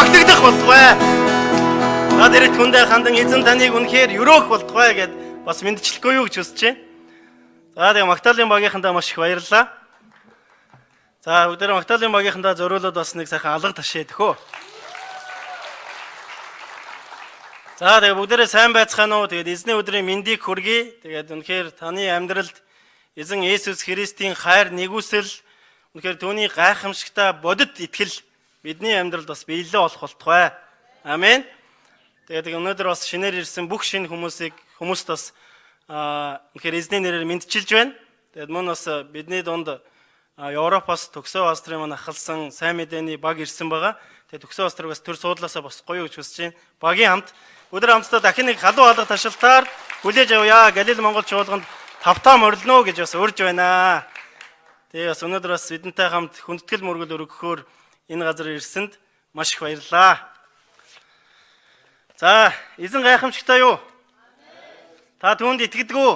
хөрлөгдөх болтугай. Та дээрээ түндэ хандан эзэн таныг үнэхээр өрөөх болтугай гэд бас мэдчихлэхгүй юу гэж хүсэж байна. За тэгээ Магдалины багийнхандаа маш их баярлалаа. За бүгдээ Магдалины багийнхандаа зориулаад бас нэг сайхан алга ташээ төхөө. За тэгээ бүгдээрээ сайн байцгаана уу? Тэгээд эзний өдрийн мэндийг хүргэе. Тэгээд үнэхээр таны амьдралд эзэн Есүс Христийн хайр нэгүсэл үнэхээр түүний гайхамшигтай бодит итгэл бидний амьдралд бас биелэлээ болох болтугай. Амен. Тэгээд өнөөдөр бас шинээр ирсэн бүх шинэ хүмүүст бас үнэхээр эзний нэрээр мэдчилж байна. Тэгээд мөн бас бидний дунд Европоос Төгсөө Австрийн маань ахалсан сайн мэдээний баг ирсэн байгаа. Тэгээд Төгсөө Австрийг бас төр суудлаасаа бас гоё гэж хүсэж байна. Багийн хамт өдөр хамтдаа дахин нэг халуун алга ташилтаар хүлээж авъя. Галил Монгол чуулганд тавтаа морилно гэж бас урьж байна. Тэгээд бас өнөөдөр бас бидэнтэй хамт хүндэтгэл мөргөл өргөхөөр энэ газар ирсэнд маш их баярлалаа. За, эзэн гайхамшигтай юу? Та түүнд итгэдэг үү?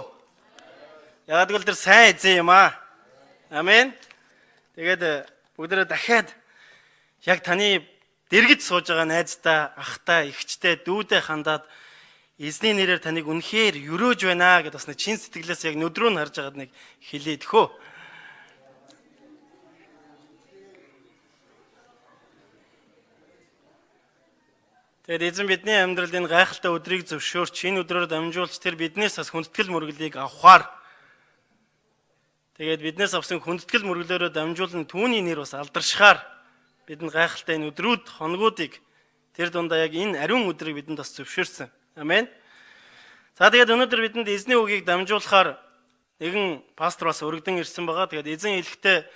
Яг л тэр сайн эзэн юм аа. Амен. Тэгээд бүгдээрээ дахиад яг таны дэргэд сууж байгаа найздаа, ахтай, эгчтэй, дүүдээ хандаад эзний нэрээр таныг үнэхээр өрөөж байна гэдээ бас нэг чин сэтгэлээс яг нүдрөө нь харж байгаад нэг хэлээд хөө. Тэгээд эзэн бидний амьдралд энэ гайхалтай өдрийг зөвшөөрч энэ өдрөөр дамжуулж тэр биднээс бас хүндэтгэл мөргөлийг авахаар тэгээд биднээс авсан хүндэтгэл мөргөлөөрөө дамжуулан түүний нэр бас алдаршихаар бидэнд гайхалтай энэ өдрүүд, хоногуудыг тэр дундаа яг энэ ариун өдрийг бидэнд бас зөвшөөрсөн. Амен. За тэгээд өнөөдөр бидэнд эзний үгийг дамжуулахаар нэгэн пастор бас өргөдөн ирсэн байгаа. Тэгээд эзэн хэлэхдээ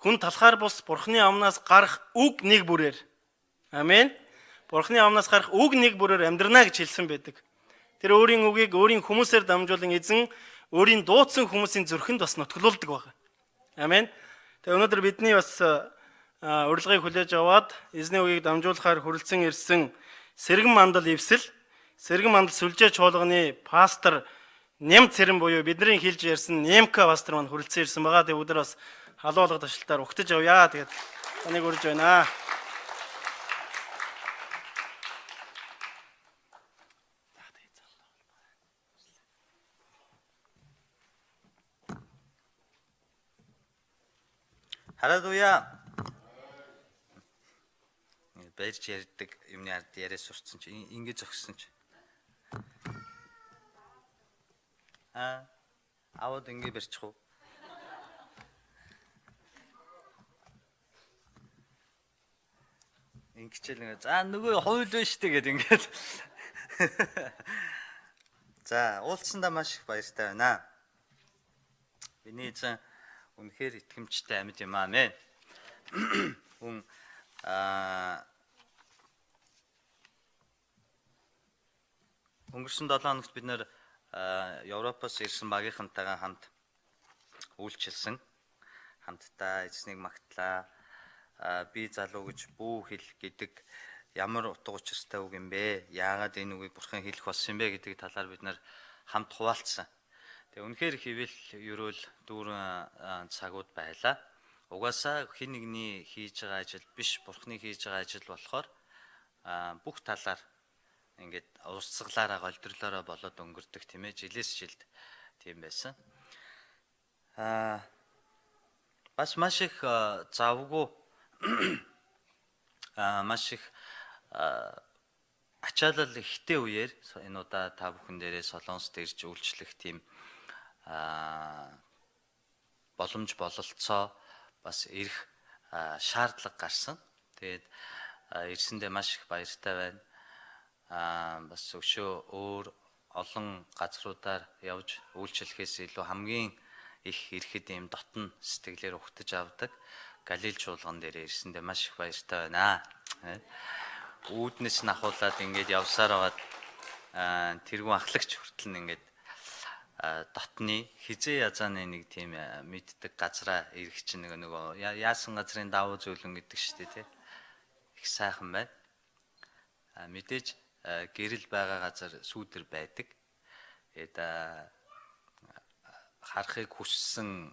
хүн талахаар бус Бурхны амнаас гарах үг нэг бүрээр. Амен. Бурхны амнаас гарах үг нэг бүрээр амьдрнаа гэж хэлсэн байдаг. Тэр өөрийн үгийг өөрийн хүмүүсээр дамжуулан эзэн өөрийн дуудсан хүмүүсийн зүрхэнд бас нотголуулдаг байна. Амен. Тэгээ өнөөдөр бидний бас урилгыг хүлээж аваад эзний үгийг дамжуулахаар хүрэлцэн ирсэн Сэргэн мандал эвсэл, Сэргэн мандал сүлжээ чуулганы пастор Ням Цэрэн буюу бидний хэлж ярьсан Немка пастор маань хүрэлцэн ирсэн байгаа. Тэгээ өдөр бас халуун алга ташилтаар угтаж авъя. Тэгээд таныг урьж байна. Халелуя. Баярч ярьдаг юмны ард яриа сурцсан чи ингэж зогссон чи. Аваад ингэ барьчих уу? Ингэчээл ингэ. За нөгөө хууль байна штэ гэд ингээд. За, уулзсандаа маш их баяртай байна. Биний эзэн үнэхээр итгэмжтэй амьд юм аа мэ. Хүн өнгөрсөн 7 хоногт бид нэр Европоос ирсэн багийнхантайгаа хамт үйлчилсэн. Хамтдаа эзнийг магтлаа. Би залуу гэж бүү хэл гэдэг ямар утга учиртай үг юм бэ? Яагаад энэ үгийг бурхан хэлэх болсон юм бэ гэдэг талаар бид нэр хамт хуваалцсан. Тэгээ үнэхээр хэвэл ерөөл дүүрэн цагууд байлаа. Угаасаа хэн нэгний хийж байгаа ажил биш, бурхны хийж байгаа ажил болохоор бүх талаар ингээд урсгалаараа голдрлоороо болоод өнгөрдөг тийм ээ. Жилээс жилд тийм байсан. Бас маш их завгүй маш их ачаалал ихтэй үеэр энэ удаа та бүхэн дээрээ Солонгост ирж үйлчлэх тийм боломж бололцоо бас ирэх шаардлага гарсан. Тэгээд ирсэндээ маш их баяртай байна. Бас өшөө өөр олон газруудаар явж үйлчлэхээс илүү хамгийн их ирэхэд ийм дотн сэтгэлээр ухтаж авдаг Галил чуулган дээр ирсэндээ маш их баяртай байна. Үүднээс нахуулаад ингээд явсаар байгаад тэргүүн ахлагч хүртэл ингээд дотны хизээ язааны нэг тийм мэддэг газараа ирэх чинь нөгөө яасан газрын давуу зөвлөн гэдэг шүү дээ тий. Их сайхан байна. Мэдээж гэрэл байгаа газар сүүдэр байдаг. Тэгээд харахыг хүссэн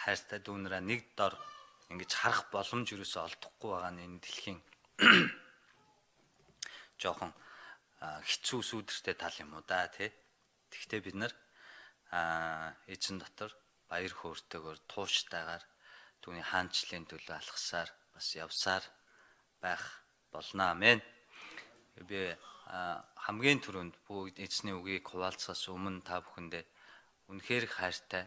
хайртай дүүнраа нэг дор ингэж харах боломж юусоо олдохгүй байгаа нь энэ дэлхийн жоохон хэцүү сүудэртэй тал юм уу да тий. Тэгвэл бид нар эзэн дотор баяр хөөртэйгээр тууштайгаар түүний хаанчлалын төлөө алхасаар бас явсаар байх болно. Амен. Би хамгийн түрүүнд бүгд эзний үгийг хуваалцахаас өмнө та бүхэндээ үнэхээр хайртай,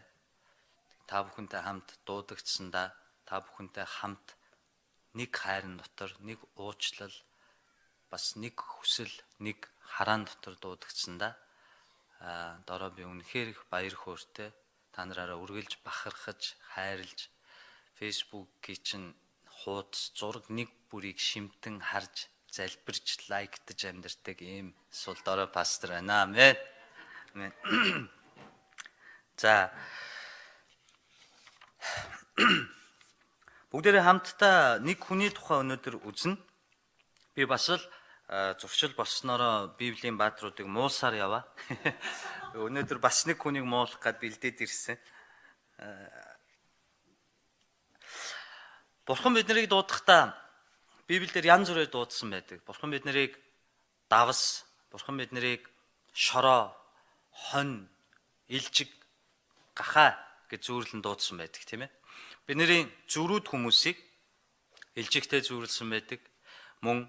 та бүхэнтэй хамт дуудагдсандаа, та бүхэнтэй хамт нэг хайрын дотор, нэг уучлал, бас нэг хүсэл, нэг хараан дотор дуудагдсандаа дороо би үнэхээр их баяр хөөртэй та нараараа үргэлж бахархаж, хайрлаж, фэйсбүүкийн чинь хуудас зураг нэг бүрийг шимтэн харж, залбирч, лайктаж амьдардаг ийм сул дорой пастор байна. Амен. Амен. За бүгдээрээ хамтдаа нэг хүний тухай өнөөдөр үзнэ. Би бас л зуршил болсноороо Библийн баатруудыг муулсаар яваа. Өнөөдөр бас нэг хүнийг муулах гээд бэлдээд ирсэн. Бурхан биднийг дуудахдаа Библиэлд янз бүрээр дуудсан байдаг. Бурхан биднийг давс, Бурхан биднийг шороо, хонь, илжиг, гахаа гэж зүйрлэн дуудсан байдаг, тийм ээ. Бидний зүрүүд хүмүүсийг илжигтэй зүйрлсэн байдаг. Мөн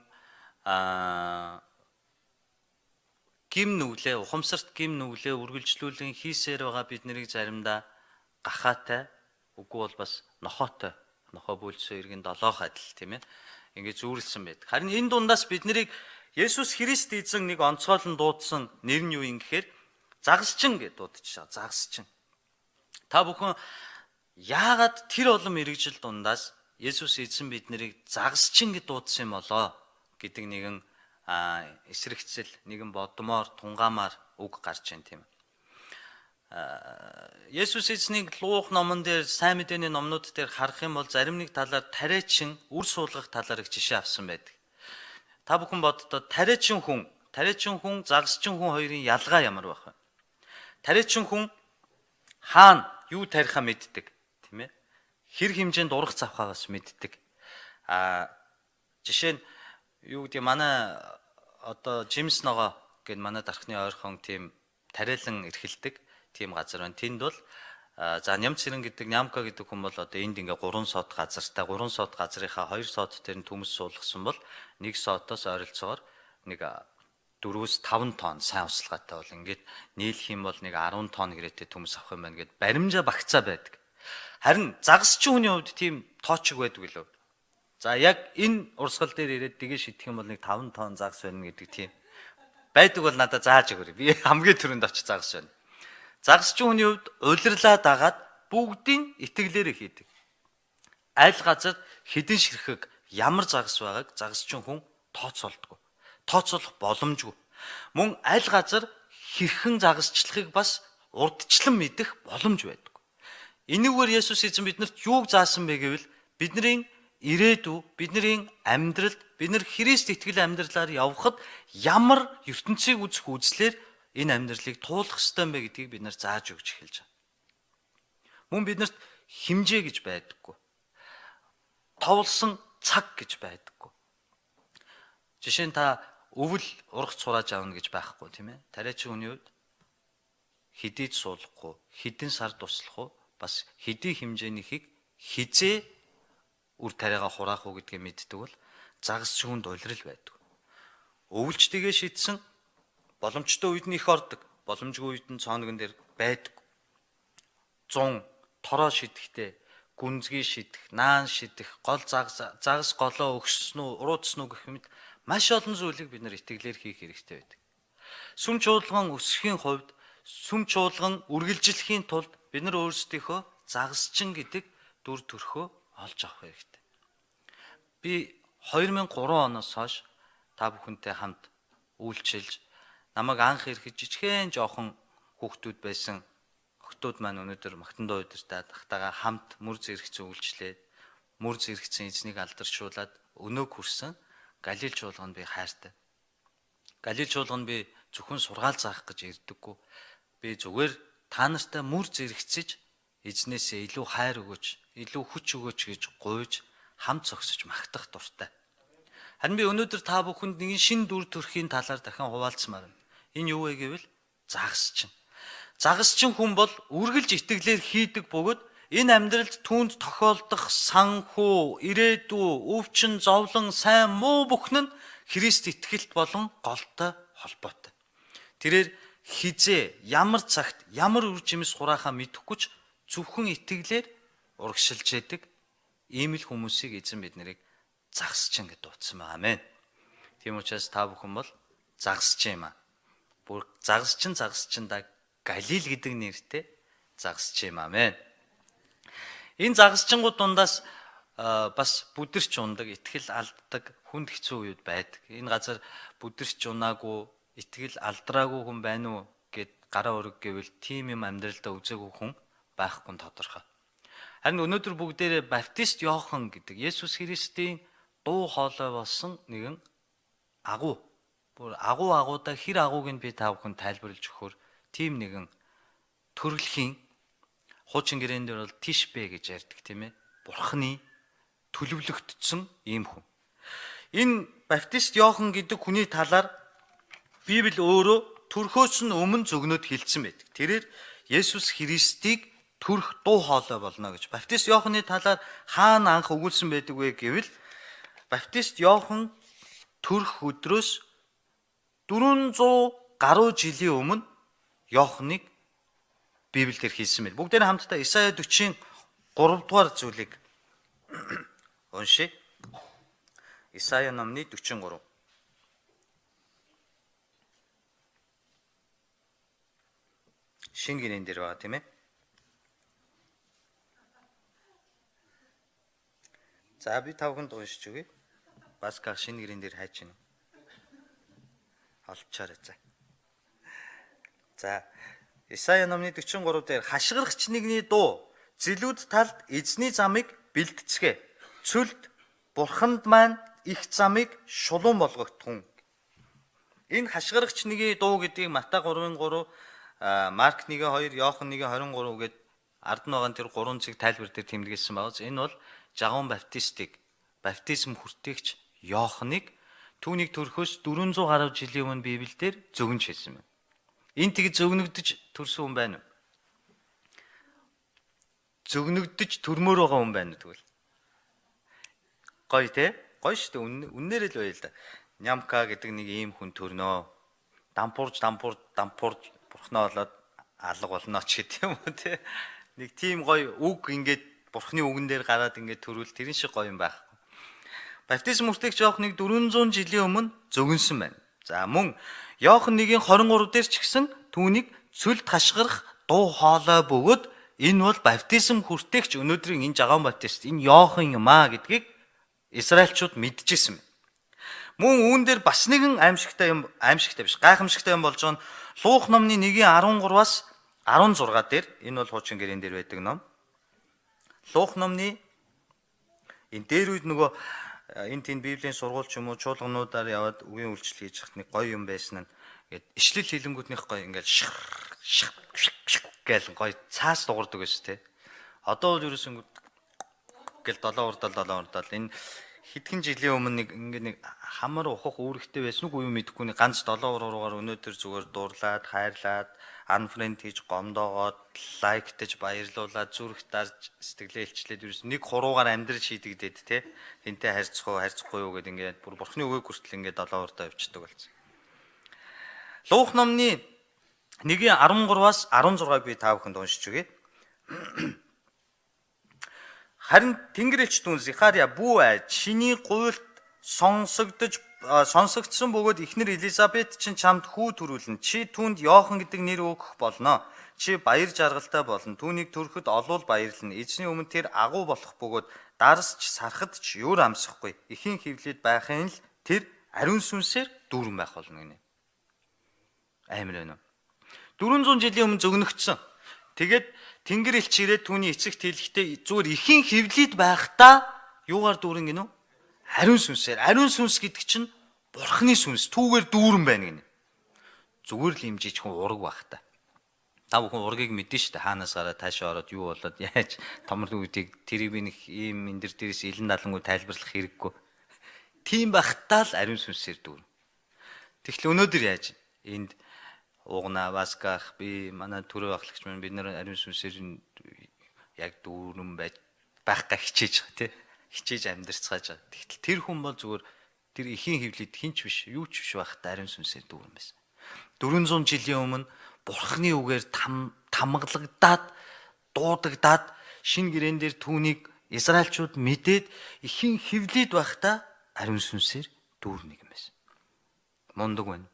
гим нүглээ, ухамсарт гим нүглээ үргэлжлүүлэн хийсээр байгаа биднийг заримдаа гахаатай, үгүй бол бас нохоотой, нохоо бүлсөө иргэн долоох адил, тийм ээ. Ингээд зүйрлсэн байдаг. Харин энэ дундаас биднийг Есүс Христ эзэн нэг онцгойлон дуудсан нэр нь юу юм гэхээр загасчин гэж дуудчихсан. Загасчин. Та бүхэн яагаад тэр олон мэрэгжил дундаас Есүс эзэн биднийг загасчин гэж дуудсан юм болоо гэдэг нэгэн эсрэгцэл, нэгэн бодмоор, тунгаамаар үг гарч ийн тийм. Есүс эзнийг Луух номон дээр, сайн мэдээний номнууд дээр харах юм бол зарим нэг талаар тариачин үр суулгах талаар их жишээ авсан байдаг. Та бүхэн боддоо тариачин хүн, загасчин хүн хоёрын ялгаа ямар байх вэ? Тариачин хүн хаана юу тарихаа мэддэг, тийм ээ? Хэр хэмжээнд урах завхаагаас мэддэг. Жишээ нь юу гэдэг манай одоо Жимс ногоо гэд манай дархны ойрхон тийм тариалан эрхэлдэг тийм газар байна. Тэнд бол за Нямцэрэн гэдэг Нямка гэдэг хүн бол одоо энд ингээ 3 сот газартай 3 сот газрынхаа 2 сот дээр нь төмс суулгасан бол 1 сотоос ойролцоогоор нэг 4-5 тонн сайн услгаатай бол ингээд нийлэх юм бол нэг 10 тонн гэрээтэй төмс авах юм байна гэд баримжаа багцаа байдаг. Харин загасчин хүний хувьд тийм тоочг байдаг билүү? За яг энэ урсгал дээр ирээд дэгээ шидэх юм бол нэг 5 тонн загас байна гэдэг тийм байдаг бол надад зааж өгөөрэй. Би хамгийн түрүүнд очиж загас байна. Загасчин хүний хувьд улирлаа дагаад бүгдийн итгэлээрээ хийдэг. Аль газар хідэн ширхэг ямар загас байгааг загасчин хүн тооцоолдгоо. Тооцоолох боломжгүй. Мөн аль газар хэрхэн загасчлахыг бас урдчлан мэдэх боломж байдаг. Энэгээр Есүс эзэн биднэрт юуг заасан бэ гэвэл бидний ирээдүй, бидний амьдралд, бид нар Христ итгэл амьдралаар явхад ямар ертөнцийг үзэх үзлээр энэ амьдралыг туулах ёстой юм бэ гэдгийг бид нар зааж өгч эхэлж байна. Мөн биднэрт химжээ гэж байдаггүй. Товлсон цаг гэж байдаггүй. Жишээ нь та өвөл ургац сурааж авна гэж байхгүй тийм ээ. Тариачин хүний хувьд хэдийд суулгахгүй, хэдэн сар туслах уу, бас хэдий хэмжээнийхийг хизээ үр тариагаа хураах уу гэдгийг мэддэг бол загасчин хүнд улирал байдаг. Өвөлж тгээ шийдсэн боломжтой үед нь их ордог, боломжгүй үед нь цооногон дээр байдаг. 100 тороо шидэхтэй, гүнзгий шидэх, наан шидэх, гол загас голоо өгсөн үү, уруудсан уу гэх мэт маш олон зүйлийг бид нар итгэлээр хийх хэрэгтэй байдаг. Сүм чуулган өсөхийн хувьд, сүм чуулган үргэлжлэхийн тулд бид нар өөрсдийнхөө загасчин гэдэг дүр төрхөө олж авах хэрэгтэй. Би 2003 оноос хойш та бүхэнтэй хамт үйлчилж намайг анх ирэхэд жижигхэн жоохон хүүхдүүд байсан охтууд маань өнөөдөр Магтандуу удирдаа тахтагаа хамт мөр зэрэгцэн үйлчлээд мөр зэрэгцэн эзнийг алдаршуулад өнөөг хүрсэн Галил чуулганд би хайртай. Галил чуулганд би зөвхөн сургаал заах гэж ирдэггүй. Би зүгээр та нартай мөр зэрэгцэж эзнээсээ илүү хайр өгөөч, илүү хүч өгөөч гэж гуйж хамт зогсож магтах дуртай. Харин би өнөөдөр та бүхэнд нэгэн шин дүр төрхийн талаар дахин хуваалцмаар байна. Энэ юу вэ гэвэл загасчин. Загасчин хүн бол үргэлж итгэлээр хийдэг бөгөөд энэ амьдралд түүнд тохиолдох санхүү, ирээдүй, өвчин, зовлон, сайн, муу бүхэн нь Христ итгэлт болон голтой холбоотой. Тэрээр хизээ, ямар цагт, ямар үр жимс хураахаа мэдэхгүй ч зөвхөн итгэлээр урагшилж яадаг ийм л хүмүүсийг эзэн биднийг загасчин гэж дуудсан байна. Амен. Тийм учраас та бүхэн бол загасчин юм аа. Бүр загасчиндаа Галил гэдэг нэртэй загасчин юм. Амен. Энэ загасчингууд дундаас бас бүдэрч ундаг, итгэл алддаг, хүнд хэцүү үед байдаг. Энэ газар бүдэрч унаагүй, итгэл алдраагүй хүн байна уу гэд гараа өрөг гэвэл тийм юм амьдралдаа үзээгүй хүн байхгүй нь тодорхой. Харин өнөөдөр бүгдээрээ Баптист Иохан гэдэг Есүс Христийн дуу хоолой болсон нэгэн агуу. Бүр агуудаа хэр агууг нь би та бүхэнд тайлбарлаж өгөхөөр тийм нэгэн төрөлхийн хуучин гэрээн дээр бол Тишбэ гэж ярьдаг тийм ээ. Бурхны төлөвлөгдсөн ийм хүн. Энэ Баптист Иохан гэдэг хүний талаар Библи өөрөө төрхөөс нь өмнө зөвгнөд хэлсэн байдаг. Тэрээр Есүс Христийг төрөх дуу хоолой болно гэж. Баптист Иоханы талаар хаана анх өгүүлсэн байдаг вэ гэвэл Баптист Иохан төрөх өдрөөс 400 гаруй жилийн өмнө Иоханыг Библиэлд хэлсэн байна. Бүгдээр хамтдаа Исая 40-ийн 3 дугаар зүйлийг уншъя. Исая номны 43. Шинэ гэрэн дээр байгаа тийм ээ. За би тавханд уншиж өгье. Бас гах шинэ гэрэн дээр хайж гинэ. Олчаарай за. За Исая номны 43 дээр хашгирагч нэгний дуу зилүүд талд эзний замыг бэлтцгээ. Цөлд бурханд маань их замыг шулуун болгох түн. Энэ хашгирагч нэгний дуу гэдгийг Матай 3:3, Марк 1:2, Иохан 1:23 гээд ард нь байгаа тэр 3 зэг тайлбар дээр тэмдэглэсэн байгаа. Энэ бол Жагаун Баптистыг баптизм хүртээгч Иоханыг түүнийг төрөхөөс 400 гаруй жилийн өмнө Библиэлд зөвгөнж хэлсэн байна. Энэ тэг зөвгнөгдөж төрсөн хүн байна уу? Зөвгнөгдөж төрмөр байгаа хүн байна уу тэгвэл? Гоё те? Гоё шүү дээ. Үннээр л байл да. Нямка гэдэг нэг ийм хүн төрнөө. Дампуурж бурхнаа болоод алга болно ч гэдэг юм уу те. Нэг тийм гоё үг ингээд бурхны үгэн дээр гараад ингээд төрүүл тэрэн шиг гоё юм байхгүй. Баптизм хүртээгч Иоханыг 400 жилийн өмнө зөвгөнсөн байна. За мөн Иохан 1:23 дээр ч гэсэн түүнийг цөлд хашгирах дуу хоолой бөгөөд энэ бол баптизм хүртээгч өнөөдрийн энэ Жагаун Баптист энэ Иохан юм аа гэдгийг Израильчууд мэдчихсэн байна. Мөн үүн дээр бас нэгэн аимшигтай биш гайхамшигтай юм болж байгаа нь Луух номны 1:13-аас 16 дээр энэ бол хуучин гэрэн дээр байдаг ном. Луух номны энэ дээр үед нөгөө энэ тийм Библийн сургууль ч юм уу чуулгануудаар яваад үгийн үйлчлэл хийж хат нэг гоё юм байсан нь ингээд ишлэл хэлэнгүүднийх гоё ингээд гэл гоё цаас дуурдаг байсан те. Одоо бол ерөөс ингээд долоо урдал энэ хэдхэн жилийн өмнө нэг хамар ухах үүрэгтэй байсан уу юу мэдэхгүй нэг ганц долоо уруугаар өнөөдөр зүгээр дуурлаад хайрлаад unfriend хийж гомдоогоод лайктаж баярлуулаад зүрх дарж сэтгэлээ илчлээд ерөөс нэг хуруугаар амьдрал шийдэгдээд те тэнтэй харьцахгүй юу гэд ингээд бүр бурхны үгийг хүртэл ингээд долоо урдаа явчихдаг болсон. Луух номны 1:13-аас 16-ыг би та бүхэнд уншиж өгье. Харин Тэнгэр элч дүүн Захария бүү айж чиний гуйлд сонсогдсон бөгөөд эхнэр Элизабет чинь чамд хүү төрүүлнэ. Чи түүнд Иохан гэдэг нэр өгөх болно. Чи баяр жаргалтай болно. Түүнийг төрөхөд олвол баярлна. Эзний өмнө тэр агуу болох бөгөөд дарсч сархад ч юур амсахгүй. Ихийн хөвлөд байхын л тэр ариун сүнсээр дүүрэн байх болно гинэ. Амар байна уу? 400 жилийн өмнө зөгнөгдсөн. Тэгээд Тэнгэр элч ирээд түүний эцэгт хэлэхдээ зүгээр ихийн хөвлөд байхдаа юугаар дүүрэн гинэ үү? Ариун сүнсээр. Ариун сүнс гэдэг чинь бурхны сүнс. Түүгээр дүүрэн байна гинэ. Зүгээр л имжиж хүн ураг байх та. Та бүхэн ургийг мэднэ шүү дээ. Хаанаас гараад таашаа ороод юу болоод яаж томор үүдийг тэрийг би нэг ийм энэ дээрээс илэн далангуй тайлбарлах хэрэггүй. Тийм багтаа л ариун сүнсээр дүүрнэ. Тэгэхээр өнөөдөр яаж энд уугна васках би манай төрөө ахлагч маань бид нар ариун сүнсээр яг дүүрэн байх га хичээж байгаа тий. Хичээж амьдарцгааж байгаа. Тэгтэл тэр хүн бол зүгээр тэр ихийн хөвлөд хинч биш юу ч биш байхдаа ариун сүнсээр дүүрэн байсан. 400 жилийн өмнө Бурхны үгээр тамгалагдаад дуудагдаад шин гэрэн дээр түүнийг Израильчууд мэдээд ихийн хөвлөд байхдаа ариун сүнсээр дүүрнэ юм байсан. Мундаг байна.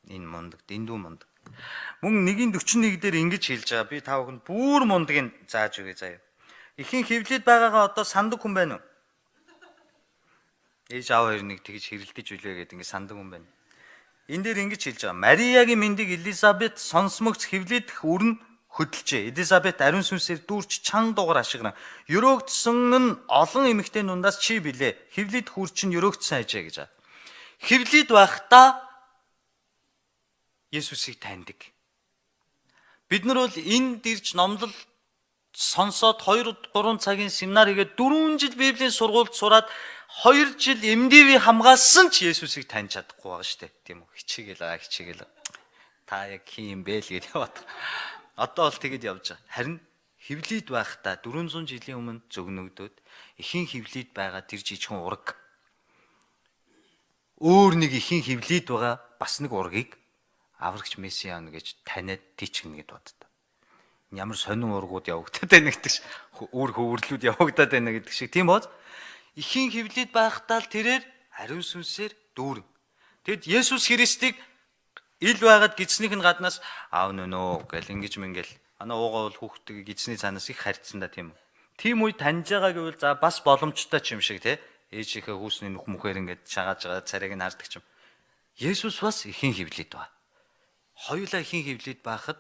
Энэ мундаг, дэндүү мундаг. Мөн 1:41 дээр ингэж хэлж байгаа. Би та бүхэнд бүр мундгийг зааж өгье заяа. Ихийн хөвлөд байгаагаа одоо сандаг хүн байна уу? Ээж аав хоёр нэг тэгж хэрэлдэж үлээ гэдэг ингэ сандаг хүн байна. Энэ дээр ингэж хэлж байгаа. Мариягийн мэндийг Элизабет сонсмогц хөвлөдөх үрн хөдөлжээ. Элизабет ариун сүнсээр дүүрч чанга дугаар ашигран. Өрөөгдсөн нь олон эмэгтэй дундаас чи билээ. Хөвлөдөх үр чинь өрөөгдсөн ажээ гэж байгаа. Хөвлөд байхдаа Есүсийг таньдаг. Бид нар бол энд ирж номлол сонсоод 2-3 цагийн семинар хийгээд 4 жил Библийн сургуульд сураад 2 жил MDV хамгаалсан ч Есүсийг таньж чадахгүй байгаа шүү дээ. Тийм үү? Хичээгээл. Та яг хин бэ л гэж яваад. Одоо бол тэгэд явж байгаа. Харин хөвлөд байхдаа 400 жилийн өмнө зөгнөгдөөд ихийн хөвлөд байгаа тэр жижигхэн ураг. Өөр нэг ихийн хөвлөд байгаа бас нэг ургийг аврагч Месиа гэж таниад тийчгэнэ гэд боддог. Ямар сонин ургууд явагдаад байна гэдэг шиг, өөр хөвөрлүүд явагдаад байна гэдэг шиг. Тийм бод. Ихийн хөвлөд байхдаа л тэрээр ариун сүнсээр дүүрэн. Тэгэд Есүс Христийг ил байгаад гидснийх нь гаднаас аав нөнөө гэл ингэж мингэл. Манай уугаа бол хүүхдтэйг гидсний цаанаас их харьцсан да тийм үү. Тийм үе таньж байгаа гэвэл за бас боломжтой ч юм шиг те. Ээжийнхээ хүүсний нүх мөхөр ингээд шагааж байгаа царайг нь хардаг ч юм. Есүс бас ихийн хөвлөд ба. Хоёулаа ихийн хөвлөд байхад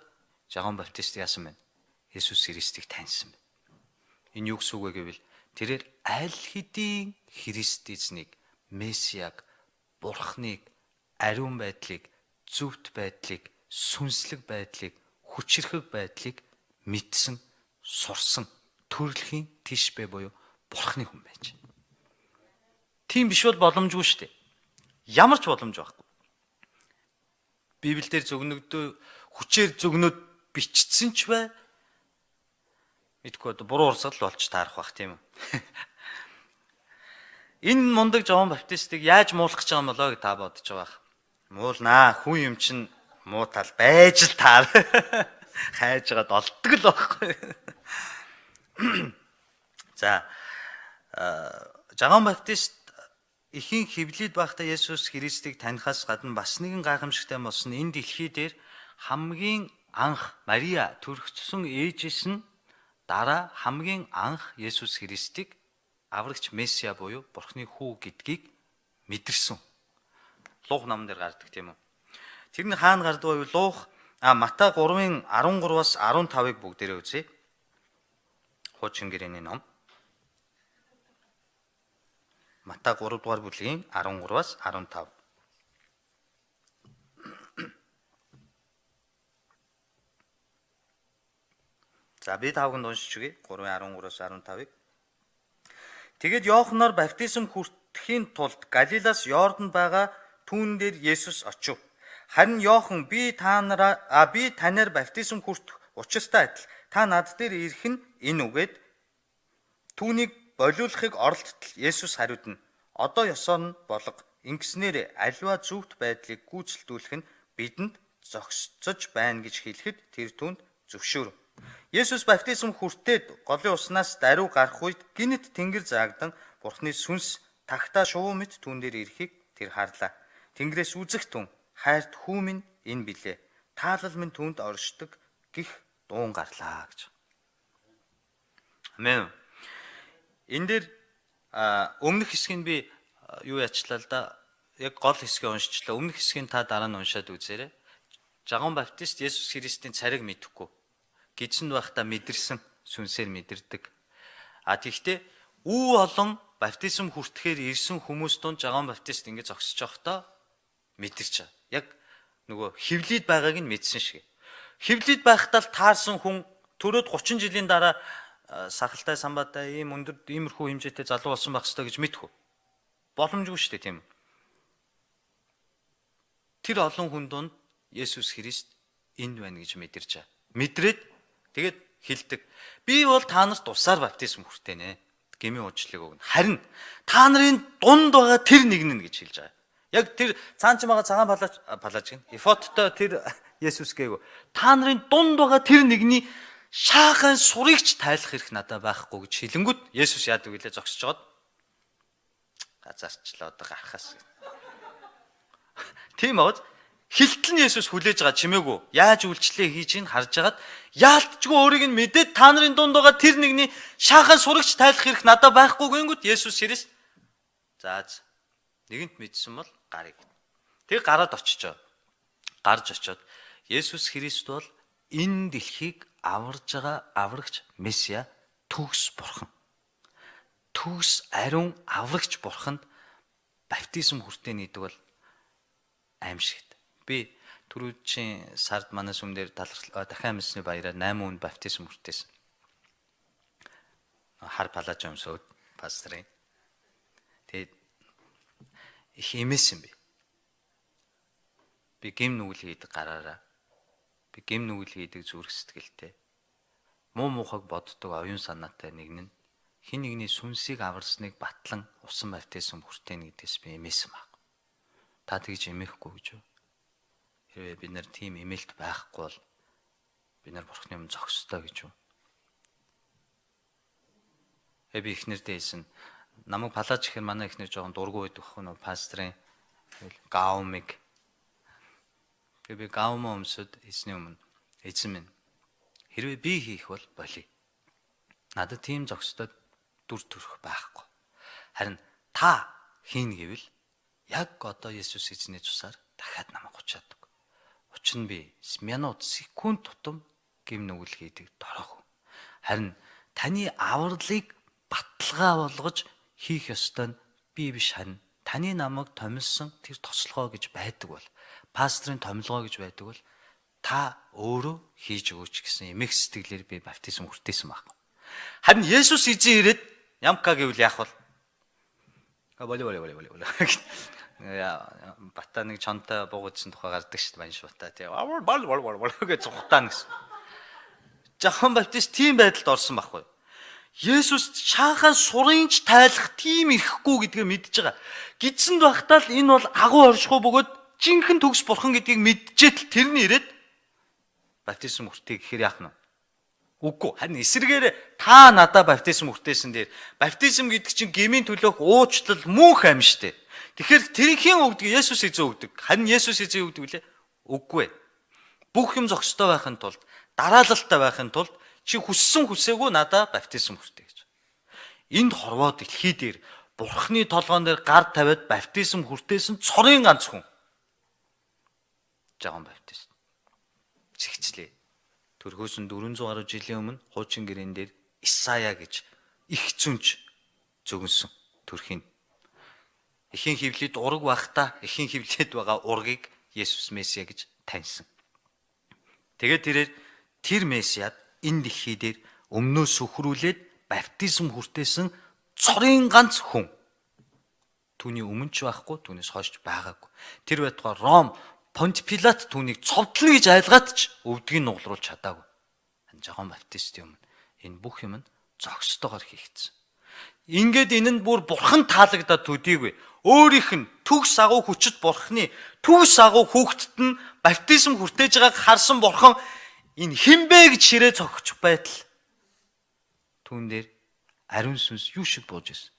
Жахан Баптист яасан бэ? Есүс Христийг таньсан бэ. Энэ юу гэсэн үг вэ гэвэл тэрээр аль хэдийн Христ эзнийг, Месиаг, Бурхныг, ариун байдлыг, зөвхт байдлыг, сүнслэг байдлыг, хүчрхэг байдлыг мэдсэн, сурсан төрөлхийн тишбэ буюу Бурхны хүн байж. Тийм биш бол боломжгүй шүү дээ. Ямар ч боломж байхгүй. Библиэлд зөгнөгдөө хүчээр зөгнөд бичсэн ч бай. Мэдгүй одоо буруу урсгал болж таарах бах тийм үү. Энэ мундаг Жахан Баптистыг яаж муулах гэж байгаа юм болоо гэж та бодож байгаа. Муулнаа. Хүн юм чинь муу тал байж л таар. Хайжгаад олддог л байхгүй. За Жахан Баптист ихийн хөвлөд байхдаа Есүс Христийг танихаас гадна бас нэгэн гайхамшигтай болсон энэ дэлхий дээр хамгийн анх Мария төрөгчсөн ээжээс нь дараа хамгийн анх Есүс Христийг аврагч Месиа буюу Бурхны хүү гэдгийг мэдэрсэн. Луух намн дээр гардаг тийм үү. Тэр нь хаана гардаг вэ? Луух Матай 3-ын 13-аас 15-ыг бүгдээрээ үзье. Хуучин гэрээний ном. Матай 3 дугаар бүлгийн 13-аас 15. За би тавганд уншиж өгье. 3:13-аас 15-ыг. Тэгэд Иоханноор баптизм хүртэхийн тулд Галилаас Йордан байгаа түүн дээр Есүс очив. Харин Иохан би танаар баптизм хүртэх учиртай адил та над дээр ирэх нь энэ үгээд түүнийг болиулахыг оролдтол Есүс хариудна. Одоо ёсоор нь болго. Ингэснээр аливаа зөвхт байдлыг гүйцэлдүүлэх нь бидэнд зогсож байна гэж хэлэхэд тэр түүнд зөвшөөрөв. Есүс баптизм хүртээд голын уснаас даруй гарах үед гинэт тэнгэр заагдан Бурхны сүнс тагтаа шувуу мэт түүн дээр ирэхийг тэр харлаа. Тэнгэрээс үзэх түн хайрт хүү минь энэ билээ. Таалал минь түүнд оршдог гих дуун гарлаа гэж. Амен. Энэ дээр өмнөх хэсгийг би юу яачлаа л да. Яг гол хэсгийг уншчихлаа. Өмнөх хэсгийг та дараа нь уншаад үзээрэй. Жахан Баптист Есүс Христийн цариг мэдэхгүй. Гидсэнд байхдаа мэдэрсэн, сүнсээр мэдэрдэг. Тэгэхдээ үе олон баптизм хүртэхээр ирсэн хүмүүс донд Жахан Баптист ингэж зогсож явахдаа мэдэрч байгаа. Яг нөгөө хөвлөд байгааг нь мэдсэн шиг. Хевлид байхдаа л таарсан хүн төрөөд 30 жилийн дараа сахалтай самбатай ийм өндөр иймэрхүү хэмжээтэй залуу болсон байх ёстой гэж мэдхүү. Боломжгүй шүү дээ, тийм үү? Тэр олон хүн донд Есүс Христ энд байна гэж мэдэрч байгаа. Мэдрээд тэгээд хэлдэг. Би бол та нарт усаар баптизм хүртэнэ. Гмийн уучлалыг өгнө. Харин та нарын дунд байгаа тэр нэгэн гэж хэлж байгаа. Яг тэр цаан ч байгаа цагаан палаж гин. Эфоттой тэр Есүс гээгүй. Та нарын дунд байгаа тэр нэгний шаахан сурыгч тайлах хэрэг надад байхгүй гэж хэлэнгүүт Есүс яадаг вүлээ зогсож жоод газарчлаа одоо гарахаас. Тийм бод хилтэл нь Есүс хүлээж байгаа чимээгүй. Яаж үйлчлээ хийж ийн харж агаад яалтчгүй өөрийг нь мэдээд та нарын дунд байгаа тэр нэгний шаахан сурагч тайлах хэрэг надад байхгүй гингүүт Есүс Христ зааз нэгэнт мэдсэн бол гарыг. Тэг гараад очиж. Гарч очиод Есүс Христ бол энэ дэлхийг аварж байгаа аврагч Месиа төгс бурхан. Төгс ариун аврагч бурханд баптизм хүртэнэ гэдэг бол аимшигт. Би түрүүчийн сард манай сүм дээр дахин амьсны баяраар 8 хүнд баптизм хүртээсэн. Хар палаж өмсөд пастрын. Тэгээд их эмээсэн би. Би гим нүгэл хийдэг гараараа. Би гим нүгэл хийдэг зүрх сэтгэлтэй. Муу мухаг боддог оюун санаатай нэгэн нь хин нэгний сүнсийг аварсныг батлан усан баптизм хүртэнэ гэдгээс би эмээсэн баг. Та тэгж эмээхгүй гэж юу? Хэрвээ бид нар тийм эмээлт байхгүй бол бид нар бурхны өмнө зогсдоо гэж юу? Би ихнэрдээ хэлсэн. Намайг палаж ихээр манай ихнэр жоохон дургу байдаг хөө нөө пастрын гаумыг. Би гаумаа өмсөд эзний өмнө эзэн минь хэрвээ би хийх бол болий. Надад тийм зогсдод дүр төрх байхгүй. Харин та хийн гэвэл яг одоо Есүс эзний цусаар дахиад намайг гучаадаг. Учир нь би минут секунд тутам гим нүгэл хийдэг дорой. Харин таны авралыг баталгаа болгож хийх ёстой нь би биш харин таны намайг томилсон тэр тослогоо гэж байдаг бол пастрын томилгоо гэж байдаг бол та өөрөө хийж өгөөч гэсэн эмэх сэтгэлээр би баптизм хүртээсэн баг. Харин Есүс эзэн ирээд ямка гэвэл яах вэ? Боли. Бата нэг чонтой буугдсан тухай гардаг шүү дээ баян шуутай тий. Бол гэж цухтаана гэсэн. Жахан баптист тийм байдалд орсон байхгүй. Есүс шаахан сурынч тайлах тийм ирэхгүй гэдгээ мэдж байгаа. Гидсэнд багтаал энэ бол агуу оршихуй бөгөөд жинхэнэ төгс бурхан гэдгийг мэдчихэл тэрний ирээд баптизм хүртээ гэхээр яах нь? Үгүй. Харин эсрэгээр та надад баптизм хүртээсэн дээр баптизм гэдэг чинь гмийн төлөөх уучлал мөнх аим штэ. Тэгэхээр тэрхийн өгдөг Есүс эзэн өгдөг. Харин Есүс эзэн өгдөг үлээ? Үгүй. Бүх юм зохистой байхын тулд, дараалалтай байхын тулд чи хүссэн хүсээгүй надад баптизм хүртээ гэж. Энд хорвоо дэлхий дээр Бурхны толгоон дээр гар тавиад баптизм хүртээсэн цорын ганц хүн. Жахан баптист. Зэгцлээ. Төрхөөс нь 400 гаруй жилийн өмнө хуучин гэрэн дээр Исая гэж их зүнж зөгнсөн төрхийн. Эхийн хөвлөд ураг багтаа эхийн хөвлөд байгаа ургийг Есүс Месиа гэж таньсан. Тэгээд тэр Месиад энэ дэлхий дээр өмнөөс сүхрүүлээд баптизм хүртээсэн цорын ганц хүн. Түүний өмнө ч байхгүй, түүнээс хойш байгаагүй. Тэр байтугай Ром Понт Пилат түүнийг цовдлно гэж айлгаад ч өвдгийг нугалруулж чадаагүй. Жахан баптистийн өмнө энэ бүх юм нь зогсдогоор хийгдсэн. Ингээд энэ нь бүр бурхан таалагдаад төдийгүй. Өөрийнх нь төгс агуу хүчит бурхны төгс агуу хүүхдэд нь баптизм хүртээж байгааг харсан бурхан энэ хинбэ гэж ширээ цогч байтал түүн дээр ариун сүнс юу шиг бууж ирсэн.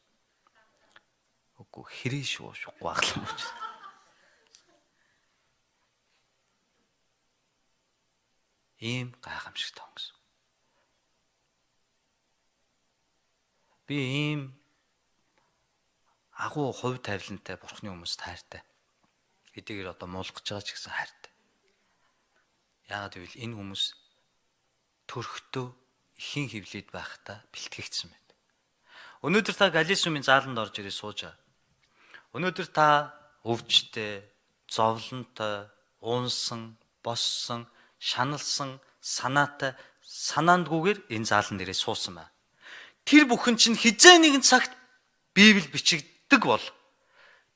Үгүй хэрэг шуухгүй аглан бууж. Ийм гайхамшигтай хүн гэсэн. Би ийм агуу хувь тавилантай бурхны хүмүүст хайртай. Эдгээр одоо муулгаж байгаа ч гэсэн хайртай. Яагаад гэвэл энэ хүмүүс төрхтөө ихийн хөвлөд байхдаа бэлтгэгдсэн байна. Өнөөдөр та Галисумын зааланд орж ирээ сууж байгаа. Өнөөдөр та өвчтэй, зовлонтой, унсан, боссон шаналсан, санаатай, санаандгүйгээр энэ заалан дээрээ суусан байна. Тэр бүхэн чинь хизээ нэгэн цагт Библи бичигддэг бол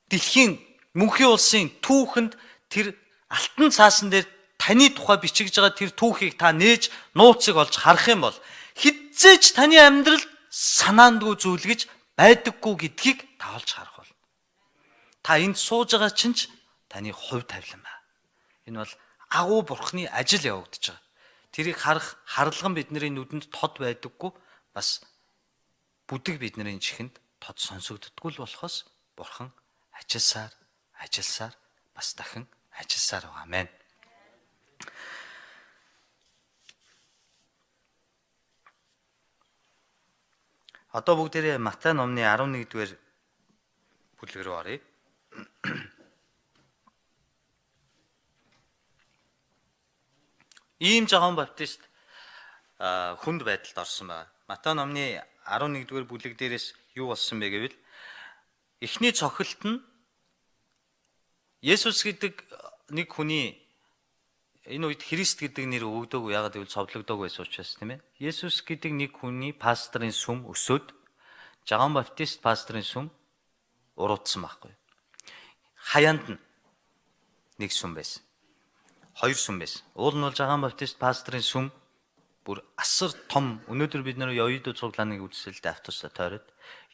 дэлхийн мөнхийн улсын түүхэнд тэр алтан цаасан дээр таны тухай бичигдж байгаа тэр түүхийг та нээж нууцыг олж харах юм бол хизээч таны амьдрал санаандгүй зүйл гэж байдаггүй гэдгийг та олж харах бол. Та энд сууж байгаа чинь ч таны хувь тавилан байна. Энэ бол агуу бурхны ажил явагдаж байгаа. Тэрийг харах харалган бидний нүдэнд тод байдаггүй, бас бүдэг бидний чихэнд тод сонсогддоггүй л болохоос бурхан ажилласаар бас дахин ажилласаар байгаа. Амен. Одоо бүгдээрээ Матай номны 11-р бүлэг рүү оръё. Ийм Жахан Баптист хүнд байдалд орсон байна. Матай номны 11-р бүлэг дээрээс юу болсон бэ гэвэл эхний цохилт нь Есүс гэдэг нэг хүний энэ үед Христ гэдэг нэр өгдөөгүй, ягаад гэвэл цовдлогдоогүй байсан учраас тийм ээ. Есүс гэдэг нэг хүний пасторын сүм өсөөд Жахан Баптист пасторын сүм уруудсан байхгүй. Хаяанд нь нэг сүм байсан. Хоёр сүм байсан. Уул нь бол Жахан Баптист пасторын сүм бүр асар том. Өнөөдөр бид нэр Ёидо цуглааныг үзсэлдээ автобусаа тойроод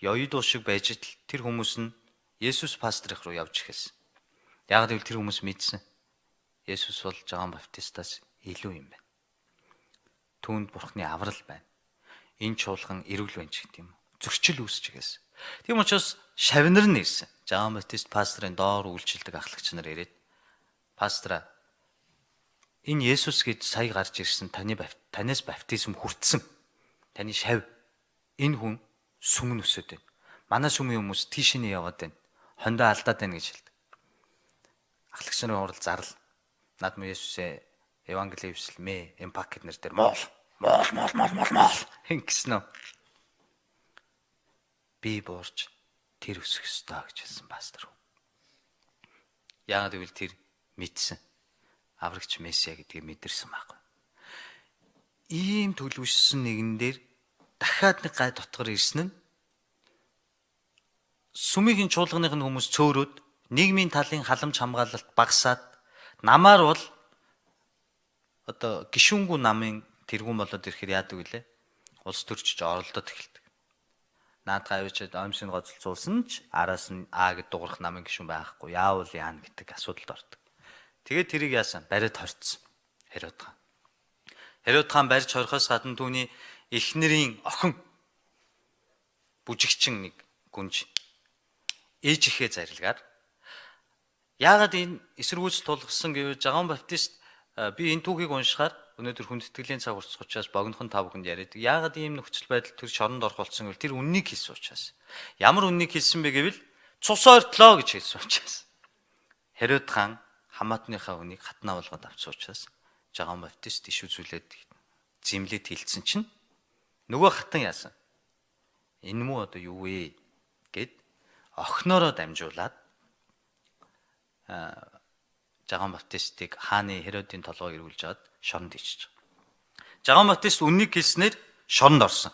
Ёидо шиг байж тэл тэр хүмүүс нь Есүс пастрих руу явж эхэлсэн. Ягаад гэвэл тэр хүмүүс мэдсэн. Есүс бол Жахан Баптистаас илүү юм байна. Түүнд бурхны аврал байна. Энэ чуулган эрүүл байна ч гэдэг юм. Зөрчил үүсч гээс. Тийм учраас шавнар нь ирсэн. Жахан Баптист пастрын доор үйлчилдэг ахлагч нар ирээд пастра энэ Есүс гэж сая гарч ирсэн танаас баптизм хүртсэн. Таны шав энэ хүн сүм өсөд байна. Манай сүмийн хүмүүс тийш нь яваад байна. Хондоо алдаад байна гэж хэлдэг. Ахлагч нарын урал зарлал. Над муу Есүсээ евангели эвсэлмээ, эмпакет нэр дээр мол ингэсэн үү? Би буурч тэр өсөх ёстой гэж хэлсэн пастор. Яагаад гэвэл тэр мэдсэн. Аврагч Месиа гэдгийг мэдэрсэн байхгүй. Ийм төлөвшсөн нэгэн дээр дахиад нэг гай дотгор ирсэн нь сүмийн чуулганых нь хүмүүс цөөрөөд нийгмийн талын халамж хамгаалалт багасаад намаар бол одоо гишүүнгүй намын тэргүүн болоод ирэхээр яадаг вүлээ? Улс төрчиж оролдоод эхэлдэг. Наад гавьчаад аимшиг гоцолцуулсан ч араас нь А гэд дуурах намын гишүүн байхгүй. Яавал яана гэдэг асуудалд ордог. Тэгээд тэрийг яасан? Бариад хорцсон. Херод хаан. Херод хаан барьж хорихоос гадна түүний эхнэрийн охин бүжигчин нэг гүнж ээж ихээ зарилгаар яагаад энэ эсэргүүцэл тулгсан гэвэл Жахан Баптист би энэ түүхийг уншихаар өнөөдөр хүндэтгэлийн цаг уртсах учраас богинохон та бүхэнд яриад яагаад ийм нөхцөл байдал тэр шоронд орох болсон гэвэл тэр үннийг хэлсэн учраас. Ямар үннийг хэлсэн бэ гэвэл цус ойртлоо гэж хэлсэн учраас. Херод хаан хамаатныхаа үнийг хатнаа болгоод авсан учраас Жахан Баптист иш үзүүлээд зэмлээд хэлсэн чинь нөгөө хатан яасан. Энэ муу одоо юу вэ гэд охиноороо дамжуулаад Жахан Баптистыг хааны Херодын толгойг эргүүлж аваад шоронд ичж байгаа. Жахан Баптист үннийг хэлснээр шоронд орсон.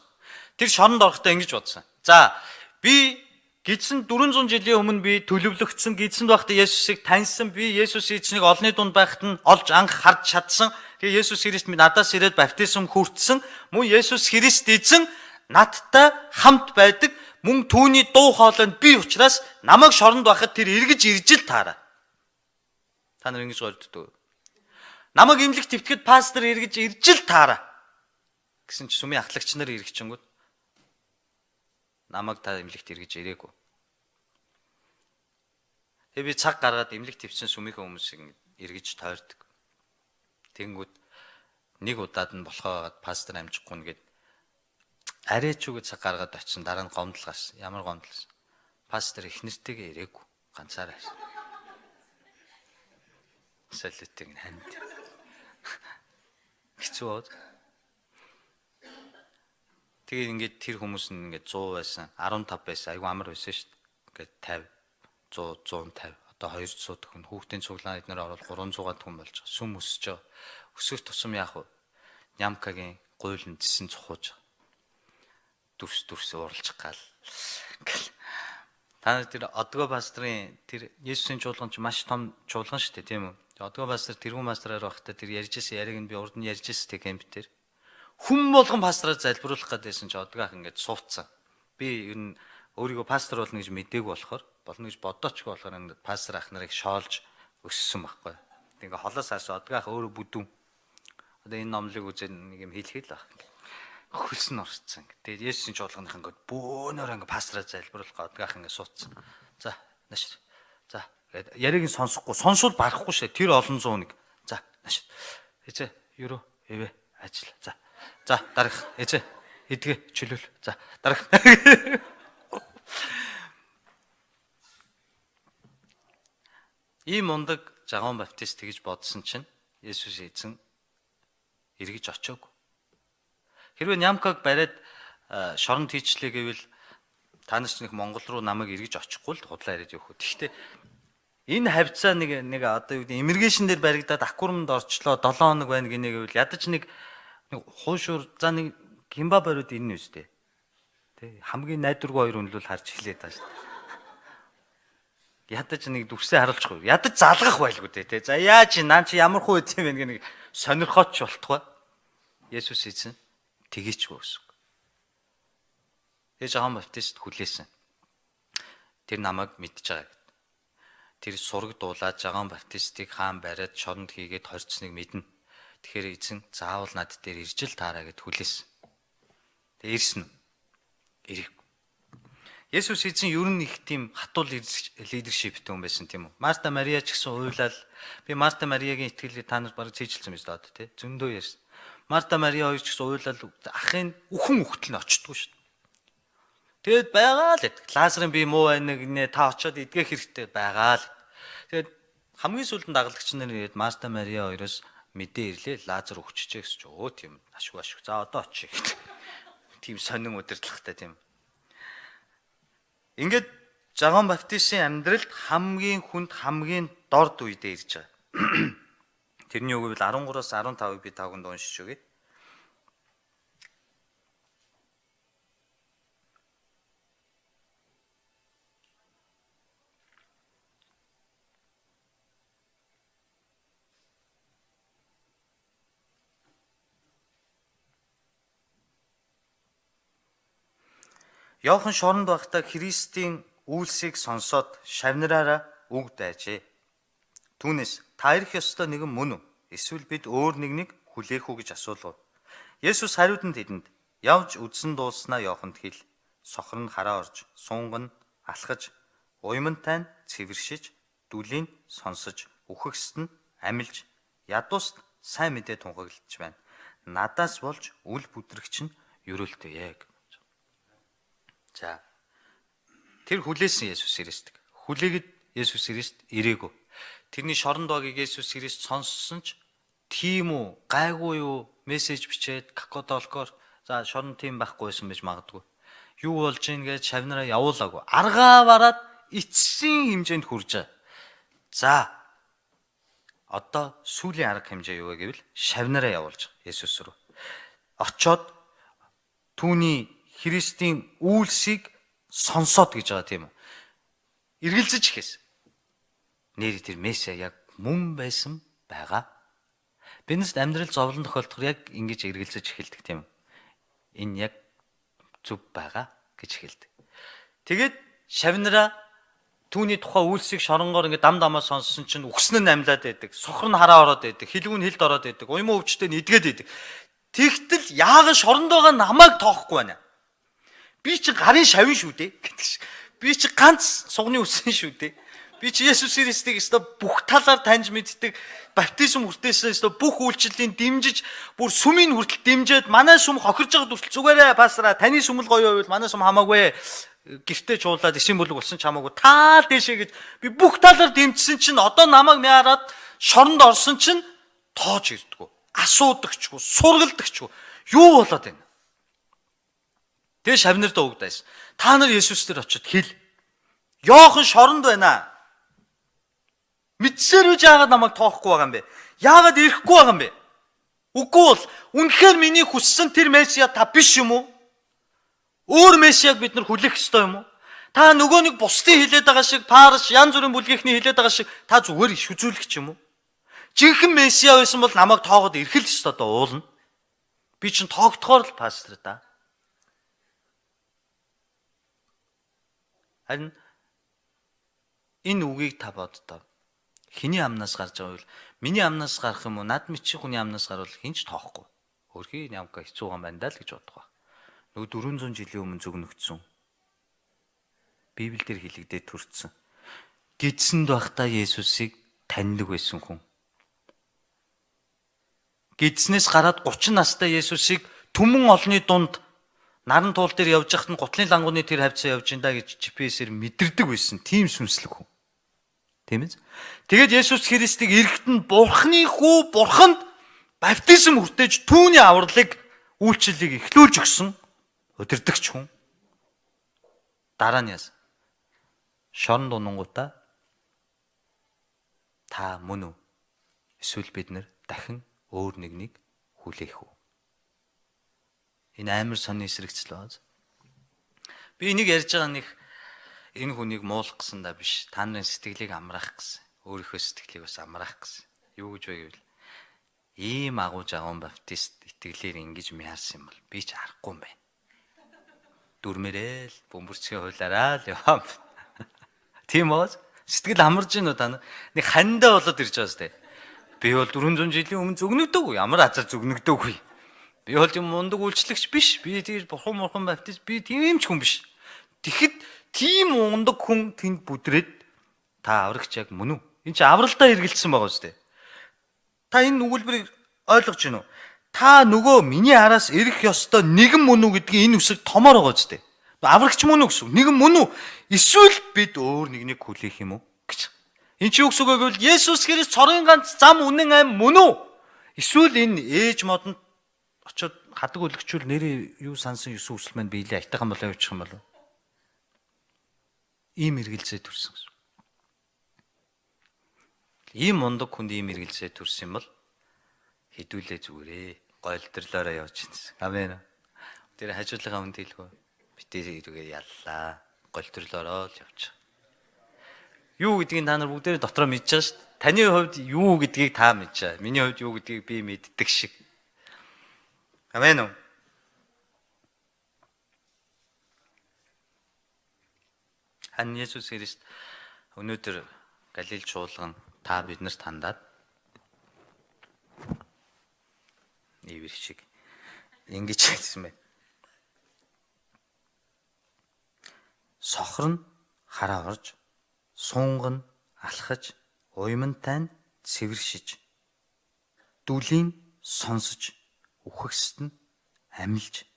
Тэр шоронд орохдоо ингэж бодсон. За би гидсэн 400 жилийн өмнө би төлөвлөгдсөн гидсэнд байхдаа Есүсийг таньсан, би Есүс эзнийг олонний дунд байхад нь олж анх харж чадсан. Тэгээ Есүс Христ минь надаас ирээд баптизм хүртсэн. Мөн Есүс Христ эзэн надтай хамт байдаг. Мөн түүний дуу хоолойнд би учраас намайг шоронд байхад тэр эргэж ирж л таараа. Та нар ингэж голддог. Намайг имлэг твтгэхэд пастор эргэж ирж л таараа. Гэсэн чи сүмийн ахлагч нар эргэжэнгүүд намайг та имлэгт эргэж ирээгүй. Тэгээ би цаг гаргаад имлэг твсэн сүмийнхээ хүмүүсийг эргэж тойрдог. Тэнгүүд нэг удаад нь болохоо пастор амжихгүй нэгэд арай ч үгүй цаг гаргаад очисон дараа нь гомдол гарсан. Ямар гомдолсон? Пастор их нэртэйгээ ирээгүй. Ганцаараа. Салютыг ханд. Хэцүү бод. Тэгээд ингээд тэр хүмүүс нь ингээд 100 байсан, 15 байсан, айгүй амар байсан шүү дээ. Ингээд 50, 100, 150, одоо 200 төгөн хүүхдийн цуглаан эднэр орол 300 төгөн болж байгаа. Сүм өсөж байгаа. Өсөх тусам яах вэ? Нямкагийн гуйлын зэсэн цухууж дүрс уралчих гал. Та нар тэр Одгоо пастрын тэр Есүсийн чуулган ч маш том чуулган шүү дээ, тийм үү? Одгоо пастор тэргүүн пастраар байхдаа тэр ярьжсэн яриг нь би урд нь ярьжсэн тэг кемп дээр. Хүн болгон пастраар залбируулах гэдээсэн чи Одгоо ах ингээд суудсан. Би ер нь өөрийгөө пастор болно гэж мэдээгүй болохоор болно гэж бодоочгүй болохоор ингээд пастор ах нарыг шоолж өссөн байхгүй. Ингээ холоос хаас Одгоо ах өөрөө бүдүүн. Одоо энэ номлыг үзээд нэг юм хэлхий л баг. Хөлс нь орцсон. Тэгээд Есүсийн чуулганых ингээд бөөнөр ингээд пастраа залбируулах Одгоо ах ингээд суудсан. За, нааш. За, гээд яриг нь сонсохгүй, сонсвол барахгүй шээ. Тэр олон зуун нэг. За, нааш. Эцэ, юуруу, эвэ, ажил. За, дарах. Эцэ, эдгэ, чөлөөл. За, дарах. Ийм мундаг Жагаан Баптист тэгж бодсон чинь Есүс эзэн эргэж очоогүй. Хэрвээ Нямкаг бариад шоронд хийчлээ гэвэл та нар ч нэг Монгол руу намайг эргэж очихгүй л худлаа яриад явах. Гэхдээ энэ хавцаа нэг одоо юу гэдэг иммиграшн дээр баригдаад аккурманд орчлоо 7 хоног байна гинэ гэвэл ядаж нэг хуушур за нэг гимба бариуд ирнэ үстэй. Тэ хамгийн найдваргүй хоёр үнэлүүл харж эхлэе таа шүү. Ядаж нэг дүрсээ харуулчихгүй. Ядаж залгах байлгүй дээ. За яаж наа чи ямар хуу үт юм бэ нэг сонирхооч болтугай. Есүс эзэн тгийчгүй өсөв. Ээж Жагаан Баптист хүлээсэн. Тэр намайг мэдж байгаа гэд. Тэр сураг дуулаад Жагаан Баптистыг хаан бариад шоронд хийгээд хорцсныг мэднэ. Тэгэхээр эзэн заавал над дээр ирж л таараа гэд хүлээсэн. Тэг ирсэн үү? Ирэв. Есүс эзэн ер нь их тийм хатуул лидершиптэй хүн байсан тийм үү? Марта Мария ч гэсэн уйлал. Би Марта Мариагийн итгэлийг та нар бараг цээжилсэн биз дээ тий. Зөндөө ярьсан. Марта Мария хоёр ч гэсэн уйлал ахын үхэн үхтэл нь очтгүй шүү дээ. Тэгэд байгаа л Лазарын би муу байна гинэ та очиод эдгэх хэрэгтэй байгаа л. Тэгэд хамгийн сүүлд дагалдагч нар ирээд Марта Мария хоёроос мэдээ ирлээ Лазар өгчжээ гэсэн ч өө тийм ашгүй. За одоо очие гэдэг. Тийм сонин удирдлагатай тийм. Ингээд Жагаан Баптистийн амьдралд хамгийн хүнд хамгийн дорд үедээ ирж байгаа. Тэрний үг бол 13-аас 15-ыг би тавганд уншиж өгье. Йохан шоронд байхдаа Христийн үйлсийг сонсоод шавнараараа үг дайжээ. Түүнээс та ирэх ёстой нэгэн мөн үү? Эсвэл бид өөр нэгнийг хүлээх үү гэж асуулав. Есүс хариултанд тэдэнд явж үдсэн дуулснаа Йоханд хэл. Сохор нь хараа орж, сунга нь алхаж, уймантай нь цэвэршиж, дүлийг сонсож, үхэгсэд нь амилж, ядууст сайн мэдээ тунхаглаж байна. Надаас болж үл бүдрэгч нь ерөөлтөе. За. Тэр хүлээсэн Есүс Христ. Хүлээгээд Есүс Христ ирээгүй. Тэрний шоронд байгааг Есүс Христ сонссон ч тийм үү, гайгүй юу, мессеж бичээд какодолкоор за шоронд тийм байхгүйсэн байж магадгүй. Юу болж ийн гэж шавнараа явуулаагүй. Аргаа бараад эцсийн хэмжээнд хүрж байгаа. За. Одоо сүүлийн арга хэмжээ юу вэ гэвэл шавнараа явуулж байгаа Есүс рүү. Очоод түүний Христийн үйлсийг сонсоод гэж байгаа тийм үү. Эргэлзэж ихээс. Нэр тэр месиа яг мөн байсан байгаа. Биднээс амьдрал зовлон тохиолдоход яг ингэж эргэлзэж эхэлдэг тийм үү. Энэ яг зөв байгаа гэж эхэлдэг. Тэгээд шавнараа түүний тухай үйлсийг шоронгоор ингэ дам дамаа сонссон чинь үхсэн нь амьлаад байдаг. Сохор нь хараа ороод байдаг. Хилгүүн хилд ороод байдаг. Уймаа өвчтэй нь эдгээд байдаг. Тэгтэл яагаад шоронд байгаа намайг тоохгүй байна? Би чи гарын шавин шүү дээ гэдэг шиг. Би чи ганц сугны үсэн шүү дээ. Би чи Есүс Христийг өстө бүх талаар таньж мэддэг. Баптизм хүртээсэн өстө бүх үйлчлэлийн дэмжиж, бүр сүмийн хүртэл дэмжиж, манай сүм хохирж байгаа хүртэл зүгээрээ пастраа таны сүмэл гоё байвал манай сүм хамаагүй. Гэртээ чуулаад ишин бүлэг болсон ч хамаагүй. Таа дэшээ гэж би бүх талаар дэмжсэн чинь одоо намайг мяарад шоронд орсон чинь тоож ирдэггүй. Асуудагчгүй, сургалдагчгүй. Юу болоод байна? Тэгээ шавнард угдаас. Та нар Есүс дээр очиод хэл. Йохан шоронд байна. Мэдсээр үж яагаад намайг тоохгүй байгаа юм бэ? Яагаад ирэхгүй байгаа юм бэ? Үгүй бол үнэхээр миний хүссэн тэр месиа та биш юм уу? Өөр месиаг бид нар хүлээх ёстой юм уу? Та нөгөө нэг бусдын хилээд байгаа шиг, парш, янз бүрийн бүлгийнхний хилээд байгаа шиг та зүгээр иш үзүүлэх юм уу? Жинхэнэ месиа байсан бол намайг тоогод ирэх л ёстой доо уулна. Би чинь тоогдохоор л пастор да. Харин энэ үгийг та боддоо. Хиний амнаас гарч байгаа бол миний амнаас гарах юм уу? Над мэдчих хүний амнаас гарвал хинч тоохгүй. Хөрхий ямка хэцүү юм байна даа л гэж бодох ба. Нөгөө 400 жилийн өмнө зүгнөгдсөн. Библиэлд хэлэгдээд төрсөн. Гидсэнд байхдаа Есүсийг таньдаг байсан хүн. Гидснээс гараад 30 настай Есүсийг түмэн олны дунд наран туул дээр явж байхад нь гутлын лангууны тэр хавцаа явж инда гэж GPS-ээр мэдэрдэг байсан. Тийм сүнслэг хүн. Тийм ээ. Тэгээд Есүс Христийг эргэт нь Бурхны хүү Бурханд баптизм хүртээж түүний авралыг үйлчлэлийг эхлүүлж өгсөн удирдагч хүн. Дараа нь яасан? Шорон дунгуудаа та мөн үү? Эсвэл бид нэр дахин өөр нэгнийг хүлээх үү? Энэ амар сонин эсрэгцэл бааз. Би энийг ярьж байгаа нэг энэ хүнийг муулах гэсэн да биш. Та нарын сэтгэлийг амраах гэсэн. Өөрийнхөө сэтгэлийг бас амраах гэсэн. Юу гэж вэ гэвэл ийм агуу жагуун баптист итгэлээр ингэж мяарсан юм бол би ч харахгүй юм байна. Дүрмээрэл бөмбөрцгийн хуйлаараа л яваа. Тийм үү? Сэтгэл амарж гин үү та нар? Нэг хандаа болоод ирж байгаа сте. Би бол 400 жилийн өмнө зүгнэгдөөгүй. Ямар азар зүгнэгдөөгүй. Би бол юм мундаг үйлчлэгч биш. Би тийм бурхан баптист би тийм ч хүн биш. Тэгэхэд тийм мундаг хүн тэнд бүдрээд та аврагч яг мөн үү? Энд чи авралдаа эргэлцсэн байгаа сте. Та энэ өгүүлбэрийг ойлгож байна уу? Та нөгөө миний араас ирэх ёстой нэгэн мөн үү гэдгийг энэ үсэг томоор байгаа сте. Аврагч мөн үү гэсэн. Нэгэн мөн үү? Эсвэл бид өөр нэгнийг хүлээх юм уу гэж. Энд чи юу гэсэн үг вэ гэвэл Есүс Христ цорын ганц зам үнэн аим мөн үү? Эсвэл энэ ээж модонд очиод хадаг өлгчүүл нэрээ юу сансан юусэн үсэл маань биелээ айтайхан болоо явуучих юм болов. Ийм эргэлзээ төрсөн гэсэн. Ийм мундаг хүнд ийм эргэлзээ төрсөн юм бол хідүүлээ зүгээрээ гойлдрлоороо явж гинсэн. Амен. Тэр хажуулагаа хүнд хэлгөө. Битээ ирүүгээ яллаа. Гойлдрлоороо л явж. Юу гэдгийг та нар бүгдээ дотроо мэдж байгаа шүү дээ. Таны хувьд юу гэдгийг та мэдж байгаа. Миний хувьд юу гэдгийг би мэддэг шиг. Амен уу. Хан Есүс Христ өнөөдөр Галил чуулган та биднэрт хандаад ивэр шиг ингэж хэлсэн байна. Сохор нь хараа орж, сунган алхаж, уймантай нь цэвэршиж, дүлийн сонсож, үхэгсэд нь амилж,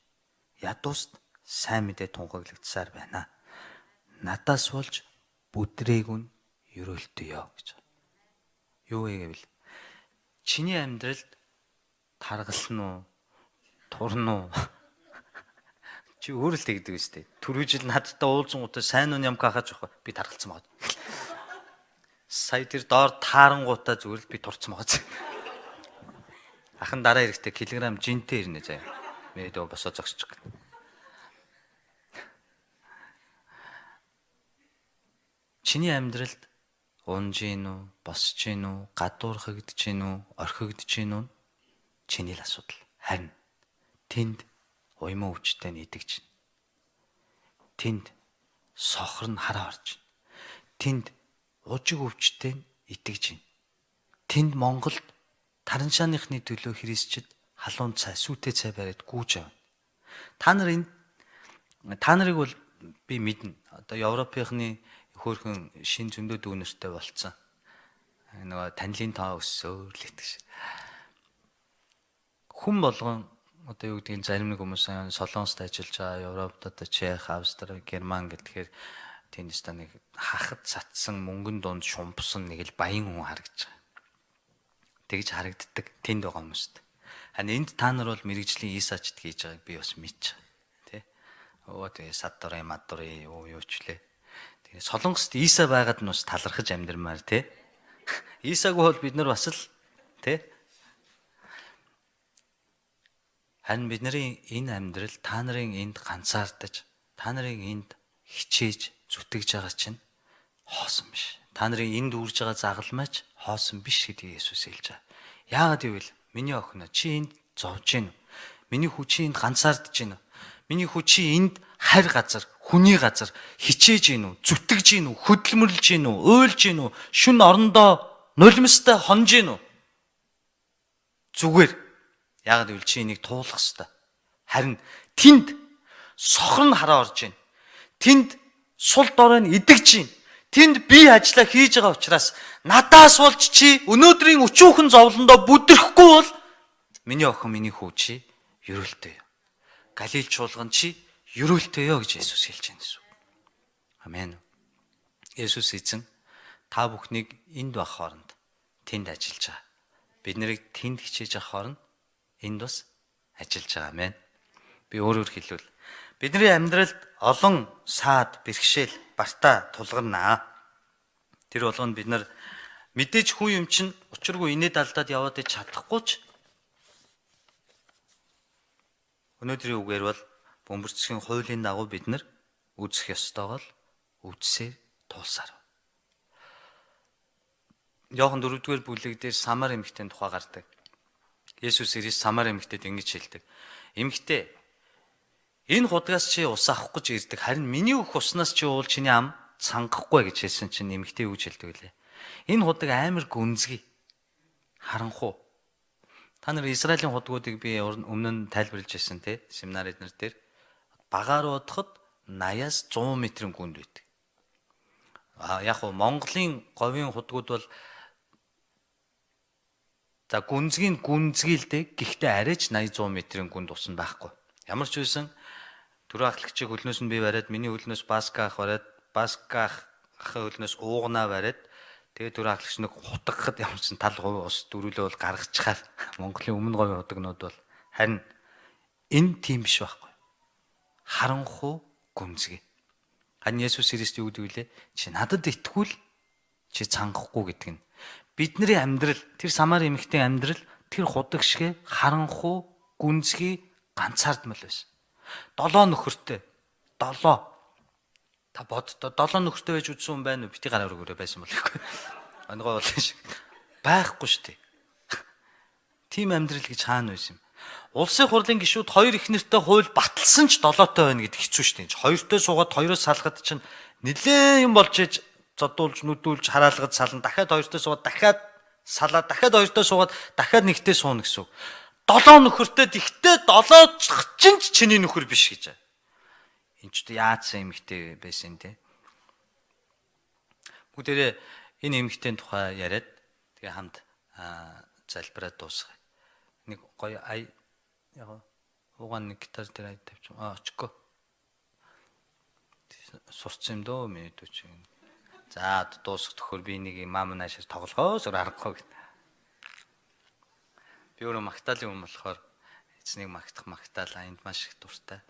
ядууст сайн мэдээ тунхаглагдсаар байна. Надаас болж бүдрээг нь ерөөлтөё гэж. Юу вэ гэвэл чиний амьдралд таргалсан уу? Турна уу? Чи өөрөө л тэгдэг үстэй. Түрүү жил надтай уулзсан гутаа сайн уу юм хахаж авах. Би таргалцсан байгаа. Сая тэр доор таарангуудаа зүгээр л би турцсан байгаа. Ахын дараа эрэхтэй килограмм жинтэй ирнэ заяа. Мэдээ босоо зогсчих. Чиний амьдралд унж гин үү, босч гин үү, гадуурхагдж гин үү, орхигдж гин үү? Чиний л асуудал. Харин тэнд уйман өвчтэй нэгдэж байна. Тэнд сохор нь хараа орж байна. Тэнд ужиг өвчтэй итгэж байна. Тэнд Монголд тараншааныхны төлөө христчид халуун цай, сүйтэй цай бариад гүйж авна. Та нарыг бол би мэднэ. Одоо Европынхны хөөрхөн шин зөндөө дүүнертэй болцсон. Нөгөө танилын тоо өссөөр л итгэж. Хүн болгон одоо юу гэдгийг зарим нэг хүмүүс Солонгост ажиллаж байгаа, Европт одоо Чех, Австрали, Герман гэдгээр тэнд станыг хахад цацсан мөнгөн дунд шумпсан нэг л баян хүн харагдаж байгаа. Тэгж харагддаг тэнд байгаа хүмүүст. Харин энд та нар бол мэрэгжлийн ИСАчд хийж байгааг би бас мэдж байгаа. Тэ? Өө тэгээ саддорын маддорын юу ч лээ. Тэгээ Солонгост ИСА байгаад нь бас талархаж амьдрмаар тэ. ИСАгүй бол бид нар бас л тэ. Харин бидний энэ амьдрал та нарын энд ганцаардаж, та нарын энд хичээж зүтгэж байгаа чинь хоосон биш. Та нарын энд үрж байгаа загалмайч хоосон биш гэдгийг Есүс хэлж байгаа. Яагаад гэвэл миний охин чи энд зовж гин. Миний хүү чи энд ганцаардж гин. Миний хүү чи энд хайр газар, хүний газар хичээж гин үү, зүтгэж гин үү, хөдөлмөрлж гин үү, уйлж гин үү, шүн орондоо нулимстай хонж гин үү? Зүгээр. Яагаад гэвэл чи энийг туулах ёстой. Харин тэнд сохор нь хараа орж байна. Тэнд сул дорой нь идэгж байна. Тэнд би ажиллаа хийж байгаа учраас надаас болж чи өнөөдрийн өчүүхэн зовлондоо бүдрэхгүй бол миний охин миний хүү чи ерөөлтэй. Галил чуулган чи ерөөлтэй ёо гэж Есүс хэлж байна гэсэн. Амен. Есүс эзэн та бүхнийг энд байх хооронд тэнд ажиллаж байгаа. Бид нарыг тэнд хичээж авах хооронд энд бас ажиллаж байгаа. Амен. Би өөрөөр хэлбэл бидний амьдралд олон саад, бэрхшээл, бартаа тулгарнаа. Тэр болгонд бид нар мэдээж хүн юм чинь учиргүй инээд алдаад яваад чадахгүй ч өнөөдрийн үгээр бол бөмбөрцгийн хуулийн дагуу бид нар үзэх ёстойгоо үзсээр тулсаар. Йохан 4-р бүлэг дээр Самар эмэгтэйн тухай гардаг. Есүс ирж Самар эмэгтэйд ингэж хэлдэг. Эмэгтэй, энэ худгаас чи ус авах гэж ирдэг. Харин миний өөх уснаас чи уул чиний ам цангахгүй гэж хэлсэн чинь эмэгтэй юу гэж хэлдэг вэ? Энэ худаг амар гүнзгий. Харанхуу. Та нар Израилийн худгуудыг би өмнө нь тайлбарлаж ирсэн те семинар эднэр дээр багаар удахад 80-аас 100 метрийн гүнд байдаг. Яг уу Монголын говийн худгууд бол за гүнзгий л дээ. Гэхдээ арайч 80-100 метрийн гүнд усан байхгүй. Ямар ч байсан түрүү ахлагчийг хөлнөөс нь би бариад миний хөлнөөс баска ах бариад баска ахын хөлнөөс уугнаа бариад тэгээ түрүү ахлагч нэг хутгахад ямар ч тал говь ус дөрүлөө бол гаргачихаар Монголын өмнө говийн хутгнууд бол харин энэ тийм биш байхгүй. Харанхуу гүнзгий. Харин Есүс Христ юу гэдэг вүлээ? Чи надад итгүүл чи цангахгүй гэдэг нь. Бидний амьдрал, тэр Самар эмэгтэй амьдрал тэр худаг шиг харанхуу гүнзгий ганцаардмал байсан. 7 нөхөртэй. 7. Та боддоо 7 нөхөртэй байж үзсэн хүн байна уу? Бити гараар өгөөрэй байсан болохгүй. Ангой болон шиг байхгүй шүү дээ. Тим амьдрал гэж хаана байсан юм? Улсын хурлын гишүүд 2 их нэртэй хууль баталсан ч 7-той байна гэдэг хэцүү шүү дээ. 2-той суугаад 2-оос салахад чинь нэлээ юм болж иж зодуулж нүдүүлж хараалгад сална. Дахиад 2-той суугаад дахиад салаад дахиад 2-той суугаад дахиад 1-тэй сууна гэсэн. 7 нөхөртэй тэгтээ 7 чинь ч чиний нөхөр биш гэж. Энд ч яатсан эмэгтэй байсан те. Бүгдээрээ энэ эмэгтэйн тухай яриад тэгээ хамт залбираад дуусгая. Нэг гоё яг уугаан нэг гитар дээр тавьчих. Очихгүй. Сурцсан юм дөө минут үчиг. За дуусах төхөр би нэг мам наашаа тоглохоо зур аргагүй. Би өөрөө магтаалын хүн болохоор эцнийг магтаал энд маш их дуртай.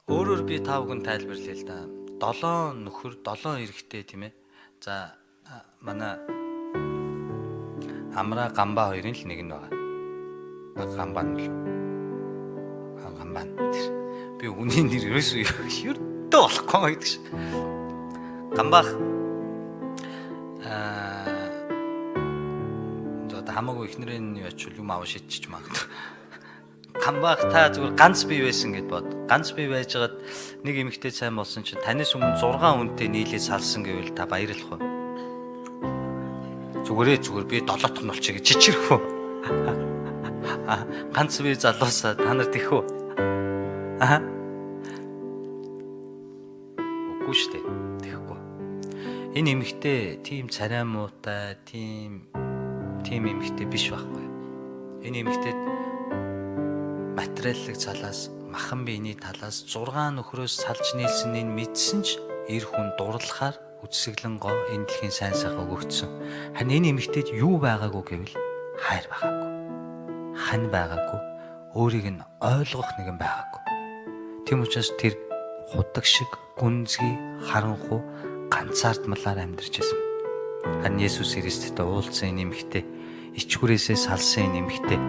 Өөрөөр би тавгын тайлбарлая л да. 7 нөхөр 7 эрэгтэй тийм ээ. За манай Амра Гамба хоёрын л нэг нь байгаа. Гамбан л. Гамбан. Би үнийн нэр ерөөсөө ердөө болохгүй гэдэг шиг. Гамбах хамаагүй ихнэрийн юу ачвал юм аваа шидчих магадгүй. Гамбах та зүгээр ганц бий байсан гэд бод. Ганц бий байжгаад нэг эмэгтэй сайн болсон чинь танаас өмнө 6 хүнтэй нийлээ салсан гэвэл та баярлах уу? Зүгээр би 7 тон болчих гэж чичрэх үү? Ганц бий залуусаа та нар тэх үү? Үгүй шүү дээ. Тэхгүй. Энэ эмэгтэй тийм царай муутай, тийм эмэгтэй биш байхгүй. Энэ эмэгтэйд материаллык талаас, махан биений талаас 6 нөхрөөс салж нийлсэнийг мэдсэн ч эр хүн дурлахаар үсгэлэн гоо энэ дэлхийн сайн сайхан өгөгдсөн. Харин энэ эмэгтэйд юу байгаагүй гэвэл хайр байгаагүй. Хань байгаагүй. Өөрийг нь ойлгох нэгэн байгаагүй. Тийм учраас тэр худаг шиг гүнзгий харанхуу ганцаардмалаар амьдарч байсан. Харин Есүс Христтэй уулзсан энэ эмэгтэй ичгүрээсээ салсан энэ эмэгтэй.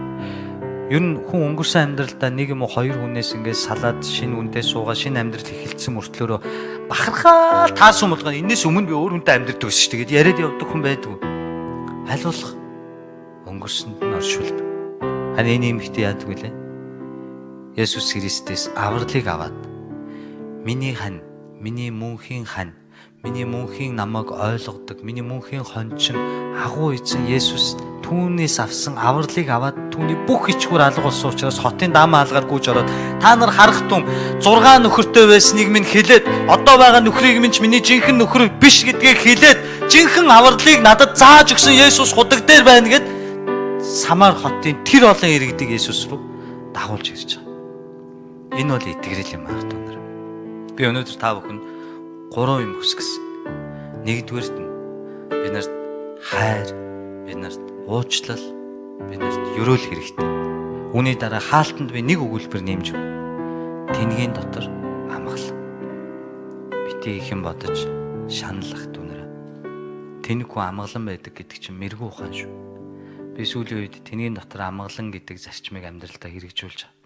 Ер нь хүн өнгөрсөн амьдралдаа нэг юм уу хоёр хүнээс ингээд салаад шинэ үндээ суугаа шинэ амьдрал эхэлсэн мөртлөөрөө бахархаа таарсан болгоо энэс өмнө би өөр хүнтэй амьдрдаг ш. Тэгээд яриад явдаг хүн байдгүй. Аль болох өнгөрсөнд нь оршуулд. Харин энэ эмэгтэй яадаг вүлээ? Есүс Христээс авралыг аваад миний хань, миний мөнхийн хань, миний мөнхийн намайг ойлгодог, миний мөнхийн хончин агуу эзэн Есүс түүнээс авсан авралыг аваад түүний бүх ичгүүр алга болсон учраас хотын даамаа алгаар гүйж ороод та нар харах тун 6 нөхөртэй байсныг минь хэлээд одоо байгаа нөхрийг минь ч миний жинхэнэ нөхөр биш гэдгийг хэлээд жинхэнэ авралыг надад зааж өгсөн Есүс худаг дээр байна гэд Самар хотын тэр олон иргэдэг Есүс рүү дагуулж ирж байгаа. Энэ бол итгэл юм аа түнэр. Би өнөөдөр та бүхэнд 3 юм хүсгэсэн. Нэгдүгээрт нь биднэрт хайр, биднэрт уучлал, биднэрт ёроол хэрэгтэй. Үүний дараа хаалтанд би нэг өгүүлбэр нэмж өгнө. Тэнгийн дотор амгалан. Бити их юм бодож шаналлах түнэр. Тэнэггүй амгалан байдаг гэдэг чинь мэрэгүү ухаан шүү. Би сүүлийн үед тэнгийн дотор амгалан гэдэг зарчмыг амьдралдаа хэрэгжүүлж байгаа.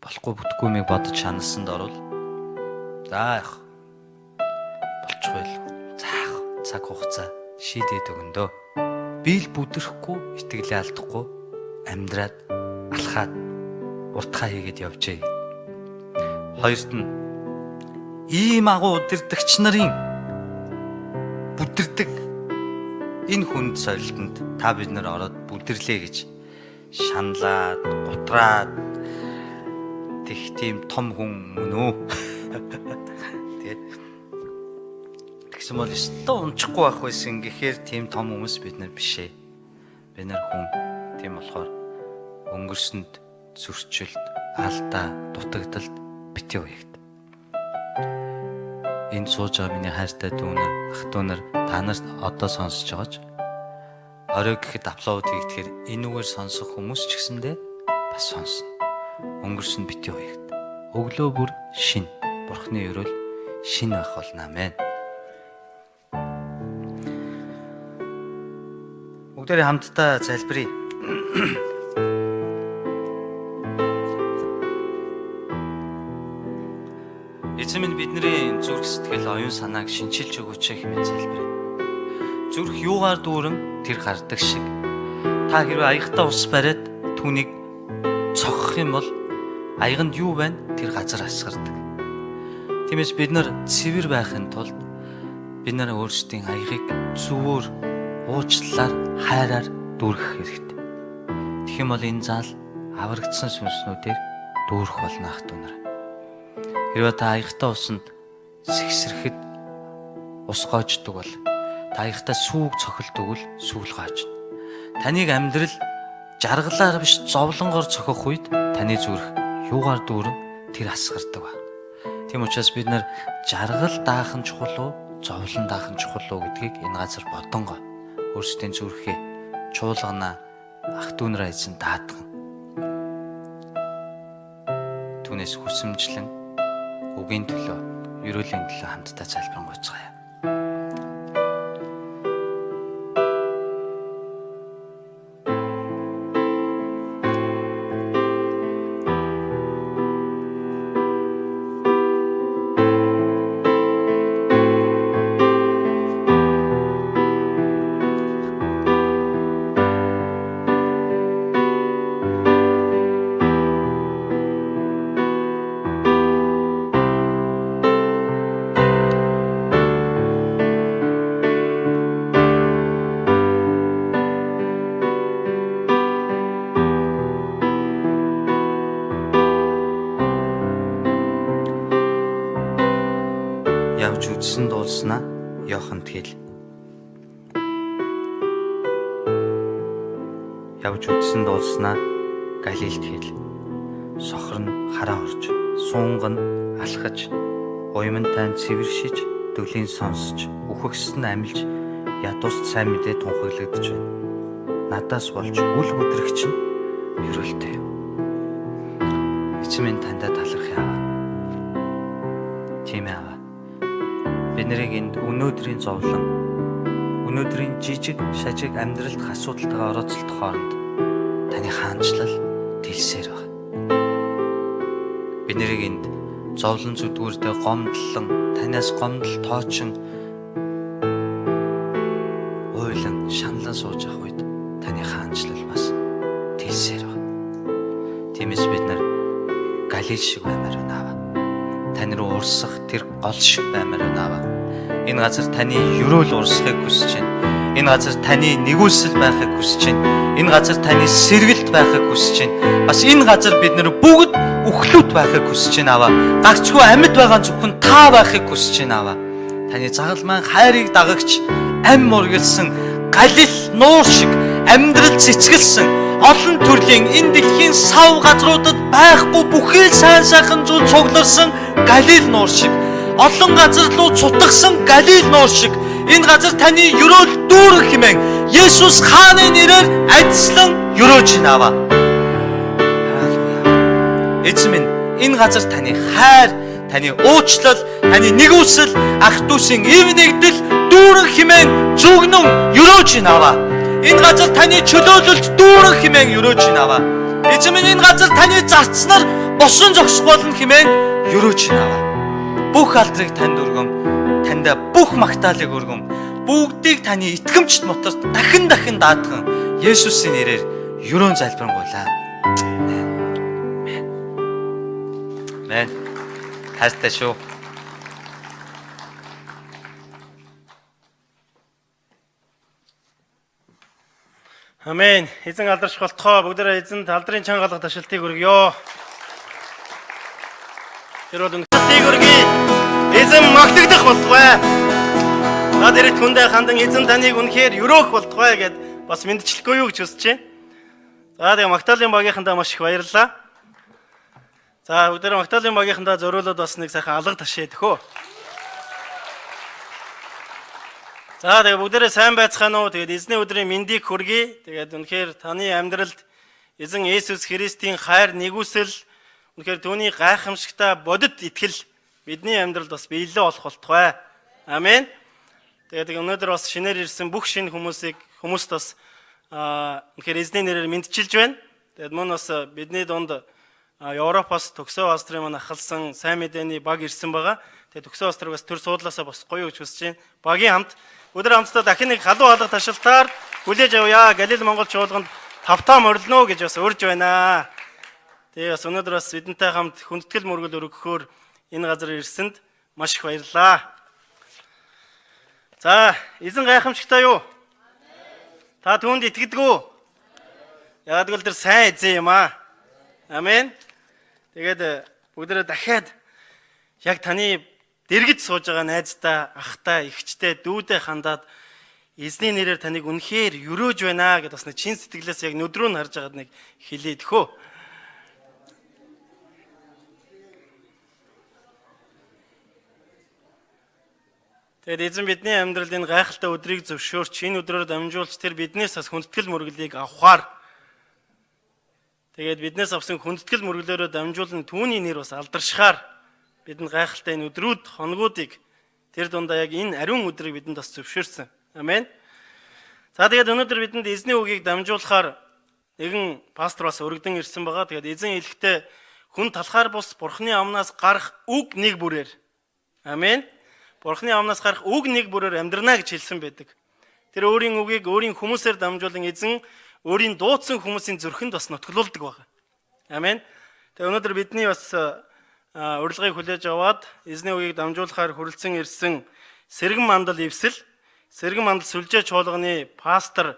Болохгүй бүтггүймийг бодож шаналсанд орвол за яах болчих байл. Заах цаг хугацаа шийдээд өгөндөө. Би л бүдрэхгүй, итгэлээ алдахгүй амьдраад алхаад уртхаа хийгээд явжээ. Хоёрт нь ийм агуу удирдагч нарын бүдэрдэг энэ хүнд сорилтонд та бид нар ороод бүдэрлээ гэж шаналаад, гутраад тех тийм том хүн мөн үү? Тэгээд тэгсэн бол өстө унчихгүй байх байсан гэхээр тийм том хүмүүс бид нар биш ээ. Бид нар хүн. Тийм болохоор өнгөрсөнд зөрчилд, алдаа, дутагдалд бити уягд. Энэ сууж байгаа миний хайртай дүүнэр, ах дүүнэр та нарт одоо сонсож байгаач. Орой гэхэд аплод хийгдэхээр энүүгээр сонсох хүмүүс ч гэсэндээ бас сонсно. Өнгөрсөн бити уягд. Өглөө бүр шин. Бурхны өрөөл шин байх болно. Амен. Бүгдээрээ хамтдаа залбирая. Эзэн минь бидний зүрх сэтгэл оюун санааг шинчилж өгөөч хэмээн залбирая. Зүрх юугаар дүүрэн тэр гардаг шиг та хэрвээ аягтаа ус бариад түүнийг цогох юм бол аяганд юу байна? Тэр газар асгардаг. Тиймээс бид нар цэвэр байхын тулд бид нар өөрсдийн аягийг зөвөр уучлалаар, хайраар дүүргэх хэрэгтэй. Тэгэх юм бол энэ зал аврагдсан сүнснүүдээр дүүрэх болно ах дүүнэр. Хэрвээ та аягтаа усанд сэгсрэхэд ус гоождөг бол та аягтаа сүүг цохилдог бол сүүл гоожно. Таныг амьдрал жаргалаар биш зовлонгоор цохих үед таны зүрх юугаар дүүрэн тэр асгардаг ба. Тийм учраас бид нар жаргал даах нь чухал уу, зовлон даах нь чухал уу гэдгийг энэ газар бодонгоо өөрсдийн зүрхээ чуулгана ах дүүнрээ эзэн даатган. Түүнээс хүсэмжлэн үгийн төлөө, ерөөлийн төлөө хамтдаа залбирanгуйцгаая. Явж үдсэн дуулснаа Йоханд хэл. Явж үдсэн дуулснаа Галилд хэл. Сохор нь хараа орж, суунг нь алхаж, уймантай цэвэршиж, дөлийг сонсож, үхэгс нь амилж, ядуус сайн мэдээ тунхаглагдж байна. Надаас болж үл бүдрэгч нь ерөөлтэй. Эцэг минь тандаа талархъя аваа. Тийм ээ аваа. Бид нарыг энд өнөөдрийн зовлон, өнөөдрийн жижиг шажиг амьдралд асуудалтайгаа орооцолдох хооронд таны хаанчлал дэлсээр байна. Бид нарыг энд зовлон зүдгүүрдээ гомдлон, танаас гомдол тоочин ойлон шаналан сууж авах үед таны хаанчлал бас дэлсээр байна. Тиймээс бид нар Галил шиг баймаар байна аваа. Тань руу урсах тэр гол шиг баймаар байна аваа. Энэ газар таны ерөөл урсахыг хүсэж байна. Энэ газар таны нэгүсэл байхыг хүсэж байна. Энэ газар таны сэргэлт байхыг хүсэж байна. Бас энэ газар бид нар бүгд үхлүүд байхыг хүсэж байна аваа. Гарчгүй амьд байгаа зөвхөн та байхыг хүсэж байна аваа. Таны загалмайн хайрыг дагагч ам мургалсан Галил нуур шиг амьдрал цэцгэлсэн олон төрлийн энэ дэлхийн сав газруудад байхгүй бүхий л сайн сайхан зүйл цугларсан Галил нуур шиг олон газар руу цутгсан Галил нуур шиг энэ газар таны ерөөл дүүрэн хэмээн Есүс хааны нэрээр ажиллан ерөөж наваа. Эзэн минь энэ газар таны хайр, таны уучлал, таны нэгүсэл, ах дүүсийн эв нэгдэл дүүрэн хэмээн зүгнэн ерөөж наваа. Энэ газар таны чөлөөлөлд дүүрэн хэмээн ерөөж наваа. Эзэн минь энэ газар таны зарцнаар босон зогсох болно хэмээн ерөөж наваа. Бүх алдрыг танд өргөм, танда бүх магтаалыг өргөм, бүгдийг таны итгэмжт моторт дахин даатган Есүсийн нэрээр ерөөн залбирanгуйлаа. Амен. Хайртай шүү. Амен. Эзэн алдарч болтгоо. Бүгдээрээ эзэнд алдрын чангалах ташилтыг өргөё. Тэр бол үнэхээр өргөе. Эзэн магтагдах болтугай. Наад ирэт хүндээ хандан эзэн таныг үнэхээр өрөөх болтугай гэд бас мэдчихлэхгүй юу гэж хүсэж байна. За тэгээ Магдалины багийнхандаа маш их баярлалаа. За бүгдээрээ Магдалины багийнхандаа зориулаад бас нэг сайхан алга ташээ төхөө. За тэгээ бүгдээрээ сайн байцгаана уу? Тэгээд эзний өдрийн мэндийг хүргэе. Тэгээд үнэхээр таны амьдралд эзэн Есүс Христийн хайр, нэгүсэл, үнэхээр түүний гайхамшигтай бодит итгэл бидний амьдралд бас биелэл болох болтугай. Амен. Тэгээд өнөөдөр бас шинээр ирсэн бүх шинэ хүмүүст бас үнэхээр эзний нэрээр мэдчилж байна. Тэгээд мөн бас бидний дунд Европоос Төгсөө Австрийн маань ахалсан сайн мэдээний баг ирсэн байгаа. Тэгээд Төгсөө Австрийг бас төр суудлаасаа босхгүй юу гэж хүсэж байна. Багийн хамт өдөр хамтдаа дахин нэг халуун алга ташилтаар хүлээж авъя. Галил Монгол чуулганд тавтаа морилно гэж бас урьж байна. Тэгээд бас өнөөдөр бас бидэнтэй хамт хүндэтгэл мөргөл өргөхөөр энэ газар ирсэнд маш их баярлалаа. За, эзэн гайхамшигтай юу? Та түүнд итгэдэг үү? Яг л тэр сайн эзэн юм аа. Амен. Тэгээд бүгдээрээ дахиад яг таны дэргэд сууж байгаа найздаа, ахтай, эгчтэй, дүүдээ хандаад эзний нэрээр таныг үнэхээр өрөөж байна гэдээ бас нэг чин сэтгэлээс яг нүдрөө нь харж байгаад нэг хэлээд хөө. Тэгээд эзэн бидний амьдралд энэ гайхалтай өдрийг зөвшөөрч энэ өдрөөр дамжуулж тэр биднээс бас хүндэтгэл мөрөглийг авахаар тэгээд биднээс авсан хүндэтгэл мөрөглөөрөө дамжуулан түүний нэр бас алдаршихаар бидэнд гайхалтай энэ өдрүүд, хоногуудыг тэр дундаа яг энэ ариун өдрийг бидэнд бас зөвшөөрсөн. Амен. За тэгээд өнөөдөр бидэнд эзний үгийг дамжуулахаар нэгэн пастор бас өргөдөн ирсэн байгаа. Тэгээд эзэн хэлэхдээ хүн талхаар бус Бурхны амнаас гарах үг нэг бүрээр. Амен. Бурхны амнаас гарах үг нэг бүрээр амьдрнаа гэж хэлсэн байдаг. Тэр өөрийн үгийг өөрийн хүмүүсээр дамжуулан эзэн өөрийн дуудсан хүмүүсийн зүрхэнд бас нотголуулдаг байгаа. Амен. Тэгээ өнөөдөр бидний бас урилгыг хүлээж аваад эзний үгийг дамжуулахаар хүрэлцэн ирсэн Сэргэн мандал эвсэл, Сэргэн мандал сүлжээ чуулганы пастор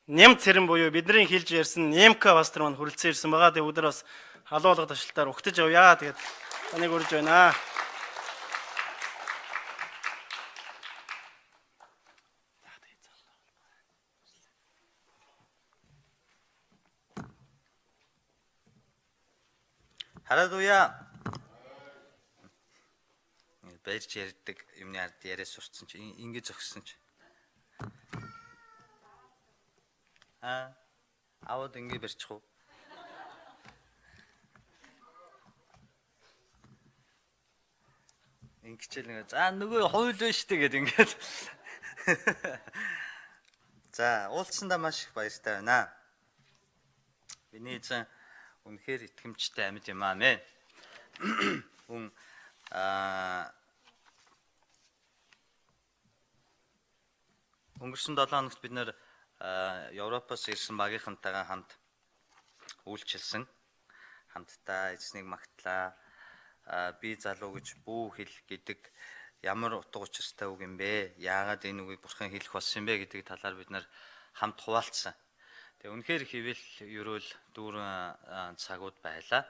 Ням Цэрэн буюу бидний хэлж ярьсан Немка пастор маань хүрэлцэн ирсэн байгаа. Тэгээ өдөр бас халуун алга ташилтаар угтаж авъя. Тэгээд таныг урьж байна. Халелуя. Баярч ярьдаг юмны ард яриа сурцсан чи ингэж зогссон чи. Аваад ингэ барьчих уу? Ингэчээл нэг за нөгөө хууль нь штэ гэд ингээд. За, уулзсандаа маш их баяртай байна. Миний эзэн үнэхээр итгэмжтэй амьд юм аа мэн. Хүн өнгөрсөн 7 хоногт бид нэр Европоос ирсэн багийнхантайгаа хамт үйлчилсэн. Хамтдаа эзнийг магтлаа. Би залуу гэж бүү хэл гэдэг ямар утга учиртай үг юм бэ? Яагаад энэ үгийг бурхан хэлэх болсон юм бэ гэдэг талаар бид нэр хамт хуваалцсан. Тэгээ үнэхээр хэвэл ерөөл дүүрэн цагууд байлаа.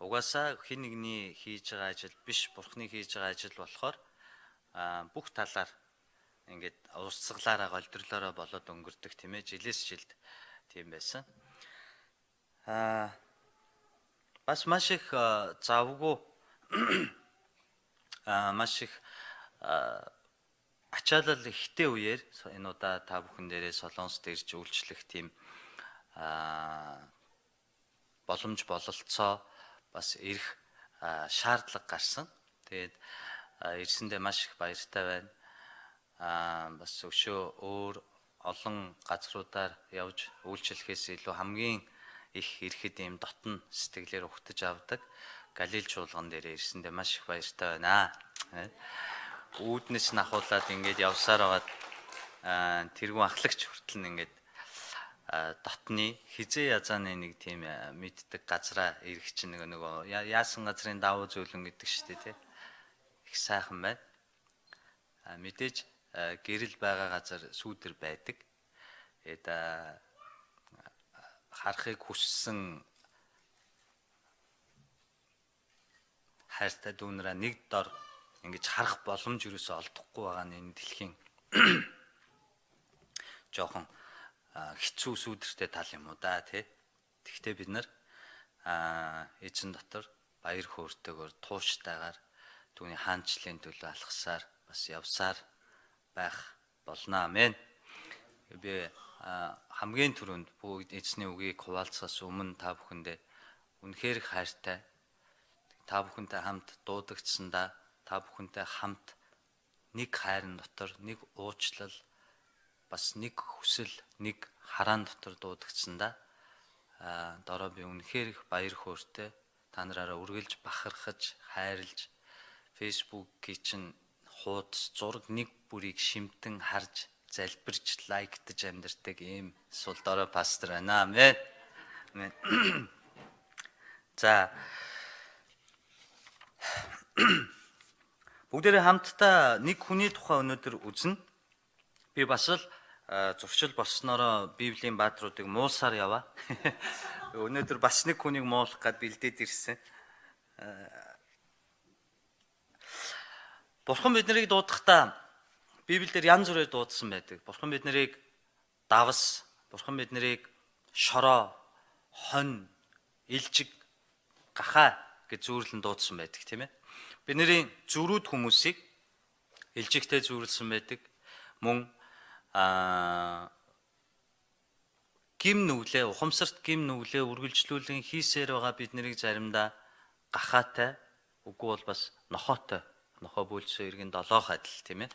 Угаасаа хэн нэгний хийж байгаа ажил биш, бурханы хийж байгаа ажил болохоор бүх талаар ингээд урсгалаараа голдрлоороо болоод өнгөрдөг тийм ээ. Жилээс жилд тийм байсан. Бас маш их завгүй маш их ачаалал ихтэй үеэр энэ удаа та бүхэн дээрээ Солонгост ирж үйлчлэх тийм боломж бололцоо бас ирэх шаардлага гарсан. Тэгээд ирсэндээ маш их баяртай байна. Бас өшөө өөр олон газруудаар явж үйлчлэхээс илүү хамгийн их ирэхэд ийм дотн сэтгэлээр ухтаж авдаг Галил чуулган дээр ирсэндээ маш их баяртай байна. Үүднээс нахуулаад ингээд явсаар байгаад тэргүүн ахлагч хүртэл ингээд дотны хизээ язааны нэг тийм мэддэг газараа ирэх чинь нөгөө яасан газрын давуу зөөлөн гэдэг шүү дээ тий. Их сайхан байна. Мэдээж гэрэл байгаа газар сүүдэр байдаг. Тэгээд харахыг хүссэн хайртай дүүнраа нэг дор ингэж харах боломж юусоо олдохгүй байгаа нь энэ дэлхийн жоохон хэцүү сүудэртэй тал юм уу да тий. Тэгвэл бид нар эзэн дотор баяр хөөртэйгээр тууштайгаар түүний хаанчлалын төлөө алхасаар бас явсаар байх болно. Амен. Би хамгийн түрүүнд бүгд эзний үгийг хуваалцахаас өмнө та бүхэндээ үнэхээр хайртай та бүхэнтэй хамт дуудагдсандаа та бүхэнтэй хамт нэг хайрын дотор нэг уучлал бас нэг хүсэл нэг хараан дотор дуудагдсандаа дороо би үнэхээр их баяр хөөртэй та нараараа үргэлж бахархаж хайрлж фэйсбүүкийн чинь хуудас зураг нэг бүрийг шимтэн харж залбирч лайктаж амьдардаг ийм сул дорой пастор байна. Амен. За бүгдээрээ хамтдаа нэг хүний тухай өнөөдөр үзнэ. Би бас л зуршил болсноороо Библийн баатруудыг муулсаар яваа. Өнөөдөр бас нэг хүнийг муулах гээд бэлдээд ирсэн. Бурхан биднийг дуудахдаа Библиэлд янз бүрээр дуудсан байдаг. Бурхан биднийг давс, бурхан биднийг шороо, хонь, илжиг, гахаа гэж зүйрлэн дуудсан байдаг, тийм ээ. Бидний зүрүүд хүмүүсийг илжигтэй зүйрлсэн байдаг. Мөн гим нүглээ, ухамсарт гим нүглээ үргэлжлүүлэн хийсээр байгаа биднийг заримдаа гахаатай, үгүй бол бас нохоотой, нохоо бүлсээ иргэн долоох адил, тийм ээ.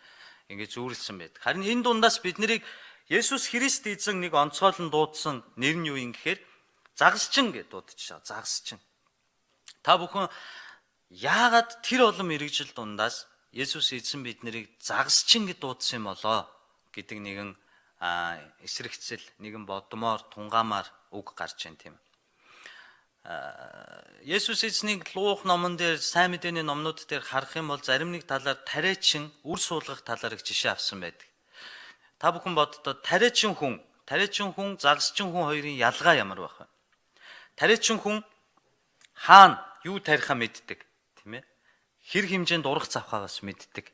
Ингээд зүйрлсэн байдаг. Харин энэ дундаас биднийг Есүс Христ эзэн нэг онцгойлон дуудсан нэр нь юу юм гэхээр загасчин гэж дуудчихсан. Загасчин. Та бүхэн яагаад тэр олон мэрэгжил дундаас Есүс эзэн биднийг загасчин гэж дуудсан юм болоо гэдэг нэгэн эсрэгцэл, нэгэн бодмоор, тунгаамаар үг гарч байна тийм. Есүс эзнийг Луух номон дээр сайн мэдээний номнууд дээр харах юм бол зарим нэг талаар тариачин үр суулгах талаар их жишээ авсан байдаг. Та бүхэн боддоо тариачин хүн, загасчин хүн хоёрын ялгаа ямар байх вэ? Тариачин хүн хаана юу тарихаа мэддэг, тийм ээ? Хэр хэмжээнд урах завхаагаас мэддэг.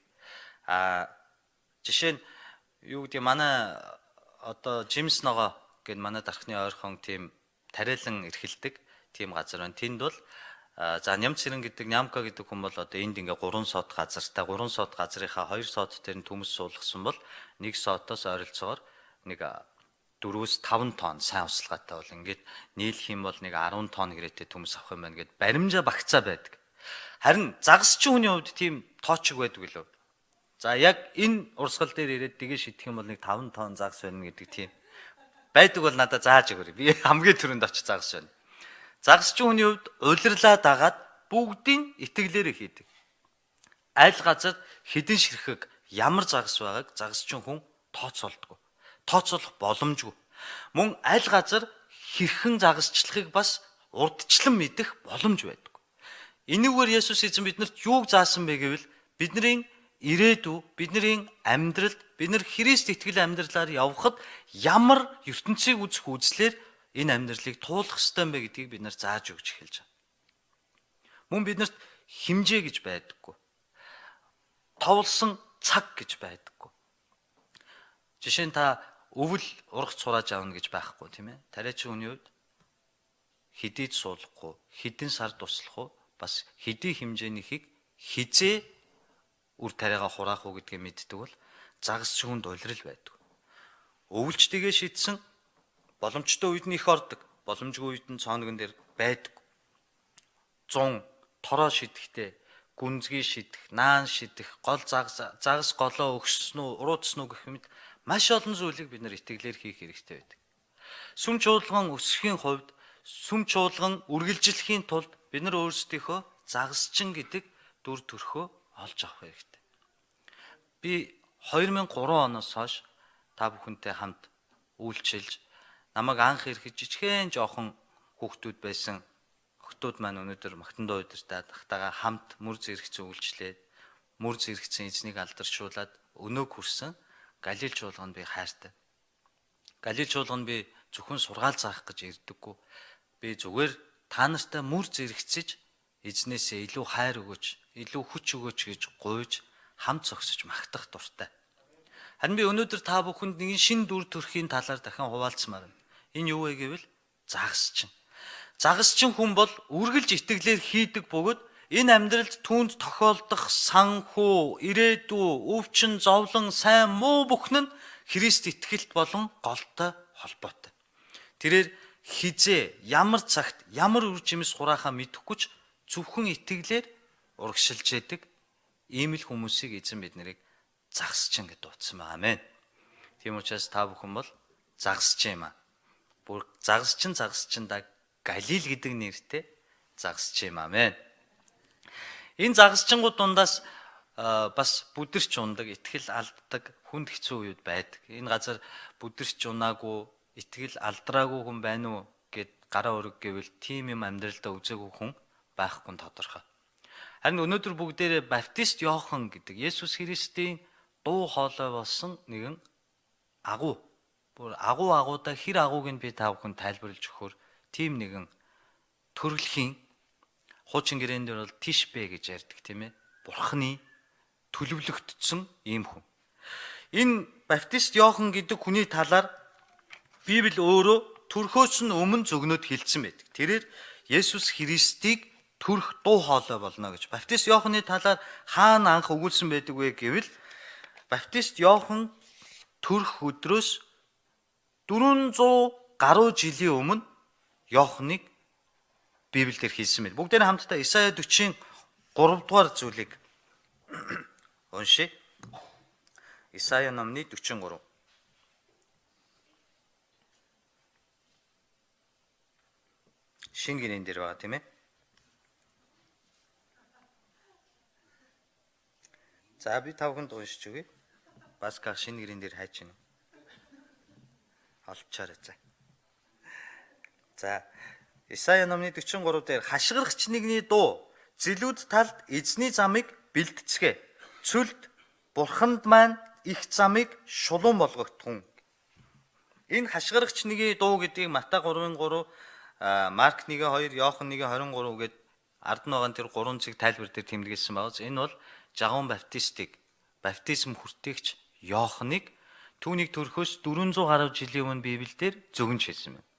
Жишээ нь юу гэдэг манай одоо Жимс ногоо гэд манай дархны ойрхон тийм тариалан эрхэлдэг тийм газар байна. Тэнд бол за Нямцэрэн гэдэг Нямка гэдэг хүн бол одоо энд ингээ 3 сот газартай 3 сот газрынхаа 2 сот дээр нь төмс суулгасан бол 1 сотоос ойролцоогоор нэг 4-5 тонн сайн услгаатай бол ингээд нийлэх юм бол нэг 10 тонн гэрээтэй төмс авах юм байна гэд баримжаа багцаа байдаг. Харин загасчин хүний хувьд тийм тоочг байдаг лөө. За яг энэ урсгал дээр ирээд дэгэ шидэх юм бол нэг 5 тонн загас байна гэдэг тийм Байдаг бол надад зааж өгөөрэй. Би хамгийн түрүүнд очиж загасч байна. Загасч хүний хувьд улирлаа дагаад бүгдийн итгэлээрээ хийдэг. Аль газар хідэн ширхэг ямар загас байгааг загасчин хүн тооцоолдоггүй. Тооцоолох боломжгүй. Мөн аль газар хэрхэн загасчлахыг бас урдчлан мэдэх боломж байдаг. Энэгээр Есүс эзэн биднэрт юуг заасан бэ гэвэл бидний ирээдүй, бидний амьдралд, бид нар Христ итгэл амьдралаар явхад ямар ертөнцийг үзэх үзлээр энэ амьдралыг туулах ёстой юм бэ гэдгийг бид нар зааж өгч эхэлж байна. Мөн биднэрт химжээ гэж байдаггүй. Товлсон цаг гэж байдаггүй. Жишээ нь та өвөл ургац сурааж авна гэж байхгүй тийм ээ. Тариачин хүний хувьд хэдийд суулгахгүй, хэдэн сар туслах уу, бас хэдий хэмжээнийхийг хизээ үр тариагаа хураах уу гэдгийг мэддэг бол загасч хүнд улирал байдаг. Өвөлчтэйгээ шийдсэн боломжтой үед нь их ордог, боломжгүй үед нь цооногон дээр байдаг. 100 тороо шидэхтэй, гүнзгий шидэх, наан шидэх, гол загас голоо өгсөн үү, уруудсан уу гэх мэт маш олон зүйлийг бид нар итгэлээр хийх хэрэгтэй байдаг. Сүм чуулган өсөхийн хувьд, сүм чуулган үргэлжлэхийн тулд бид нар өөрсдийнхөө загасчин гэдэг дүр төрхөө олж авах хэрэгтэй. Би 2003 оноос хойш та бүхэнтэй хамт үйлчилж, намайг анх ирэхэд жижигхэн жоохон хүүхдүүд байсан охтууд маань өнөөдөр магтандоо удирдах тахтаага хамт мөр зэрэгцэн үйлчлээд, мөр зэрэгцэн эзнийг алдаршуулад өнөөг хүрсэн Галил чуулганд би хайртай. Галил чуулганд би зөвхөн сургаал заах гэж ирдэггүй. Би зүгээр та нартай мөр зэрэгцэж эзнээсээ илүү хайр өгөөч, илүү хүч өгөөч гэж гуйж хамт зогсож магтах дуртай. Харин би өнөөдөр та бүхэнд нэгэн шин дүр төрхийн талаар дахин хуваалцмаар байна. Энэ юу вэ гэвэл загасчин. Загасчин хүн бол үргэлж итгэлээр хийдэг бөгөөд энэ амьдралд түүнд тохиолдох санхүү, ирээдүй, өвчин, зовлон, сайн, муу бүхэн нь Христ итгэлт болон голтой холбоотой. Тэрээр хизээ, ямар цагт, ямар үр жимс хураахаа мэдэхгүй ч зөвхөн итгэлээр урагшилж яадаг ийм л хүмүүсийг эзэн биднийг загасчин гэж дуудсан байна. Амен. Тийм учраас та бүхэн бол загасч юм аа. Бүр загасчиндаа Галил гэдэг нэртэй загасч юм. Амен. Энэ загасчингууд дундаас бас бүдэрч ундаг, итгэл алддаг, хүнд хэцүү үед байдаг. Энэ газар бүдэрч унаагүй, итгэл алдраагүй хүн байна уу гэд гараа өрөг гэвэл тийм юм амьдралдаа үзээгүй хүн байхгүй нь тодорхой. Харин өнөөдөр бүгдээрээ Баптист Иохан гэдэг Есүс Христийн дуу хоолой болсон нэгэн агуу. Бүр агуудаа хэр агууг нь би та бүхэнд тайлбарлаж өгөхөөр тийм нэгэн төрөлхийн хуучин гэрээн дээр бол Тишбэ гэж ярьдаг тийм ээ. Бурхны төлөвлөгдсөн ийм хүн. Энэ Баптист Иохан гэдэг хүний талаар Библи өөрөө төрхөөс нь өмнө зөвгнөд хэлсэн байдаг. Тэрээр Есүс Христийг төрх дуу хоолой болно гэж. Баптист Иоханы талаар хаана анх өгүүлсэн байдаг вэ гэвэл Баптист Иохан төрх өдрөөс 400 гаруй жилийн өмнө Иоханыг Библиэлд хэлсэн мэт. Бүгдээр хамтдаа Исая 40-ийн 3 дугаар зүйлийг уншъя. Исая номны 43. Шинэ гэрэн дээр байгаа тийм ээ. За би тавханд уншиж өгье. Бас гах шинэ гэрэн дээр хайж байна. Олчаарай за. За Исая номны 43 дээр хашгирагч нэгний дуу зэлүүд талд эзний замыг бэлтцгээ. Цүлд бурханд маань их замыг шулуун болгогдтун. Энэ хашгирагч нэгний дуу гэдгийг Матай 3:3, Марк 1:2, Иохан 1:23 гээд ард нь байгаа тэр 3 зэг тайлбар дээр тэмдэглэсэн байгаа. Энэ бол Жагун Баптистыг баптизм хүртээгч Иоханыг түүнийг төрхөөс 400 гаруй жилийн өмнө Библиэлд зөвгөнж хэлсэн байна.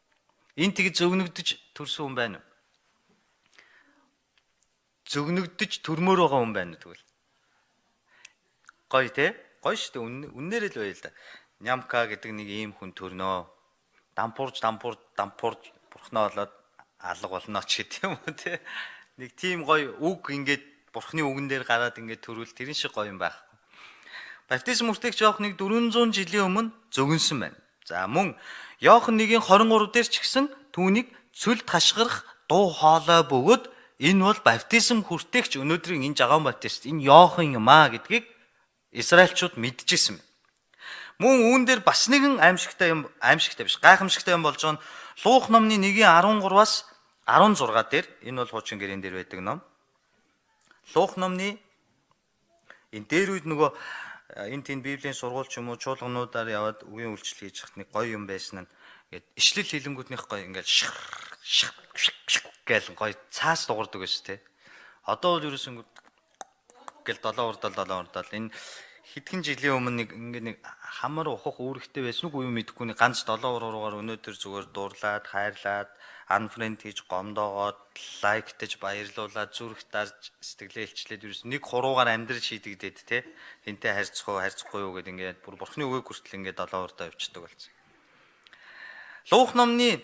Энэ тэг зөвгнөгдөж төрсөн хүн байна уу? Зөвгнөгдөж төрмөр байгаа хүн байна уу тэгвэл? Гоё те? Гоё шүү дээ. Үннээр л байл да. Нямка гэдэг нэг ийм хүн төрнөө. Дампуурж бурхнаа болоод алга болно ч гэдэг юм уу те. Нэг тийм гоё үг ингээд бурхны үгэн дээр гараад ингээд төрүүл тэрэн шиг гоё юм байхгүй. Баптизм хүртээгч Иоханыг 400 жилийн өмнө зөвгөнсөн байна. За мөн Иохан 1:23 дээр ч гэсэн түүнийг цөлд хашгирах дуу хоолой бөгөөд энэ бол баптизм хүртээгч өнөөдрийн энэ Жагаан баптист энэ Иохан юм аа гэдгийг Израильчууд мэдчихсэн. Мөн үүн дээр бас нэгэн аимшигтай биш, гайхамшигтай юм болж байгаа нь Луух номны 1:13-аас 16 дээр энэ бол хуучин гэрэн дээр байдаг ном. Луух номны энэ дээр үед нөгөө энэ тийм Библийн сургууль ч юм уу чуулгануудаар яваад үгийн үйлчлэл хийж хат нэг гоё юм байсан нь ингээд ишлэл хэлэнгүүднийх гоё ингээд гэл гоё цаас дуурдаг байсан те. Одоо бол ерөөсөн гэл 7 урдал энэ хэдхэн жилийн өмнө нэг ингээд нэг хамар ухах үүрэгтэй байсан уу юу мэдэхгүй нэг ганц 7 уруугаар өнөөдөр зүгээр дуурлаад хайрлаад анфренд хийж гомдоогоод лайктаж баярлуулаад зүрх дарж сэтгэлээ илчлээд ерөөс нэг хуруугаар амьдрал шийдэгдээд те тэнтэй харьцах уу харьцахгүй юу гэд ингээд бүр бурхны үгийг хүртэл ингээд 7 урдаа явчихдаг болсон. Луух номны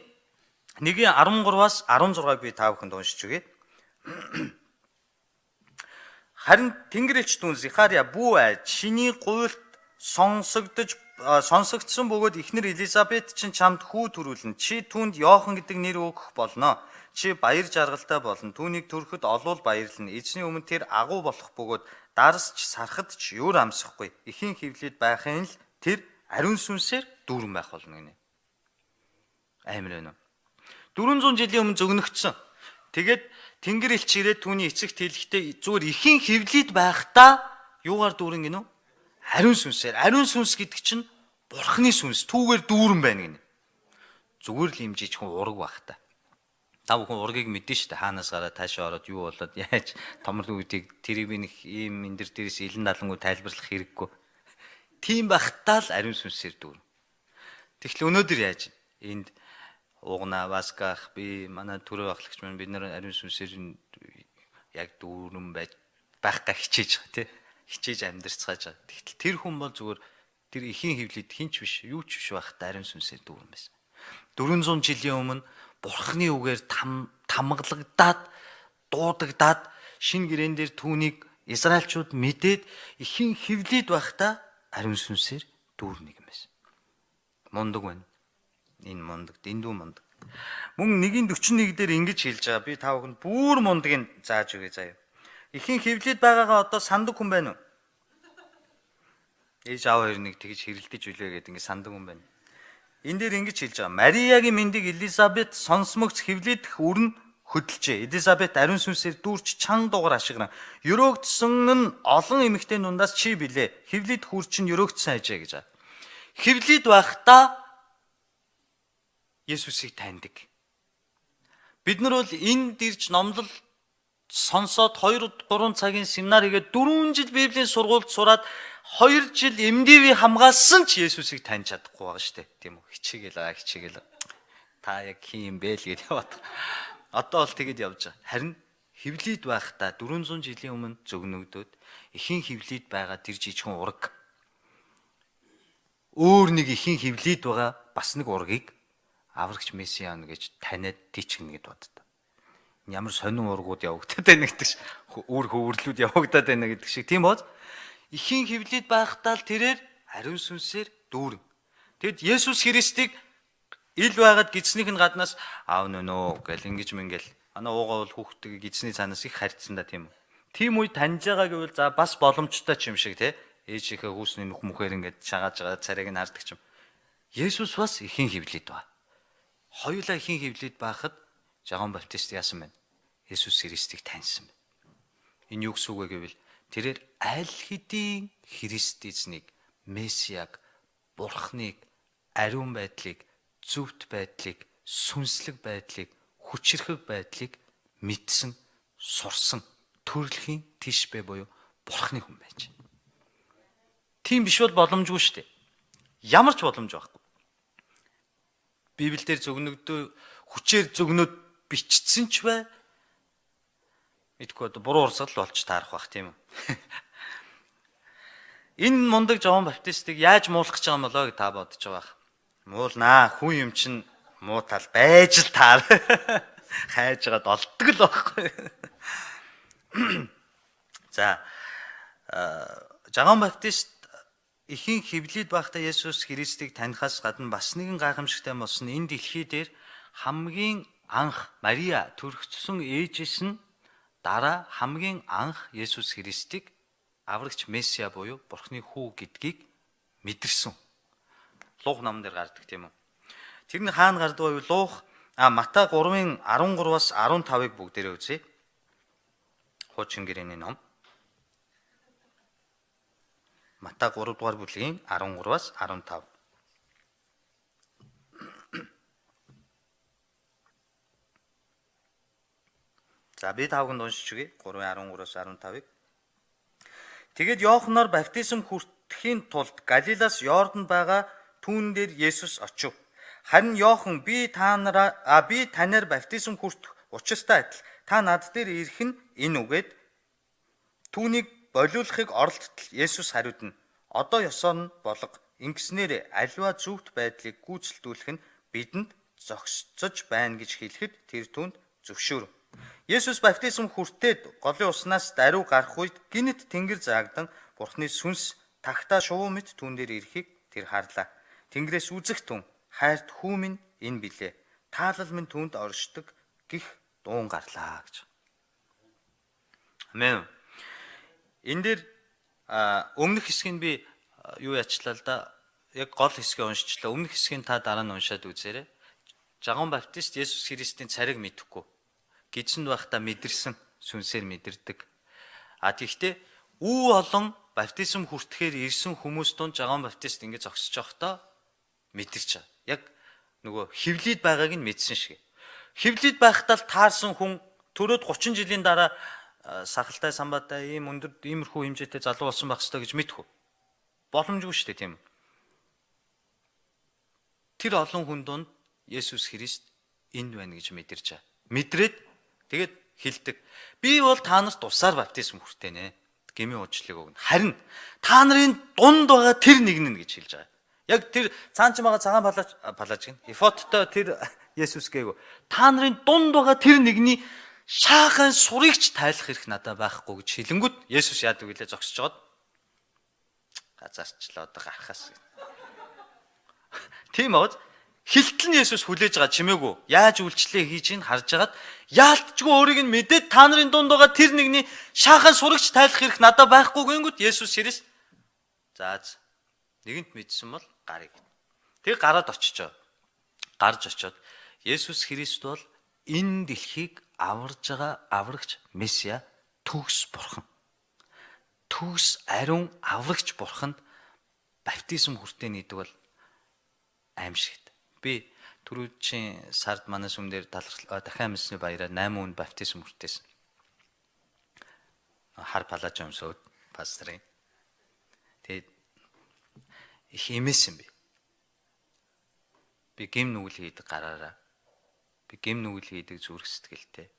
1:13-аас 16-ыг би та бүхэнд уншиж өгье. Харин Тэнгэр элч дүүн Захария бүү айж шиний гуйлт сонсогдсон бөгөөд эхнэр Элизабет чинь чамд хүү төрүүлнэ. Чи түүнд Иохан гэдэг нэр өгөх болно. Чи баяр жаргалтай болно. Түүнийг төрөхөд олвол баярлна. Эзний өмнө тэр агуу болох бөгөөд дарсч сархад ч юур амсахгүй. Ихийн хөвлөд байхын л тэр ариун сүнсээр дүүрэн байх болно гинэ. Амар байна уу? 400 жилийн өмнө зөгнөгдсөн. Тэгээд Тэнгэр элч ирээд түүний эцэгт хэлэхдээ зүгээр ихийн хөвлөд байхдаа юугаар дүүрэн гинэ үү? Ариун сүнсээр. Ариун сүнс гэдэг чинь бурхны сүнс түүгээр дүүрэн байна гинэ. Зүгээр л имжиж хүн ураг байх та. Та бүхэн ургийг мэдэн шүү дээ. Хаанаас гараад таашаа ороод юу болоод яаж томрол үеийг тэрийг би нэг ийм энэ дээрээс илэн далангуу тайлбарлах хэрэггүй. Тийм байхдаа л ариун сүнсээр дүүрэн. Тэгвэл өнөөдөр яаж энд уугна васках би манай төрөө ахлагч маань бид нар ариун сүнсээр яг дүүрэн байх га хичээж байгаа тий. Хичээж амьдарцгааж байгаа. Тэгтэл тэр хүн бол зүгээр тэр ихийн хөвлөд хинч биш, юу ч биш байхдаа ариун сүнсээр дүүрэн байсан. 400 жилийн өмнө бурхны үгээр тамгалагдаад дуудагдаад шин гэрэн дээр түүнийг Израильчууд мэдээд ихийн хөвлөд байхдаа ариун сүнсээр дүүрнэ юм байсан. Мундаг байна. Энэ мундаг, дэндүү мундаг. Мөн 1:41 дээр ингэж хэлж байгаа. Би та бүхэнд бүр мундгийг зааж өгье заяа. Ихийн хөвлөд байгаагаа одоо сандаг хүн байна уу? Ээж аав хоёр нэг тэгж хэрэлдэж үлээ гэдэг ингэ сандаг хүн байна. Энэ дээр ингэж хэлж байгаа. Мариягийн мэндийг Элизабет сонсмогц хөвлөдөх үрн хөдөлжээ. Элизабет ариун сүнсээр дүүрч чанга дугаар ашигна. Өрөөгдсөн нь олон эмэгтэй дундаас чи билээ. Хөвлөд хүр чинь өрөөгдсөн ажээ гэж байгаа. Хөвлөд байхдаа Есүсийг таньдаг. Бид нар бол энд ирж номлол сонсоод 2-3 цагийн семинар хийгээд 4 жил Библийн сургуульд сураад 2 жил MDV хамгаалсан ч Есүсийг таньж чадахгүй байгаа шүү дээ. Тийм үү? Хичээгээл. Та яг хин бэ л гэж яваад. Одоо бол тэгэд явж байгаа. Харин хөвлөд байхдаа 400 жилийн өмнө зөгнөгдөөд ихийн хөвлөд байгаа тэр жижигхэн ураг. Өөр нэг ихийн хөвлөд байгаа бас нэг ургийг аврагч месиан гэж таниад тийчгэнэ гэд боддог. Ямар сонин ургууд явагдаад байна гэдэг шиг, өөр хөвөрлүүд явагдаад байна гэдэг шиг. Тийм бод. Ихийн хөвлөд байхдаа л тэрээр ариун сүнсээр дүүрэн. Тэгэд Есүс Христийг ил байгаад гидснийх нь гаднаас аав нөө гэл ингэж мингээл. Манай уугаа бол хүүхдтэйг гидсний цаанаас их харьцсан да тийм үү. Тийм үе таньж байгаа гэвэл за бас боломжтой ч юм шиг те. Ээжийнхээ хүүсний нүх мөхөр ингээд шагааж байгаа царайг нь хардаг ч юм. Есүс бас ихийн хөвлөд ба. Хоёулаа ихийн хөвлөд байхад Жагаан баптист яасан бэ? Есүс Христийг таньсан байна. Энэ юу гэсэн үг вэ гэвэл тэрээр аль хэдийн Христ эзнийг, Месиаг, Бурхныг, ариун байдлыг, зөвхт байдлыг, сүнслэг байдлыг, хүчрхэг байдлыг мэдсэн, сурсан, төрөлхийн тишбэ буюу Бурхны хүн байж. Тийм биш бол боломжгүй шүү дээ. Ямар ч боломж байхгүй. Библиэлд зөгнөгдөө хүчээр зөгнөд бичсэн ч бай. Мэдгүй одоо буруу урсгал болж таарах бах тийм үү. Энэ мундаг Жагаан баптистыг яаж муулах гэж байгаа юм болоо гэж та бодож байгаа. Муулнаа, хүн юм чинь муу тал байж л таар. Хайж гаад олддог л байхгүй. За Жагаан баптист Ихийн хөвлөд байхдаа Есүс Христийг танихаас гадна бас нэгэн гайхамшигтай болсон энэ дэлхий дээр хамгийн анх Мария төрөгчсөн ээжээс нь дараа хамгийн анх Есүс Христийг аврагч Месиа буюу Бурхны хүү гэдгийг мэдэрсэн. Луух номон дээр гардаг тийм үү. Тэр нь хаана гардаг вэ? Луух Матай 3-ын 13-аас 15-ыг бүгдээрээ үзье. Хуучин гэрээний ном. Матай 3 дугаар бүлгийн 13-аас 15. За би тавганд уншиж өгье. 3:13-аас 15-ыг. Тэгэд Иоханноор баптизм хүртэхийн тулд Галилаас Йордан байгаа түүн дээр Есүс очив. Харин Иохан би танаар баптизм хүртэх учиртай адил та над дээр ирэх нь энэ үгээд түүнийг болиулахыг оролдтол Есүс хариудна. Одоо ёсоор нь болго ингэснээр аливаа зөвхт байдлыг гүйцэлдүүлэх нь бидэнд зогсцож байна гэж хэлэхэд тэр түүнд зөвшөөрөв. Есүс баптизм хүртээд голын уснаас даруй гарах үед гинэт тэнгэр заагдан Бурхны сүнс тагтаа шувуу мэт түүн дээр ирэхийг тэр харлаа. Тэнгэрээс үзэх түн хайрт хүү минь энэ билээ. Таалал минь түүнд оршдог гих дуун гарлаа гэж. Амен. Энэ дээр өмнөх хэсгийг би юу яачлаа л да. Яг гол хэсгийг уншчихлаа. Өмнөх хэсгийг та дараа нь уншаад үзээрэй. Жагаан Баптист Есүс Христийн цариг мэдэхгүй. Гидсэнд байхдаа мэдэрсэн, сүнсээр мэдэрдэг. Тэгэхдээ үе олон баптизм хүртэхээр ирсэн хүмүүс донд Жагаан Баптист ингэж зогсож явахдаа мэдэрч байгаа. Яг нөгөө хевлид байгааг нь мэдсэн шиг. Хевлид байхдаа л таарсан хүн төрөөд 30 жилийн дараа сахалтай самбаатай ийм өндөр иймэрхүү хэмжээтэй залуу болсон байх ёстой гэж мэдхүү. Боломжгүй шүү дээ, тийм үү? Тэр олон хүн донд Есүс Христ энд байна гэж мэдэрч байгаа. Мэдрээд тэгээд хэлдэг. Би бол та нарт тусаар баптизм хүртэнэ. Гэмийн уучлалыг өгнө. Харин та нарын дунд байгаа тэр нэгнэн гэж хэлж байгаа. Яг тэр цаанч байгаа цагаан палаж гин. Эфоттой тэр Есүс гээгүй. Та нарын дунд байгаа тэр нэгний шаахан сурыгч тайлах хэрэг надад байхгүй гэж хэлэнгүүт Есүс яадаг вүлээ зогсож жоод газарчлаа одоо гарахаас. Тийм аа. Хилтэл нь Есүс хүлээж байгаа чимээгүй. Яаж үйлчлээ хийж ийн харж агаад яалтчгүй өөрийг нь мэдээд та нарын дунд байгаа тэр нэгний шаахан сурагч тайлах хэрэг надад байхгүй гингүүд Есүс Христ. Зааз нэгэнт мэдсэн бол гарыг. Тэг гараад очичоо. Гарч очиод Есүс Христ бол энэ дэлхийг аварж байгаа аврагч Месиа төгс бурхан. Төгс ариун аврагч бурханд баптизм хүртэнэ гэдэг бол аимшигт. Би түрүүчийн сард манай сүм дээр дахин амьсны баяраар 8 хүнд баптизм хүртээсэн. Хар палаж өмсөд пастрын. Тэгээд их эмээсэн би. Би гэм нүгэл хийдэг гараараа. Би гэм нүгэл хийдэг зүрх сэтгэлтэй.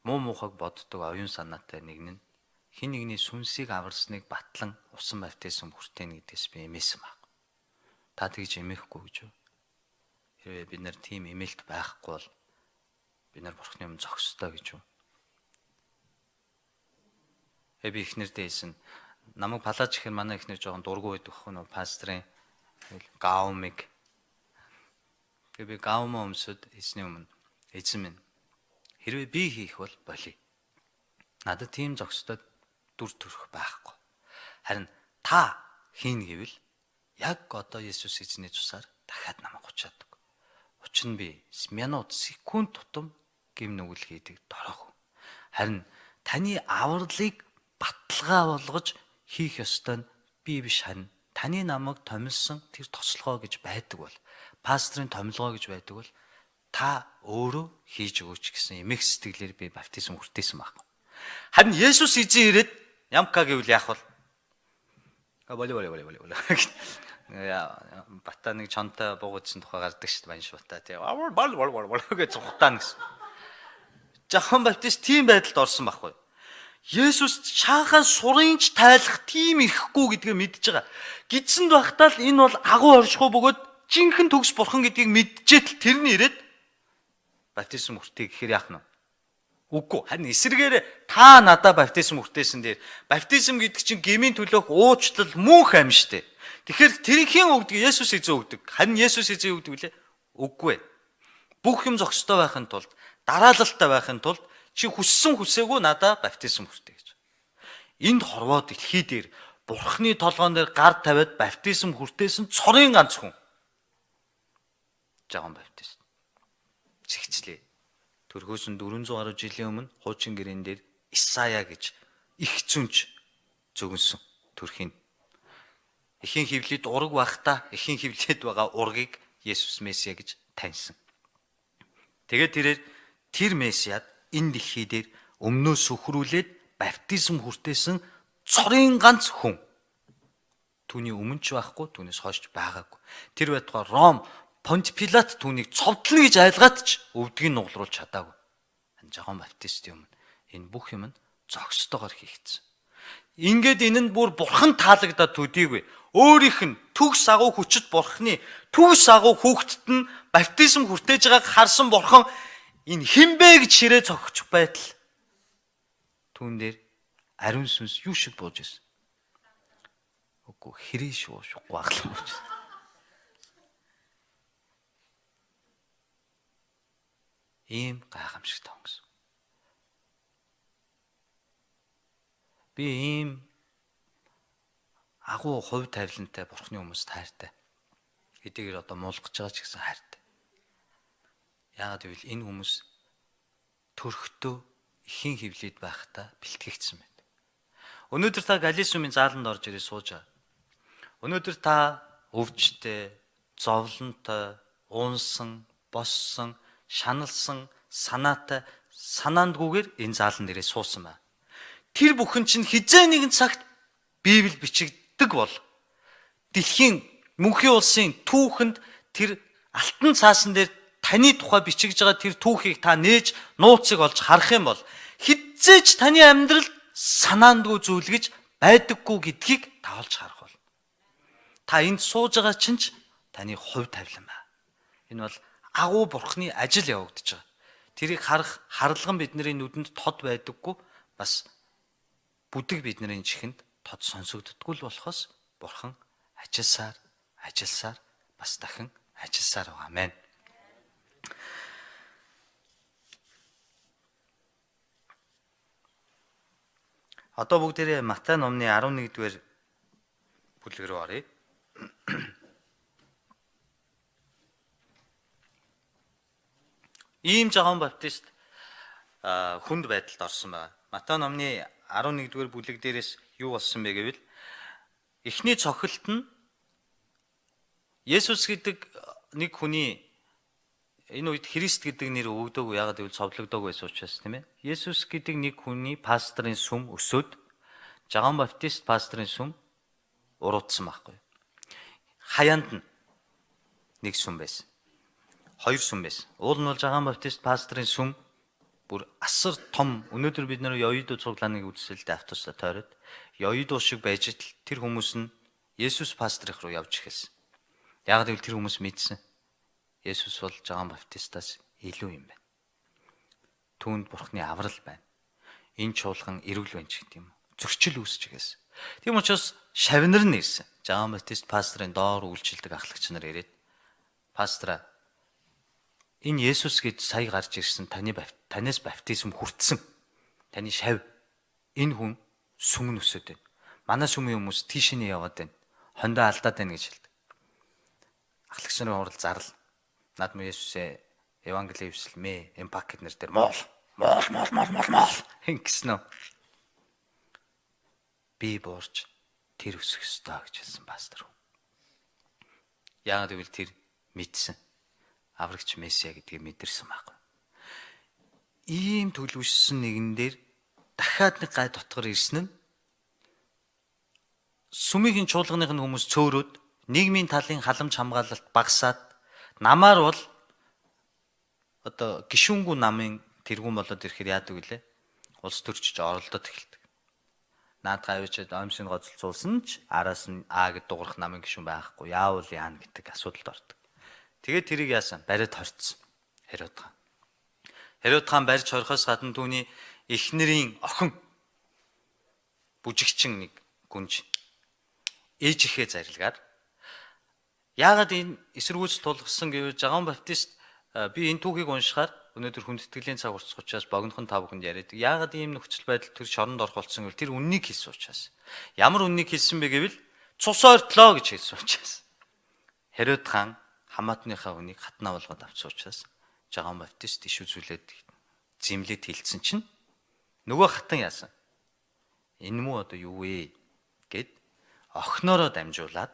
Муу муухайг боддог оюун санаатай нэгэн нь хин нэгний сүнсийг аварсныг батлан усан баптизм хүртэнэ гэдгээс би эмээсэн баг. Та тэгж эмээхгүй гэж юу? Хэрвээ бид нар тийм эмээлт байхгүй бол бид нар Бурхны өмнө зогсдоо гэж юу? Би ихнэрдээ хэлсэн. Намайг палаж ихээр манай ихнэр жоохон дургу байдаг хөө нөө пастрын гаумыг. Би гаумаа өмсөд эзний өмнө эзэн минь хэрвээ би хийх бол болий. Надад тийм зогсдод дүр төрх байхгүй. Харин та хийн гэвэл яг одоо Есүс эзний цусаар дахиад намайг гучаадаг. Учир нь би минут секунд тутам гэм нүгэл хийдэг дороогүй. Харин таны авралыг баталгаа болгож хийх ёстой нь би биш харин таны намайг томилсон тэр тослогоо гэж байдаг бол пастрын томилгоо гэж байдаг бол та өөрөө хийж өгөөч гэсэн эмэх сэтгэлээр би баптизм хүртээсэн байхгүй. Харин Есүс эзэн ирээд ямка гэвэл яах вэ? Боли. Бата нэг чонтой буугдсан тухай гардаг шүү дээ банш бата тий. Бол гэж цухтаа гэсэн. Жахан Баптист тийм байдалд орсон байхгүй. Есүс шаахан сурынч тайлах тийм ирэхгүй гэдгээ мэдж байгаа. Гидсэнд байхдаа л энэ бол агуу оршихуй бөгөөд жинхэнэ төгс бурхан гэдгийг мэдчихэл тэр нь ирээд баптизм хүртээ гэхээр яах нь? Үгүй. Харин эсрэгээр та надад баптизм хүртээсэн дээр баптизм гэдэг чинь гмийн төлөөх уучлал мөнх аим штэ. Тэгэхээр тэрийг хэн өгдөг? Есүс эзэн өгдөг. Харин Есүс эзэн өгдөг үлээ? Үгүй. Бүх юм зохистой байхын тулд, дараалалтай байхын тулд чи хүссэн хүсээгүй надаа баптизм хүртээ гэж. Энд хорвоо дэлхий дээр Бурхны толгоон дээр гар тавиад баптизм хүртээсэн цорын ганц хүн. Жагаан баптист. Зэгцлээ. Төрхөөс нь 400 гаруй жилийн өмнө хуучин гэрэн дээр Исая гэж их зүнж зөгнсөн төрхийн. Эхийн хөвлөд ураг багтаа эхийн хөвлөд байгаа ургийг Есүс Месиа гэж таньсан. Тэгээд тэр Месиад энэ дэлхий дээр өмнөөс сөхрүүлээд баптизм хүртээсэн цорын ганц хүн. Түүний өмнө ч байхгүй, түүнээс хойш байгаагүй. Тэр байтугай Ром Понт Пилат түүнийг цовдлно гэж айлгаад ч өвдгийг нугалруулж чадаагүй. Жагаан баптистийн өмнө энэ бүх юм нь зогсдогоор хийгдсэн. Ингээд энэ нь бүр бурхан таалагдаад төдийгүй. Өөрийнх нь төгс агуу хүчит бурхны төгс агуу хүүхдэд нь баптизм хүртээж байгааг харсан бурхан энэ хинбэ гэж ширээ цогч байтал түүн дээр ариун сүнс юу шиг бууж ирсэн. Үгүй хэрэг шуухгүй аглаа бууж. Ийм гайхамшигтай хүн гэсэн. Би ийм агуу хувь тавилантай бурхны хүмүүст хайртай. Эдгээр одоо муулгаж байгаа ч гэсэн хайртай. Яагаад гэвэл энэ хүмүүс төрхтөө ихийн хөвлөд байхдаа бэлтгэгдсэн байдаг. Өнөөдөр та Галисумын зааланд орж ирээ сууж байгаа. Өнөөдөр та өвчтэй, зовлонтой, уунсан, боссон, шаналсан, санаатай, санаандгүйгээр энэ заалан дээрээ суусан байна. Тэр бүхэн чинь хизээ нэгэн цагт Библи бичигддэг бол дэлхийн мөнхийн улсын түүхэнд тэр алтан цаасан дээр таны тухай бичигдж байгаа тэр түүхийг та нээж нууцыг олж харах юм бол хизээч таны амьдралд санаандгүй зүйл гэж байдаггүй гэдгийг та олж харах бол. Та энд сууж байгаа чинь ч таны хувь тавилан байна. Энэ бол агуу бурхны ажил явагдаж байгаа. Тэрийг харах харалган бидний нүдэнд тод байдаггүй, бас бүдэг бидний чихэнд тод сонсогддоггүй л болохоос бурхан ажилласаар бас дахин ажилласаар байгаа. Амен. Одоо бүгдээрээ Матай номны 11-р бүлэг рүү оръё. Ийм Жагаан баптист хүнд байдалд орсон байна. Матай номны 11-р бүлэг дээрээс юу болсон бэ гэвэл эхний цохилт нь Есүс гэдэг нэг хүний энэ үед Христ гэдэг нэр өгдөөгүй, ягаад гэвэл цовдлогдоогүй байсан учраас тийм ээ. Есүс гэдэг нэг хүний пасторын сүм өсөөд Жагаан баптист пасторын сүм уруудсан байхгүй. Хаяанд нь нэг сүм байсан. Хоёр сүм байсан. Уул нь бол Жагаан баптист пасторын сүм бүр асар том. Өнөөдөр бид нэр Ёидо цуглааныг үзсэлдээ автобусаа тойроод Ёидо шиг байж тал тэр хүмүүс нь Есүс пастрих руу явж эхэлсэн. Яг гэвэл тэр хүмүүс мэдсэн. Есүс бол Жагаан баптистаас илүү юм байна. Түүнд бурхны аврал байна. Энэ чуулган эрүүл байна ч гэдэг юм. Зөрчил үүсэж гисэн. Тийм учраас шавнар нь ирсэн. Жагаан баптист пастрын доор үйлчилдэг ахлагч нар ирээд пастра энэ Есүс гэж сая гарч ирсэн танаас баптизм хүртсэн. Таны шав энэ хүн сүм нүсэд байна. Манай сүмийн хүмүүс тийш нь яваад байна. Хондоо алдаад байна гэж хэлдэг. Ахлагч нарын хурал зарлал. Над мө Есүсээ евангели эвсэлмээ. Эмпак гэд нэр дээр мол. Ингэсэн үү? Би буурч тэр өсөх ёстой гэж хэлсэн пастор. Яагаад гэвэл тэр мэдсэн. Аврагч Месиа гэдгийг мэдэрсэн байхгүй. Ийм төлөвшсөн нэгэн дээр дахиад нэг гай дотгор ирсэн нь сүмийн чуулганых нь хүмүүс цөөрөөд нийгмийн талын халамж хамгаалалт багасаад намаар бол одоо гишүүнгүй намын тэргүүн болоод ирэхээр яадаг вүлээ? Улс төрчиж оролдоод эхэлдэг. Наад гавьчаад аимшиг гоцолцуулсан ч араас нь А гэд дуурах намын гишүүн байхгүй. Яавал яана гэдэг асуудалд ордог. Тэгээд тэрийг яасан? Бариад хорцсон. Херод хаан. Херод хаан барьж хорихоос гадна түүний эхнэрийн охин бүжигчин нэг гүнж ээж ихээ зарилгаар яагаад энэ эсэргүүцэл тулгсан гэвэл Жагаан Баптист би энэ түүхийг уншихаар өнөөдөр хүндэтгэлийн цаг уртсах учраас богинохон та бүхэнд яриад. Яагаад ийм нөхцөл байдал тэр шоронд орох болсон гэвэл тэр үннийг хэлсэн учраас. Ямар үннийг хэлсэн бэ гэвэл цус ойртлоо гэж хэлсэн учраас. Херод хаан Хамаатныхаа үнийг хатнаа болгоод авсан учраас Жагаан Баптист иш үзүүлээд зэмлээд хэлсэн чинь нөгөө хатан яасан. Энэ муу одоо юу вэ гэд охиноороо дамжуулаад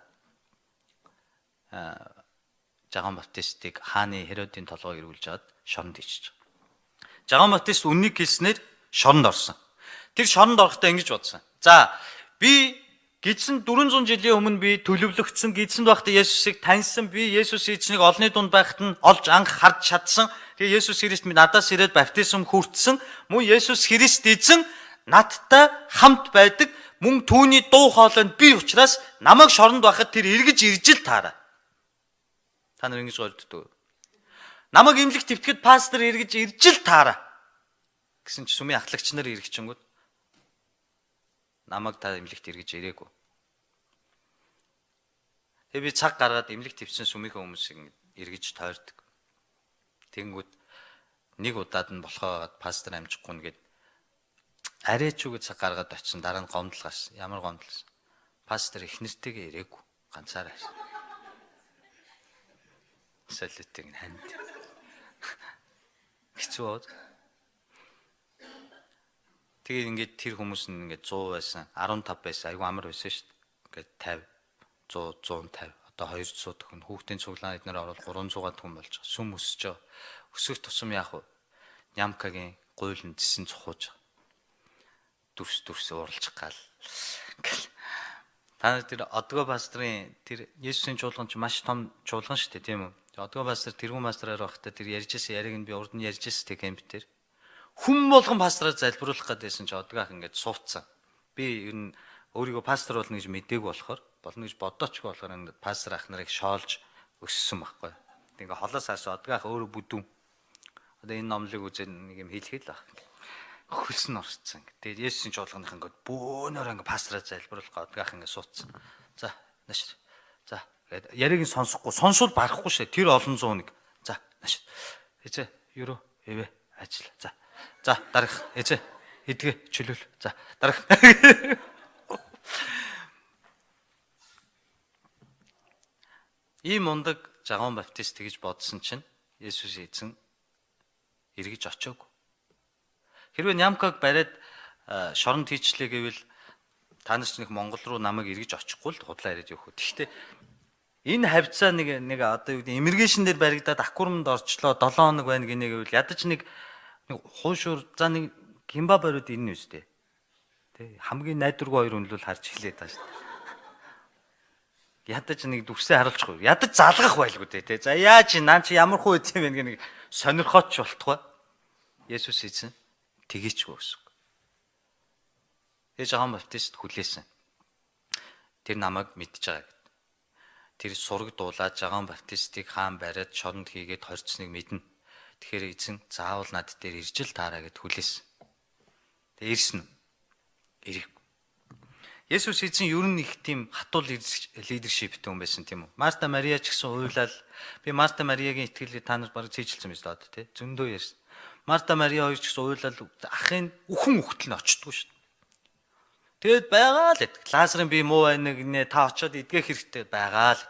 Жагаан Баптистыг хааны Херодын толгойг ирүүлж аваад шоронд ичиж байгаа. Жагаан Баптист үннийг хэлснээр шоронд орсон. Тэр шоронд орохдоо ингэж бодсон. За би гидсэн 400 жилийн өмнө би төлөвлөгдсөн гидсэнд байхдаа Есүсийг таньсан, би Есүс эзнийг олонний дунд байхад нь олж анх харж чадсан. Тэгээ Есүс Христ надаас ирээд баптизм хүртсэн. Мөн Есүс Христ эзэн надтай хамт байдаг. Мөн түүний дуу хоолойнд би учраас намайг шоронд байхад тэр эргэж ирж л таараа. Та нар ингэж голддог. Намайг имлэг твтгэхэд пастор эргэж ирж л таараа. Гэсэн чи сүмийн ахлагч нар эргэжчингүүд намайг та имлэгт эргэж ирээгүй. Тэгээ би цаг гаргаад имлэг твсэн сүмийнхээ хүмүүсийг эргэж тойрдог. Тэнгүүд нэг удаад нь болохоогад пастор амжихгүй нэгэд арай ч үгүй цаг гаргаад очисон. Дараа нь гомдол гарсан. Ямар гомдолсон? Пастор их нэртэйгээ ирээгүй. Ганцаараа. Солиотыг ханд. Хэцүү бод. Тэгээд ингээд тэр хүмүүс нь ингээд 100 байсан, 15 байсан, айгүй амар байсан шүү дээ. Ингээд 50, 100, 150, одоо 200 төгөн хүүхдийн цуглаан эднэр орол 300-аад хүн болж байгаа. Сүм өсөж байгаа. Өсөх тусам яах вэ? Нямкагийн гуйлын зэсэн цухууж байгаа. Дүрс уралчих гал. Та нар тэр одгоо пастрын тэр Есүсийн чуулган ч маш том чуулган шүү дээ, тийм үү? Одгоо пастор тэргүүн пастраар байхдаа тэр ярьжсэн яриг нь би урд нь ярьжсэн тэг кемп дээр. Хүн болгон пастраар залбируулах гэдээсэн чи одгаах ингээд суудсан. Би ер нь өөрийгөө пастор болно гэж мдээгүй болохоор болно гэж бодоочгүй болохоор ингээд пастор ах нарыг шоолж өссөн байхгүй. Тэг ингээд холоос хаас одгаах өөрөө бүдүүн. Одоо энэ номлыг үзээд нэг юм хэлхийл баг. Хөлс нь орцсон. Тэгээд Есүсийн чуулганых ингээд бөөнөр ингээд пастраар залбируулах одгаах ингээд суудсан. За нааш. За гээд яриг нь сонсохгүй. Сонсвол барахгүй шээ. Тэр олон зуун нэг. За нааш. Эцэ ерөө эвэ ажил. За дарах эзэ эдгэ чөлөөл. За дарах. Ийм мундаг Жагаан Баптист тэгж бодсон чинь Есүс эзэн эргэж очиог. Хэрвээ Нямкаг бариад шоронд хийчлээ гэвэл та нар ч нэг Монгол руу намайг эргэж очихгүй л худлаа яриад явах. Гэхдээ энэ хавцаа нэг одоо юу гэдэг иммиграшн дээр баригдаад аккурамд орчлоо 7 хоног байна гинэ гэвэл ядаж нэг хуушур за нэг Кимба бариуд ирнэ үстэй. Тэ хамгийн найдваргүй хоёр үнэлүүл харж эхлэе таа шүү. Ядаж нэг дүрсээ харуулчихгүй. Ядаж залгах байлгүй дээ. За яаж наа чи ямар хуу үт юм бэ нэг сонирхооч болтугай. Есүс эзэн тгийчгүй гэсэн. Жагаан Баптист хүлээсэн. Тэр намайг мэдж байгаа гэд. Тэр сураг дуулаад Жагаан Баптистыг хаан бариад шоронд хийгээд хорцсныг мэднэ. Тэгэхээр эзэн заавал над дээр ирж л таараа гэд хүлээсэн. Тэгээ ирсэн үү? Ирэх. Есүс эзэн ер нь их тийм хатуул лидершиптэй хүн байсан тийм үү? Марта Мария ч гэсэн уйлал. Би Марта Мариагийн итгэлийг та нар бараг цээжилсэн биз дээ тий. Зөндөө ярьсан. Марта Мария хоёр ч гэсэн уйлал ахын үхэн үхтэл нь очтгүй шүү дээ. Тэгэд байгаа л гэдэг. Лазарын би муу байна гинэ та очиод идгэх хэрэгтэй байгаа л.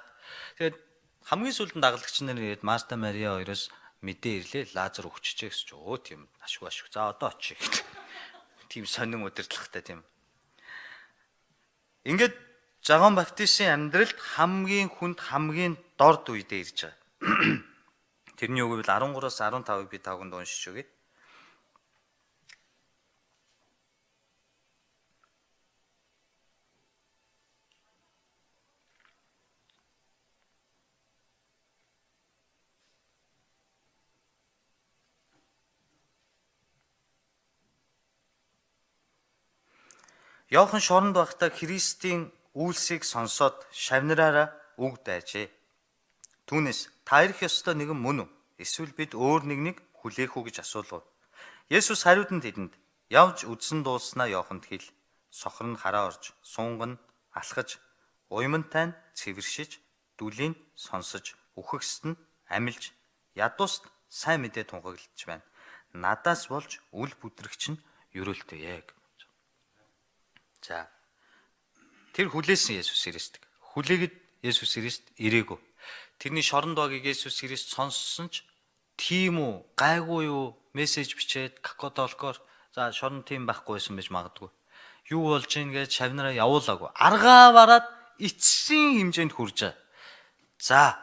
Тэгээд хамгийн сүүлд дагалдагч нар ирээд Марта Мария хоёроос мэдээ ирлээ. Лазар өгччихээ гэсэн чинь өө тийм ашгүй. За одоо очие гэдэг. Тийм сонин удирдлагатай тийм. Ингээд Жагаан Баптистийн амьдралд хамгийн хүнд хамгийн дорд үедээ ирж байгаа. Тэрний үг бол 13-аас 15-ыг би тавганд уншиж өгье. Йохан шоронд байхдаа Христийн үйлсийг сонсоод шавнараараа үг дайжээ. Түүнээс та ирэх ёстой нэгэн мөн үү? Эсвэл бид өөр нэгнийг хүлээх үү гэж асуулав. Есүс хариудан тэдэнд явж үдсэн дуулснаа Йоханд хэл. Сохор нь хараа орж, сунга нь алхаж, Уймантай нь цэвэршиж, дүлийн сонсож, үхэгсэд нь амилж, ядуust сайн мэдээ тунхаглаж байна. Надаас болж үл бүдрэгч нь ерөөлтөе гэж. За. Тэр хүлээсэн Есүс Христ. Хүлээгээд Есүс Христ ирээгүй. Тэрний шоронд байгааг Есүс Христ сонссон ч тийм үү, гайгүй юу, мессеж бичээд католикоор за шоронд тийм байхгүй байсан байж магадгүй. Юу болж ийн гэж шавнараа явуулаагүй. Аргаа бараад эцсийн хэмжээнд хүрж байгаа. За.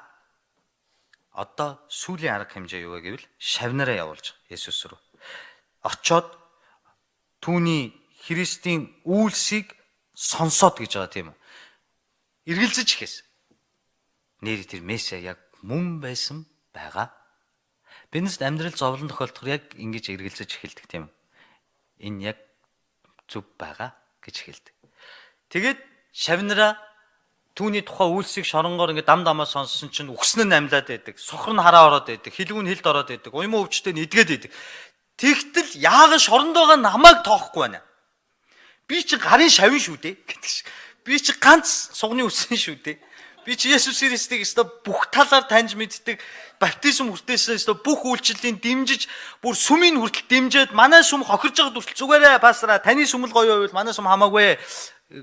Одоо сүүлийн арга хэмжээ юу вэ гэвэл шавнараа явуулж Есүс рүү. Очоод түүний Христийн үйлсийг сонсоод гэж байгаа тийм үү. Эргэлзэж ихээс. Нэр тэр месиа яг мөн байсан байгаа. Биднээс амьдрал зовлон тохиолдохоор яг ингэж эргэлзэж эхэлдэг тийм үү. Энэ яг зөв байгаа гэж эхэлдэг. Тэгээд шавнараа түүний тухай үйлсийг шоронгоор ингээд дам дамаа сонссон чинь үхсэн нь амьлаад байдаг. Сохор нь хараа ороод байдаг. Хилгүү нь хилд ороод байдаг. Уймаа өвчтэй нь эдгээд байдаг. Тэгтэл яагаад шоронд байгаа намайг тоохгүй байна? Би чи гарын шавин шүү дээ гэдэг шиг. Би чи ганц сугны үсэн шүү дээ. Би чи Есүс Христийг өстө бүх талаар таньж мэддэг. Баптизм хүртээсэн өстө бүх үйлчлэлийн дэмжиж, бүр сүмийн хүртэл дэмжиж, манай сүм хохирж байгаа хүртэл зүгээрээ пастраа таны сүм л гоё байвал манай сүм хамаагүй.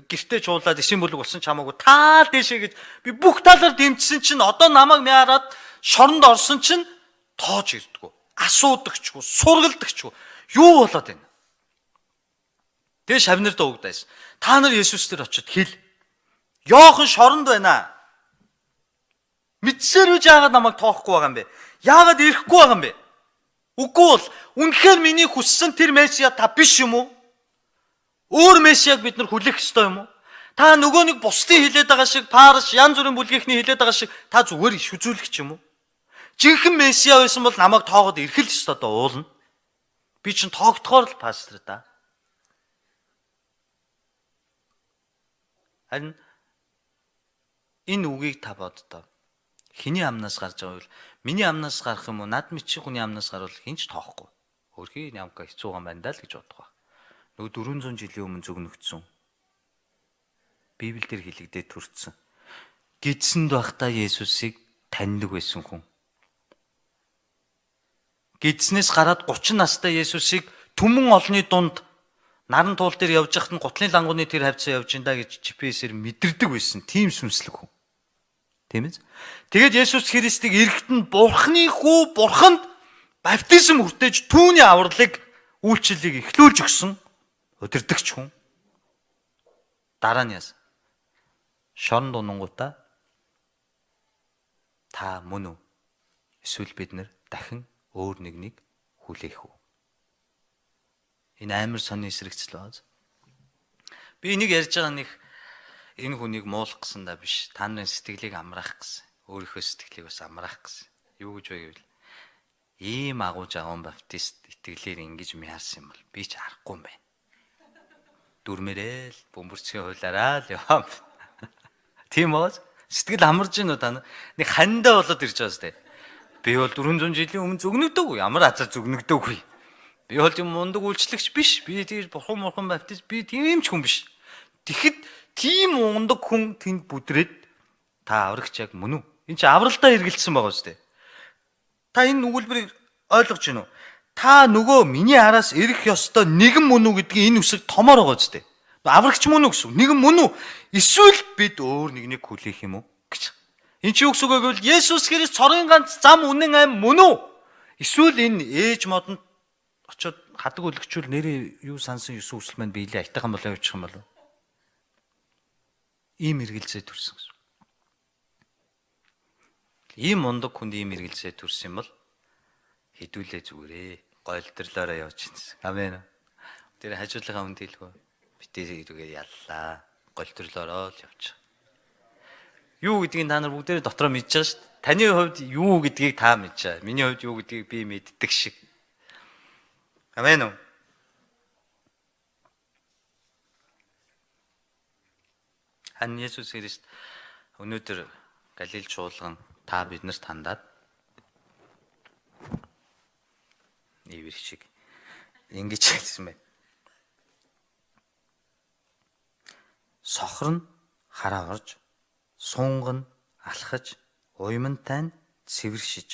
Гэртээ чуулаад ишин бүлэг болсон ч хамаагүй. Таа дэшээ гэж би бүх талаар дэмжсэн чинь одоо намайг мяарад шоронд орсон чинь тоож ирдэггүй. Асуудагчгүй, сургалдагчгүй. Юу болоод байна? Тэгээ шавнар дуугдайс. Та нар Есүс дээр очиод хэл. Йохан шоронд байна. Мэдсээр үж яагаад намайг тоохгүй байгаа юм бэ? Яагаад ирэхгүй байгаа юм бэ? Үгүй бол үнэхээр миний хүссэн тэр месиа та биш юм уу? Өөр месиаг бид нар хүлээх ёстой юм уу? Та нөгөө нэг бусдын хилээд байгаа шиг парш янз бүрийн бүлгийнхний хилээд байгаа шиг та зүгээр иш үзүүлэх ч юм уу? Жинхэнэ месиа байсан бол намайг тоогод ирэх л ёстой доо уулна. Би чинь тоогдохоор л пастор да. Харин энэ үгийг та боддоо. Хиний амнаас гарч байгаа бол миний амнаас гарах юм уу? Над мэдчих хүний амнаас гарвал хинч тоохгүй. Хөрхийн ямка хэцүү юм байна даа л гэж бодох ба. Нөгөө 400 жилийн өмнө зүгнөгдсөн. Библиэлд хэлэгдээд төрсөн. Гидсэнд байхдаа Есүсийг таньдаг байсан хүн. Гидснээс гараад 30 настай Есүсийг түмэн олны дунд наран туул дээр явж байхад нь гутлын лангууны тэр хавцаа явж инда гэж GPS-ээр мэдэрдэг байсан. Тийм сүнслэг хүн. Тийм ээ. Тэгээд Есүс Христийг эрэхт нь Бурхны хүү Бурханд баптизм хүртээж түүний авралыг үйлчлэлийг эхлүүлж өгсөн удирдагч хүн. Дараа нь яасан? Шорон дунгуудаа та мөн үү? Эсвэл бид нэр дахин өөр нэгнийг хүлээх үү? Энэ амар сонин эсрэгцэл бааз. Би энийг ярьж байгаа нэг энэ хүнийг муулах гэсэн да биш. Та нарын сэтгэлийг амраах гэсэн. Өөрийнхөө сэтгэлийг бас амраах гэсэн. Юу гэж вэ гэвэл ийм агуу жагуун баптист итгэлээр ингэж мяарсан юм бол би ч харахгүй юм байна. Дүрмээрэл бөмбөрцгийн хуулаараа л яваа. Тийм үү? Сэтгэл амарж гин үү та нар? Нэг хандаа болоод ирж байгаа сте. Би бол 400 жилийн өмнө зүгнэгдөөгүй. Ямар азар зүгнэгдөөгүй. Би бол юм мундаг үйлчлэгч биш. Би тийм бурхан баптист би тийм ч хүн биш. Тэгэхэд тийм мундаг хүн тэнд бүдрээд та аврагч яг мөн үү? Энд чи авралдаа эргэлцсэн байгаа үстэй. Та энэ өгүүлбэрийг ойлгож байна уу? Та нөгөө миний араас ирэх ёстой нэгэн мөн үү гэдгийг энэ үсэг томоор байгаа үстэй. Аврагч мөн үү гэсэн. Нэгэн мөн үү? Эсвэл бид өөр нэгнийг хүлээх юм уу гэж. Энд чи юу гэсэн үг вэ гэвэл Есүс Христ цорын ганц зам үнэн аим мөн үү? Эсвэл энэ ээж модонд очиод хадаг үлгчүүл нэрээ юу сансан юусэн үсэл маань биелээ айтайхан болоо явуучих юм болов. Ийм эргэлзээ төрсөн гэсэн. Ийм мундаг хүнд ийм эргэлзээ төрсөн юм бол хідүүлээ зүгээрээ гойлдрлоороо явж гинсэн. Амен. Тэр хажуулагаа хүнд хэлгөө. Битээ ирэгээр яллаа. Гойлдрлоороо л явж. Юу гэдгийг та нар бүгдээ дотроо мэдж байгаа шүү дээ. Таны хувьд юу гэдгийг та мэдж байгаа. Миний хувьд юу гэдгийг би мэддэг шиг. Амен. Хан Есүс Христ өнөөдөр Галил чуулган та биднэрт хандаад ивэр шиг ингэж хэлсэн байна. Сохор нь хараа орж Сунган алхаж, уймантай нь цэвэршиж,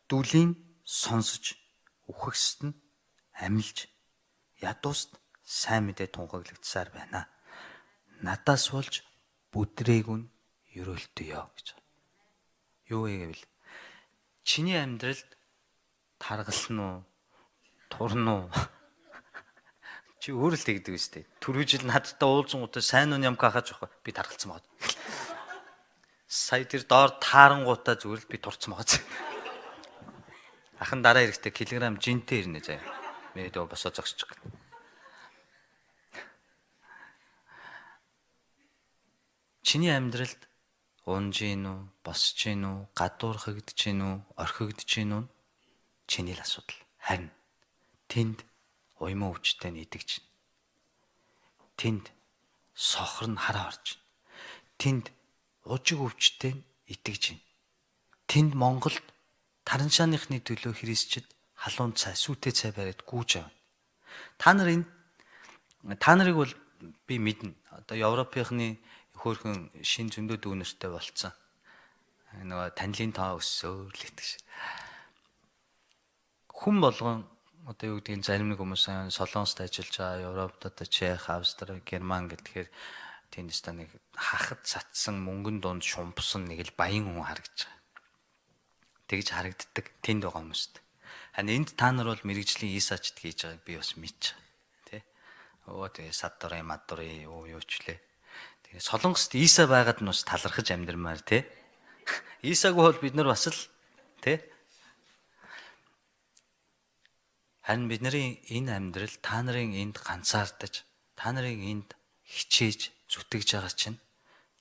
дүлийн сонсож, үхэгсэд нь амилж, ядууст сайн мэдээ тунхаглагдсаар байна. Надаас болж бүдрээг нь ерөөлтөё гэж. Юу вэ гэвэл чиний амьдралд таргална уу, турна уу? Чи өөр л тэгдэг үстэй. Түрүү жил надтай уулзсангуудаа сайн уу юм хахаж байгаа. Би таргалцсан байгаа. Сая тэр доор таарангуудаа зүгээр л би турцсан байгаа. Ахын дараа эрэхтэй килограмм жинтэй ирнэ заяа. Мэдээ босоо зогсчих. Чиний амьдралд унж гин үү, босч гин үү, гадуурхагдж гин үү, орхигдж гин үү? Чиний л асуудал. Харин тэнд уйман өвчтэй нь идэгж байна. Тэнд сохор нь хараа орж байна. Тэнд ужиг өвчтэй нь идэгж байна. Тэнд Монголд тараншааныхны төлөө христчид халуун цай, сүтэ цай бариад гүүж авна. Та нарыг бол би мэднэ. Одоо Европынхны хөөрхөн шин зөндөө дүүнертэй болцсон. Нөгөө танилын тоо өссөөр л гэдэг шиг. Хүн болгон одоо юу гэдгийг зарим нэг хүмүүс Солонгост ажиллаж байгаа, Европт одоо Чех, Австрали, Герман гэдгээр тэнд станыг хахад цацсан мөнгөн дунд шумпсан нэг л баян хүн харагдаж байгаа. Тэгж харагддаг тэнд байгаа хүмүүст. Харин энд та нар бол мэрэгжлийн ИСАчд хийж байгааг би бас мэдж байгаа. Тэ? Тэгээ саддурын маддурын юу ч лээ. Тэгээ Солонгост ИСА байгаад нь бас талархаж амьдрмаар тэ. ИСАгүй бол бид нар бас л тэ. Харин бидний энэ амьдрал та нарын энд ганцаардаж, та нарын энд хичээж зүтгэж байгаа чинь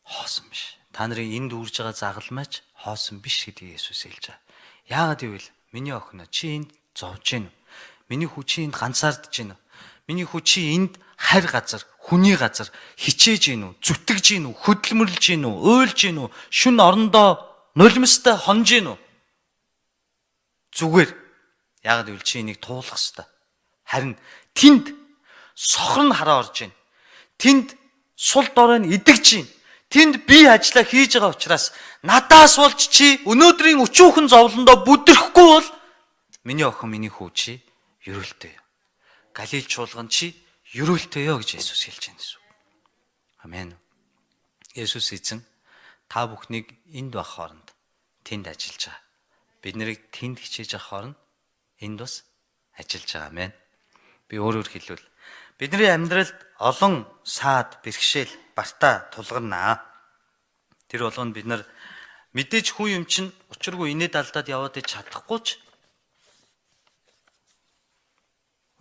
хоосон биш. Та нарын энд үрж байгаа загалмайч хоосон биш гэдгийг Есүс хэлж байгаа. Яагаад гэвэл миний охин чи энд зовж гин үү? Миний хүү чи энд ганцаардж гин үү? Миний хүү чи энд харь газар, хүний газар хичээж гин үү? Зүтгэж гин үү? Хөдөлмөрлж гин үү? Уйлж гин үү? Шүн орондоо нулимстай хонж гин үү? Зүгээр. Яагаад гэвэл чи энийг туулах ёстой. Харин тэнд сохор нь хараа орж байна. Тэнд сул дорой нь идэгж байна. Тэнд би ажиллаа хийж байгаа учраас надаас болж чи өнөөдрийн өчүүхэн зовлондоо бүдрэхгүй бол миний охин, миний хүү чи ерөөлтөё. Галил чуулган чи ерөөлтөё гэж Есүс хэлж байна гэсэн. Амен. Есүс эзэн та бүхнийг энд байх хооронд тэнд ажиллаж байгаа. Бид нарыг тэнд хичээж авах хооронд энд бас ажиллаж байгаа. Амен. Би өөрөөр хэлбэл бидний амьдралд олон саад, бэрхшээл, бартаа тулгарнаа. Тэр болгонд бид нар мэдээж хүн юм чинь учиргүй инээд алдаад яваад иж чадахгүй ч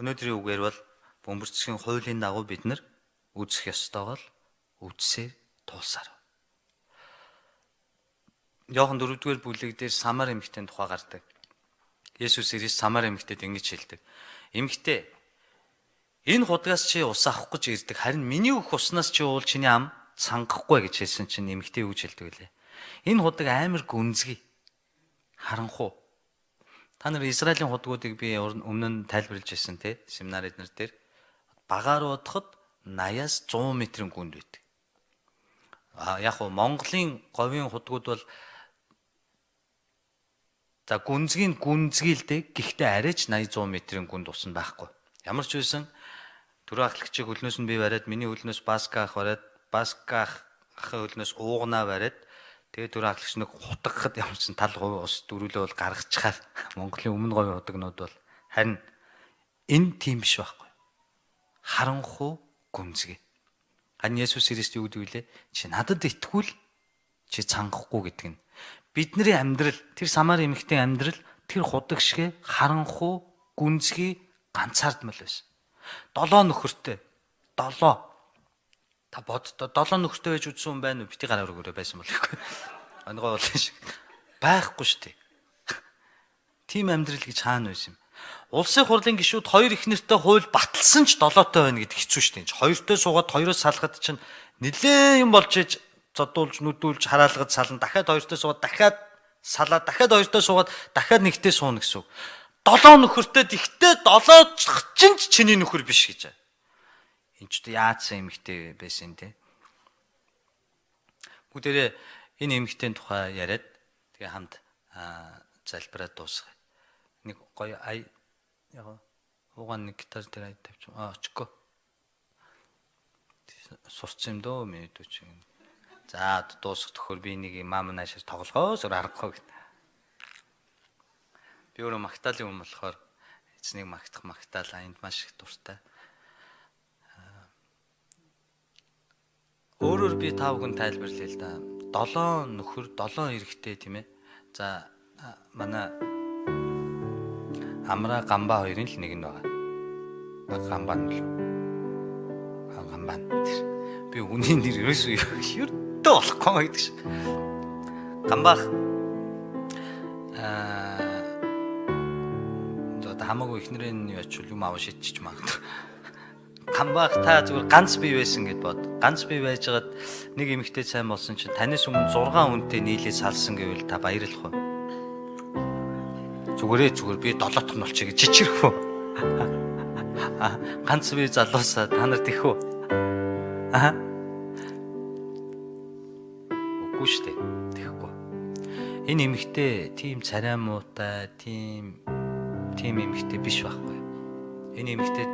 өнөөдрийн үгээр бол бөмбөрцгийн хуулийн дагуу бид нар үзэх ёстойгоо үзсээр тулсаар. Иохан 4-р бүлэг дээр Самар эмэгтэйн тухай гардаг. Есүс ирээс Самар эмэгтэйд ингэж хэлдэг. Эмэгтэй, энэ худгаас чи ус авах гэж ирдэг. Харин миний өөх уснаас чи уул чиний ам цангахгүй гэж хэлсэн чинь эмэгтэй юу гэж хэлдэг вэ? Энэ худаг амар гүнзгий. Харанхуу. Та нар Израилийн худгуудыг би өмнө нь тайлбарлаж ирсэн те семинар эднэр дээр багаар удахад 80-аас 100 метрийн гүнд байдаг. Яг нь Монголын говийн худгууд бол за гүнзгий л дээ. Гэхдээ арайч 80-100 метрийн гүнд усан байхгүй. Ямар ч байсан түрүү ахлагчийг хөлнөөс нь би бариад миний хөлнөөс баска ах бариад баска ахын хөлнөөс уугнаа бариад тэгээ түрүү ахлагч нэг хутгахад ямарсан тал говь ус дөрүлөө бол гаргачихаар Монголын өмнө говийн худагнууд бол харин энэ тийм биш байхгүй. Харанхуу гүнзгий. Харин Есүс Христ юу гэдэг вүлээ? Чи надад итгүүл чи цангахгүй гэдэг нь. Бидний амьдрал, тэр Самар эмэгтэйн амьдрал тэр худаг шиг харанхуу гүнзгий ганцаардмал байсан. 7 нөхөртэй. 7. Та боддоо 7 нөхөртэй байж үзсэн хүн байна уу? Бити гараар өгөөрэй байсан бол ихгүй. Ангой бол шиг байхгүй шүү дээ. Тим амьдрал гэж хаана байсан юм? Улсын хурлын гишүүд 2 их нэртэй хууль баталсан ч 7-той байна гэдэг хэцүү шүү дээ. 2-той суугаад 2-оос салахад чинь нэлээ юм болж иж зодуулж нүдүүлж хараалгад сална. Дахиад 2-той суугаад дахиад салаад дахиад 2-той суугаад дахиад 1-тэй сууна гэсэн үг. 7 нөхөртэй тэгтээ 7 чинь ч чиний нөхөр биш гэж. Энд ч яатсан эмэгтэй байсан те. Бүгдээрээ энэ эмэгтэйн тухай яриад тэгээ хамт залбираад дуусгая. Нэг гоё яг уугаан нэг гитар дээр тавьчих. Очгүй. Сурцсан юм дөө минь дүүч. За дуусах төхөр би нэг мам наашаа тоглохоос аргагүй гэт. Би өөрөө магтаалын хүн болохоор эзнийг магтаал энд маш их дуртай. Өөрөөр би тав хүн тайлбарлая л да. 7 нөхөр 7 эрэгтэй тийм ээ. За манай Амра Гамба хоёрын л нэг нь байгаа. Гамбан л. Гамбан. Би үнийн нэр ерөөсөө ердөө болохгүй гэдэг шиг. Гамбах хамаагүй ихнэрээ нь ячвал юм аваа шидчих магадгүй. Гамбах та зүгээр ганц бий байсан гэд бод. Ганц бий байжгаад нэг эмэгтэй сайн болсон чинь танаас өмнө 6 хүнтэй нийлээ салсан гэвэл та баярлах уу? Зүгээр би 7 дахь нь болчих гэж чичрэх үү? Ганц бий залуусаа та нар тэх үү? Үгүй шүү дээ. Тэхгүй. Энэ эмэгтэй тийм царай муутай, тийм эмэгтэй биш байхгүй. Энэ эмэгтэйд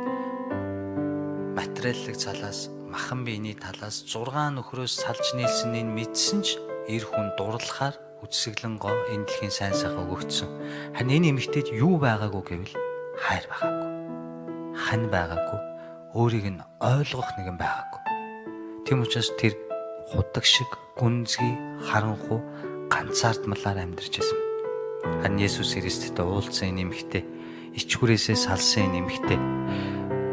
материаллык талаас, махан биений талаас 6 нөхрөөс салж нийлсэнийг мэдсэн ч эр хүн дурлахаар үсгэлэн гоо энэ дэлхийн сайн сайхан өгөгдсөн. Харин энэ эмэгтэйд юу байгаагүй гэвэл хайр байгаагүй. Хань байгаагүй. Өөрийг нь ойлгох нэгэн байгаагүй. Тийм учраас тэр худаг шиг гүнзгий харанхуй ганцаардмалаар амьдарч байсан. Харин Есүс Христтэй уулзсан энэ эмэгтэй, ичгүрээсээ салсан энэ эмэгтэй.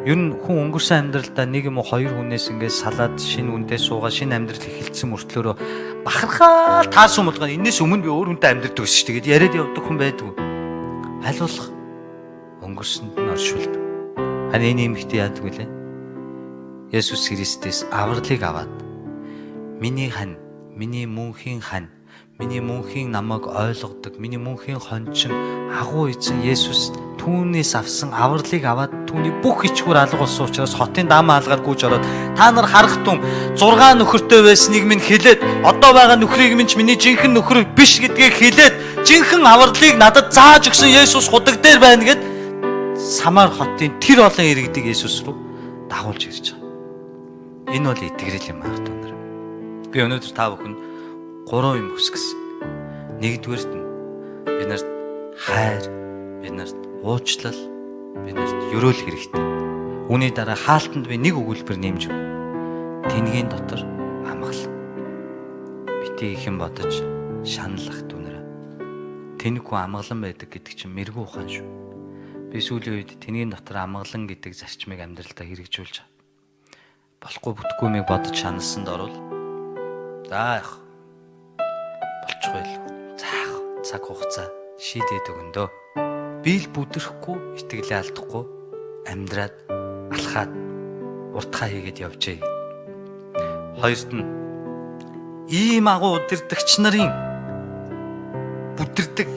Ер нь хүн өнгөрсөн амьдралдаа нэг юм уу 2 хүнээс ингээд салаад шинэ үндээ суугаа шинэ амьдрал эхэлсэн мөртлөөрөө бахархаа таасан болгоо энэс өмнө би өөр хүнтэй амьдардаг шүү дээ. Тэгээд яриад явдаг хүн байдгүй. Аль болох өнгөрсөнд нь оршуулдаг. Харин энэ эмэгтэй яадаг вүлээ? Есүс Христээс авралыг аваад миний хань, миний мөнхийн хань, миний мөнхийн намайг ойлгодог, миний мөнхийн хончин агуу эзэн Есүс түүнээс авсан авралыг аваад түүний бүх ичгүүр алга болсон учраас хотын даамаа алгаад гүйж ороод та нар харах тун 6 нөхөртэй байсныг минь хэлээд одоо байгаа нөхрийг минь ч миний жинхэнэ нөхөр биш гэдгийг хэлээд жинхэнэ авралыг надад зааж өгсөн Есүс худаг дээр байна гэд Самар хотын тэр олон иргэдийг Есүс рүү дагуулж ирж байгаа. Энэ бол итгэл юм аа түнэр. Би өнөөдөр та бүхэнд 3 юм хүсгэсэн. Нэгдүгээрт нь биднэрт хайр, биднэрт уучлал, биднэрт ёроол хэрэгтэй. Үүний дараа хаалтанд би нэг өгүүлбэр нэмж өгнө. Тэнгийн дотор амгалан. Битгий ихэн бодож шаналлах түнэр. Тэнэггүй амгалан байдаг гэдэг чинь мэрэгүү ухаан шүү. Би сүүлийн үед тэнгийн дотор амгалан гэдэг зарчмыг амьдралдаа хэрэгжүүлж байгаа. Болохгүй бүтггүй мийг бодож шаналсанд орвол за яах болчихгүй л заах цаг хугацаа шийдээд өгөндөө. Би л бүдрэхгүй, итгэлээ алдахгүй амьдраад алхаад уртхаа хийгээд явжээ. Хоёрт нь ийм агуу удирдагч нарын бүдэрдэг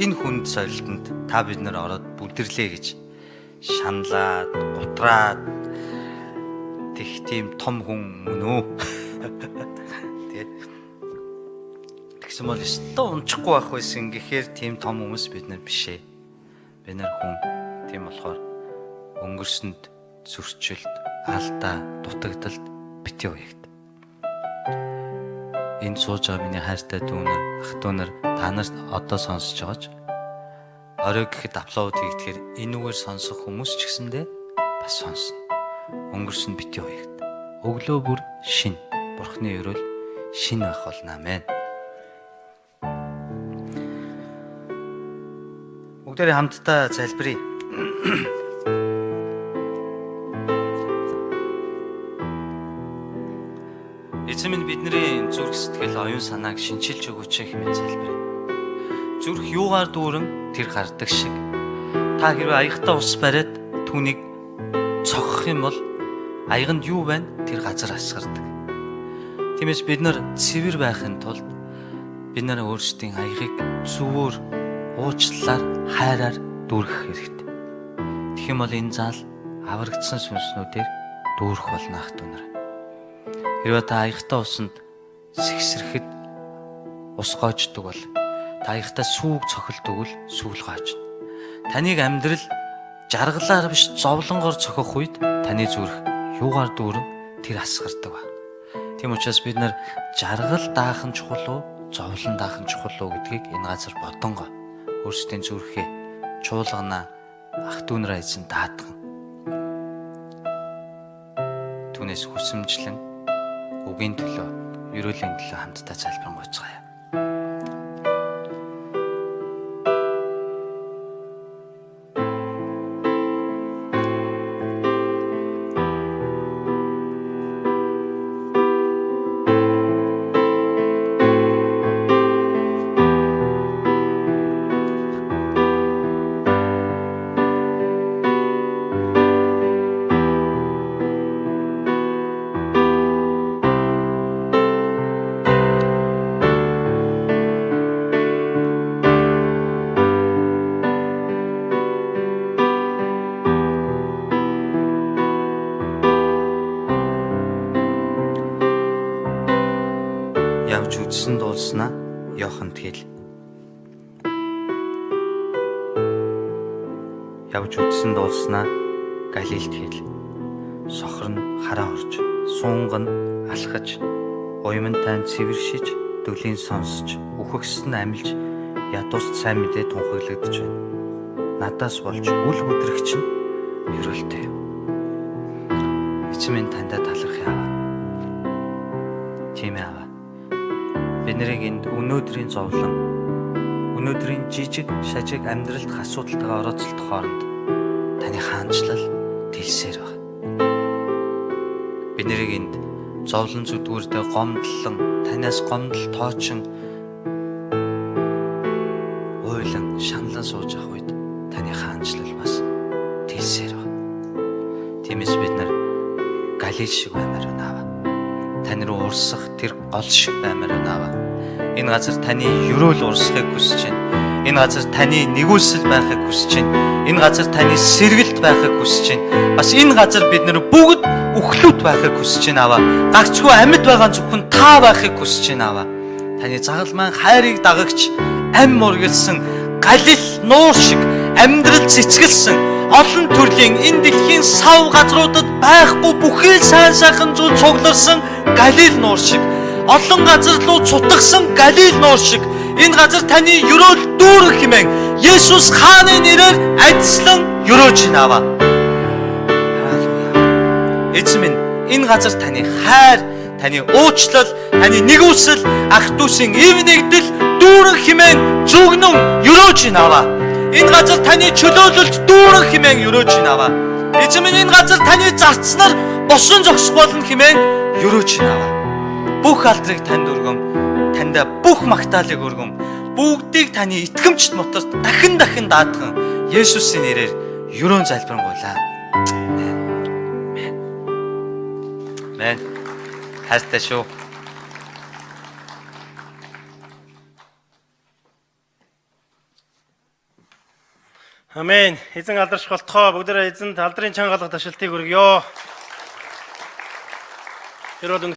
энэ хүнд сорилтонд та бид нар ороод бүдэрлээ гэж шаналаад, гутраад тех тийм том хүн мөн үү? Тэгээд тэгсэн бол өстө унчихгүй байх байсан гэхээр тийм том хүмүүс бид нар биш ээ. Бид нар хүн. Тийм болохоор өнгөрсөнд зөрчилд, алдаа, дутагдалд битгий уягт. Энэ сууж байгаа миний хайртай дүүнэр, ах дүүнэр та нарт одоо сонсож байгаач. Орой гэхэд аплод хийгдэхээр энүүгээр сонсох хүмүүс ч гэсэндээ бас сонсно. Өнгөрсөнд битгий уягт. Өглөө бүр шин. Бурхны өрөөл шин байх болно. Амен. Бүгдээрээ хамтдаа залбирая. Эзэн минь бидний зүрх сэтгэл оюун санааг шинчилж өгөөч хэмээн залбирая. Зүрх юугаар дүүрэн тэр гардаг шиг та хэрвээ аягтаа ус бариад түүнийг цогох юм бол аяганд юу байна? Тэр газар асгардаг. Тиймээс бид нар цэвэр байхын тулд бид нар өөрсдийн аягийг зөвөр уучлалаар, хайраар дүүргэх хэрэгтэй. Тэгэх юм бол энэ зал аврагдсан сүнснүүдээр дүүрэх болно ах дүүнэр. Хэрвээ та аягтаа усанд сэгсрэхэд ус гоождөг бол та ихтай сүүг цохилдог л сүүл гоожно. Таныг амьдрал жаргалаар биш зовлонгоор цохих үед таны зүрх юугаар дүүрэн тэр асгардаг ба. Тийм учраас бид нар жаргал даах нь чухал уу, зовлон даах нь чухал уу гэдгийг энэ газар бодонгоо өөрсдийн зүрхээ чуулгана ах дүүнрээ эзэн даатган. Түүнээс хүсэмжлэн үгийн төлөө, ерөөлийн төлөө хамтдаа залбирanгуйцгаая. Явж үзсэн дуулснаа Йоханд хэл. Явж үзсэн дуулснаа Галилд хэл. Сохор нь хараа орж, суунг нь алхаж, уймантай нь цэвэршиж, дөлийг сонсож, үхэгс нь амилж, ядуус сайн мэдээ тунхаглагдж байна. Надаас болж үл бүдрэгч нь ерөөлтэй. Эцэг минь тандаа талархъя аваа. Тийм ээ аваа. Бид нарыг энд өнөөдрийн зовлон, өнөөдрийн жижиг шажиг амьдралд асуудалтайгаа орооцолдох хооронд таны хаанчлал дэлсээр байна. Бид нарыг энд зовлон зүдгүүрдээ гомдлон, танаас гомдол тоочин ойлон шаналан сууж явах үед таны хаанчлал бас дэлсээр байна. Тиймээс бид нар Галил шиг баймаар байна аваа. Тань руу урсах тэр гол шиг баймаар байна аваа. Энэ газар таны ерөөл урсахыг хүсэж байна. Энэ газар таны нэгүсэл байхыг хүсэж байна. Энэ газар таны сэргэлт байхыг хүсэж байна. Бас энэ газар бид нар бүгд үхлүүд байхыг хүсэж байна аваа. Гагцгүй амьд байгаа зөвхөн та байхыг хүсэж байна аваа. Таны загалмайн хайрыг дагагч ам мургилсан Галил нуур шиг амьдрал цэцгэлсэн олон төрлийн энэ дэлхийн сав газруудад байхгүй бүхий сайн сайхан зүйл цугларсан Галил нуур шиг, олон газар руу цутгсан Галил нуур шиг энэ газар таны ерөөл дүүрэн хэмээн Есүс хааны нэрээр ажиллан ерөөж аваа. Эзэн минь, энэ газар таны хайр, таны уучлал, таны нэгүсэл, ах дүүсийн эв нэгдэл дүүрэн хэмээн зүгнэн ерөөж аваа. Энэ газар таны чөлөөлөлт дүүрэн хэмээн ерөөж аваа. Эзэн минь, энэ газар таны зарцнаар босон зогсох болно хэмээн ерөөж аваа. Бүх алдрыг танд өргөм, тандаа бүх магтаалыг өргөм, бүгдийг таны итгэмжт моторт дахин даатган Есүсийн нэрээр ерөөн залбирanгуйлаа. Амен. Хайртай шүү. Амен. Эзэн алдарш болтгоо. Бүгдээрээ эзэн алдрын чангалах ташилтыг өргөё. Тэр бол